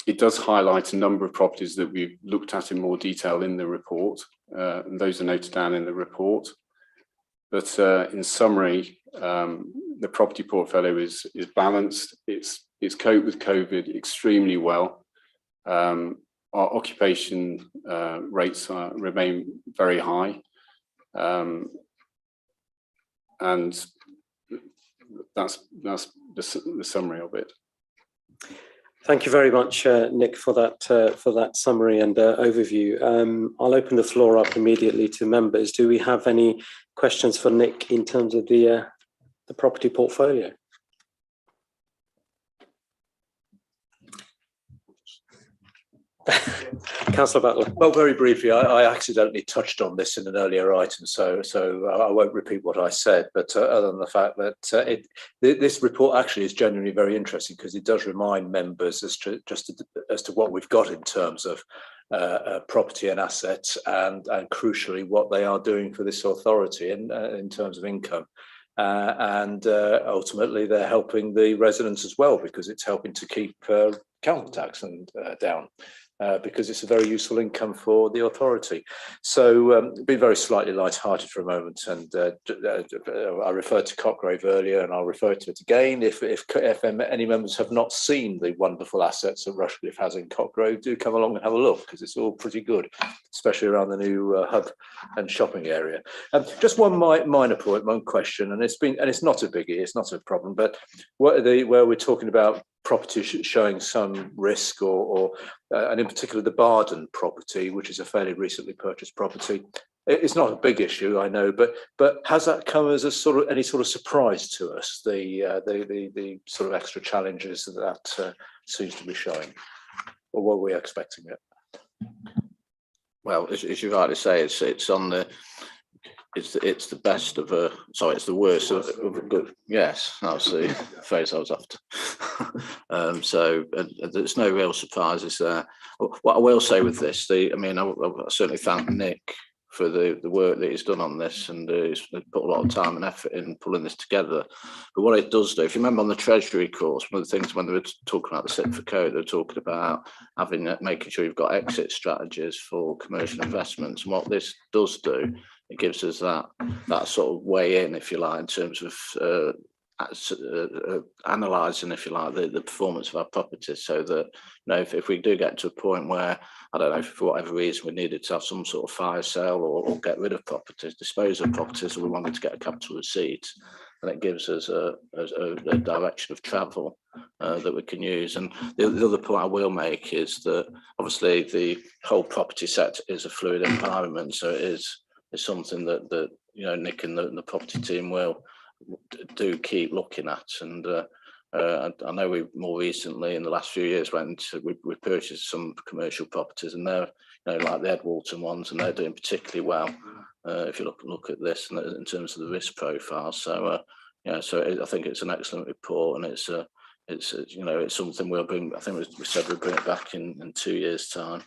It does highlight a number of properties that we've looked at in more detail in the report, and those are noted down in the report. But in summary, the property portfolio is balanced. It's coped with COVID extremely well. Our occupation rates remain very high, and that's the summary of it.
Thank you very much, Nick, for that summary and overview. I'll open the floor up immediately to members. Do we have any questions for Nick in terms of the property portfolio? Councillor Butler.
Well, very briefly, I accidentally touched on this in an earlier item, so I won't repeat what I said. But other than the fact that this report actually is genuinely very interesting, because it does remind members as to what we've got in terms of property and assets, and crucially what they are doing for this authority in terms of income. And ultimately, they're helping the residents as well, because it's helping to keep council tax down. Because it's a very useful income for the authority. So be very slightly light-hearted for a moment, and I referred to Cotgrave earlier, and I'll refer to it again. If any members have not seen the wonderful assets that Rushcliffe has in Cotgrave, do come along and have a look, because it's all pretty good, especially around the new hub and shopping area. Just one minor point, one question, and it's not a biggie, it's not a problem, but where we're talking about property showing some risk, and in particular the Barden property, which is a fairly recently purchased property. It's not a big issue, I know, but has that come as any sort of surprise to us? The sort of extra challenges that seems to be showing, or were we expecting it?
Well, as you rightly say, it's on the. It's the best of a. Sorry, it's the worst of a good. Yes, that's the phrase I was after. So there's no real surprises there. What I will say with this, I certainly thank Nick for the work that he's done on this, and he's put a lot of time and effort in pulling this together. But what it does do, if you remember on the Treasury course, one of the things when they were talking about the SIP for code, they were talking about making sure you've got exit strategies for commercial investments. And what this does do, it gives us that sort of way in, if you like, in terms of analysing, if you like, the performance of our properties, so that if we do get to a point where, I don't know, if for whatever reason we needed to have some sort of fire sale or get rid of properties, dispose of properties, or we wanted to get a capital receipt, and it gives us a direction of travel that we can use. And the other point I will make is that obviously the whole property sector is a fluid environment, so it's something that Nick and the property team will do keep looking at. And I know we more recently in the last few years we purchased some commercial properties, and they're like the Ed Walton ones, and they're doing particularly well if you look at this and in terms of the risk profile. So I think it's an excellent report, and it's something we'll bring. I think we said we'll bring it back in 2 years' time.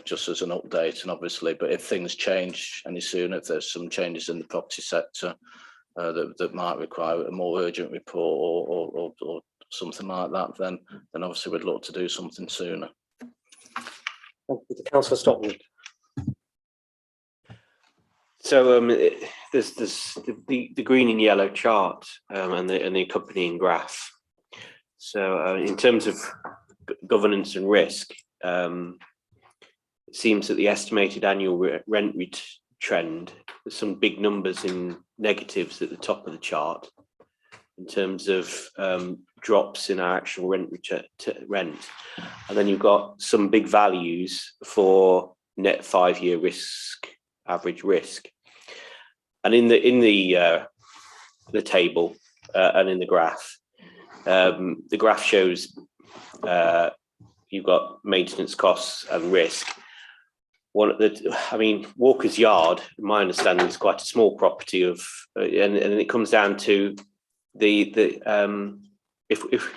Just as an update, and obviously, but if things change any sooner, if there's some changes in the property sector that might require a more urgent report or something like that, then obviously we'd look to do something sooner.
Councillor Stockman.
So there's the green and yellow chart and the accompanying graph. So in terms of governance and risk, it seems that the estimated annual rent trend, there's some big numbers in negatives at the top of the chart in terms of drops in our actual rent, and then you've got some big values for net 5-year risk, average risk, and in the table and in the graph, The graph shows you've got maintenance costs and risk. Walker's Yard, my understanding, is quite a small property and it comes down to if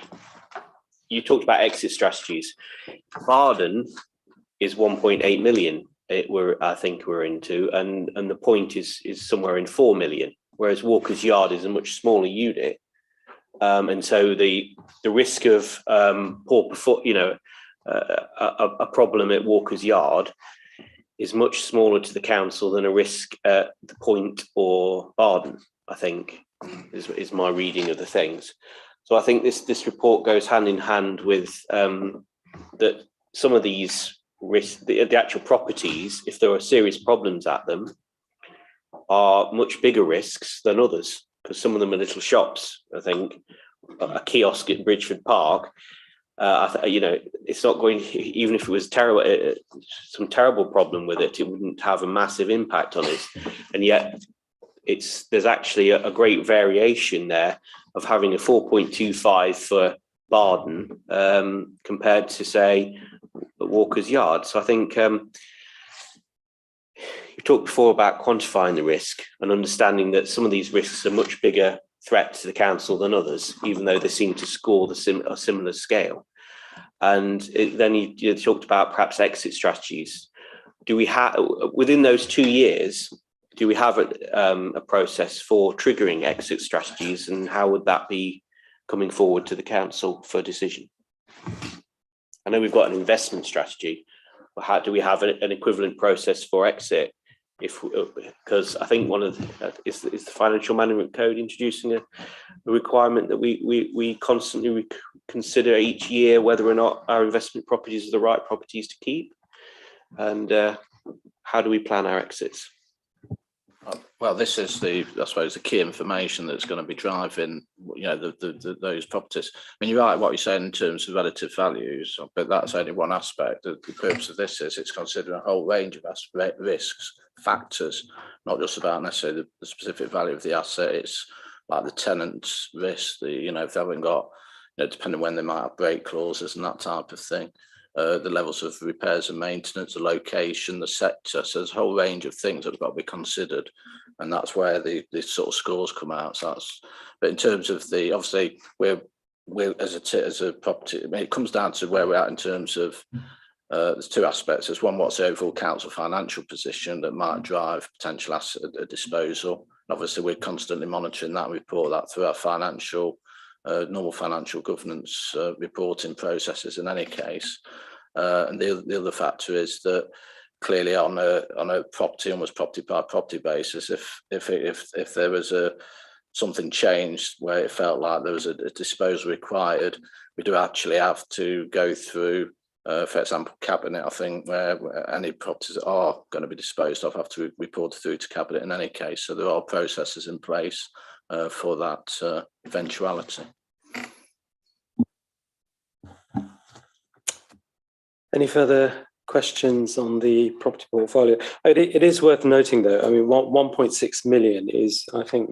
you talked about exit strategies. Barden is 1.8 million. I think we're into, and the point is somewhere in 4 million. Whereas Walker's Yard is a much smaller unit, and so the risk of a problem at Walker's Yard is much smaller to the council than a risk at the Point or Barden, I think, is my reading of the things. So I think this report goes hand in hand with that some of these risks, the actual properties, if there are serious problems at them, are much bigger risks than others, because some of them are little shops. I think a kiosk at Bridgeford Park, it's not going, even if it was terrible, some terrible problem with it, it wouldn't have a massive impact on us. And yet there's actually a great variation there of having a 4.25 for Barden compared to, say, Walker's Yard. So I think you talked before about quantifying the risk and understanding that some of these risks are much bigger threat to the council than others, even though they seem to score a similar scale. And then you talked about perhaps exit strategies. Do we have, within those 2 years, do we have a process for triggering exit strategies, and how would that be coming forward to the council for decision? I know we've got an investment strategy, but how do we have an equivalent process for exit? Because I think one of is the Financial Management Code introducing a requirement that we constantly consider each year whether or not our investment properties are the right properties to keep, and how do we plan our exits?
Well, this is I suppose, the key information that's going to be driving, those properties. I mean, you're right what you're saying in terms of relative values, but that's only one aspect. The purpose of this is it's considering a whole range of risks, factors, not just about necessarily the specific value of the asset. It's like the tenant's risk, if they haven't got, depending when they might have break clauses and that type of thing. The levels of repairs and maintenance, the location, the sector. So there's a whole range of things that have got to be considered, and that's where the sort of scores come out. So but in terms of obviously we're as a property, I mean, it comes down to where we're at in terms of there's two aspects. There's one, what's the overall council financial position that might drive potential asset disposal. And obviously we're constantly monitoring that. We report that through our normal financial governance reporting processes in any case. And the other factor is that clearly on a property, almost property by property basis, if there was something changed where it felt like there was a disposal required, we do actually have to go through, for example, cabinet, I think, where any properties that are going to be disposed of have to report through to cabinet in any case. So there are processes in place for that eventuality.
Any further questions on the property portfolio? It is worth noting, though. I mean, 1.6 million is, I think,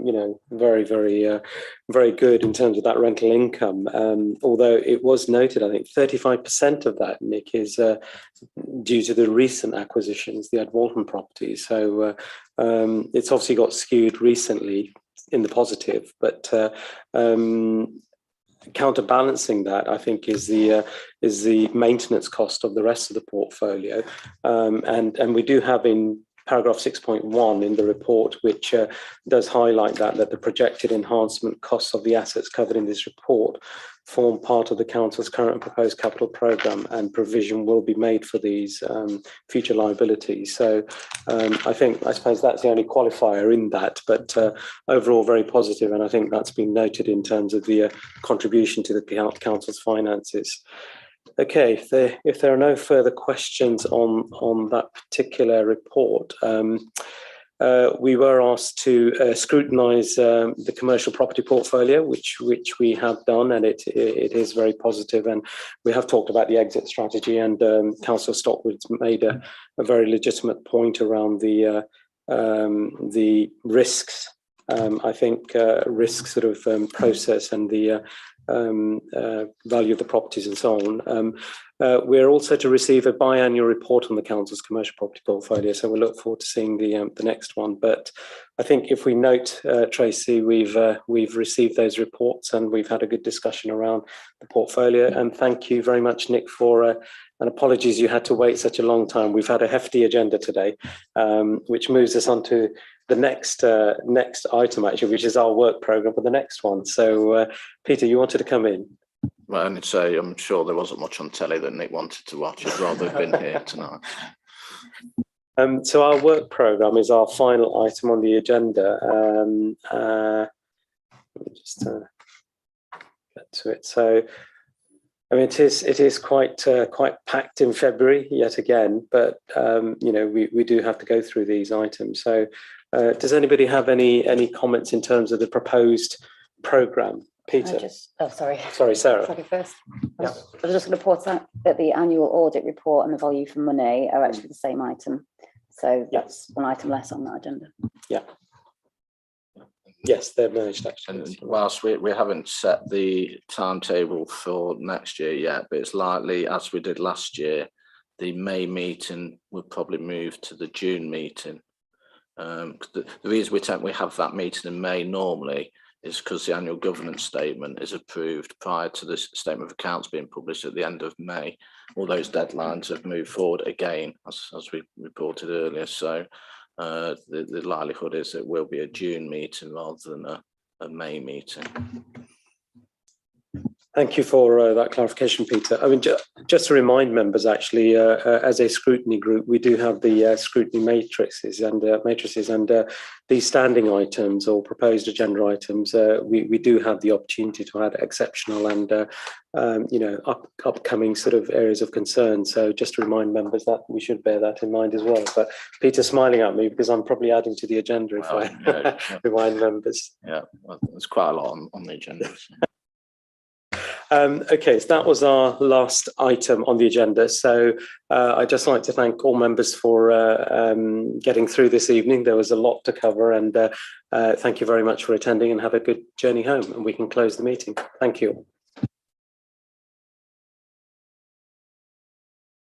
very, very, very good in terms of that rental income. Although it was noted, I think 35% of that, Nick, is due to the recent acquisitions, the Ed Walton properties. So it's obviously got skewed recently in the positive, but counterbalancing that, I think, is the maintenance cost of the rest of the portfolio, and we do have in paragraph 6.1 in the report, which does highlight that the projected enhancement costs of the assets covered in this report form part of the council's current and proposed capital programme, and provision will be made for these future liabilities. So I suppose that's the only qualifier in that, but overall very positive, and I think that's been noted in terms of the contribution to the council's finances. Okay, if there are no further questions on that particular report, we were asked to scrutinise the commercial property portfolio, which we have done, and it is very positive. And we have talked about the exit strategy, and Councillor Stockwood's made a very legitimate point around the risks. I think risk sort of process and the value of the properties and so on. We're also to receive a biannual report on the council's commercial property portfolio, so we look forward to seeing the next one. But I think if we note, Tracy, we've received those reports and we've had a good discussion around the portfolio. And thank you very much, Nick, for and apologies you had to wait such a long time. We've had a hefty agenda today, which moves us on to the next item, actually, which is our work programme for the next one. So, Peter, you wanted to come in?
Well, I need to say, I'm sure there wasn't much on telly that Nick wanted to watch. He'd rather have been here tonight.
So our work programme is our final item on the agenda. Let me just get to it. So, I mean, it is quite packed in February yet again, but you know, we do have to go through these items. So, does anybody have any comments in terms of the proposed programme? Peter.
Sorry,
Sarah.
Sorry, first.
Yeah.
I was just going to point out that the annual audit report and the value for money are actually the same item. So that's one item less on that agenda.
Yeah. Yes, they're merged actually.
And whilst we haven't set the timetable for next year yet, but it's likely, as we did last year, the May meeting will probably move to the June meeting. The reason we have that meeting in May normally is because the annual governance statement is approved prior to the statement of accounts being published at the end of May. All those deadlines have moved forward again, as we reported earlier. So the likelihood is it will be a June meeting rather than a May meeting.
Thank you for that clarification, Peter. I mean, just to remind members, actually, as a scrutiny group, we do have the scrutiny matrices and these standing items or proposed agenda items. We do have the opportunity to add exceptional and you know, upcoming sort of areas of concern. So just to remind members that we should bear that in mind as well. But Peter's smiling at me because I'm probably adding to the agenda if I remind members.
Yeah, well, there's quite a lot on the agenda. So.
Okay, so that was our last item on the agenda. So I'd just like to thank all members for getting through this evening. There was a lot to cover, and thank you very much for attending, and have a good journey home, and we can close the meeting. Thank you.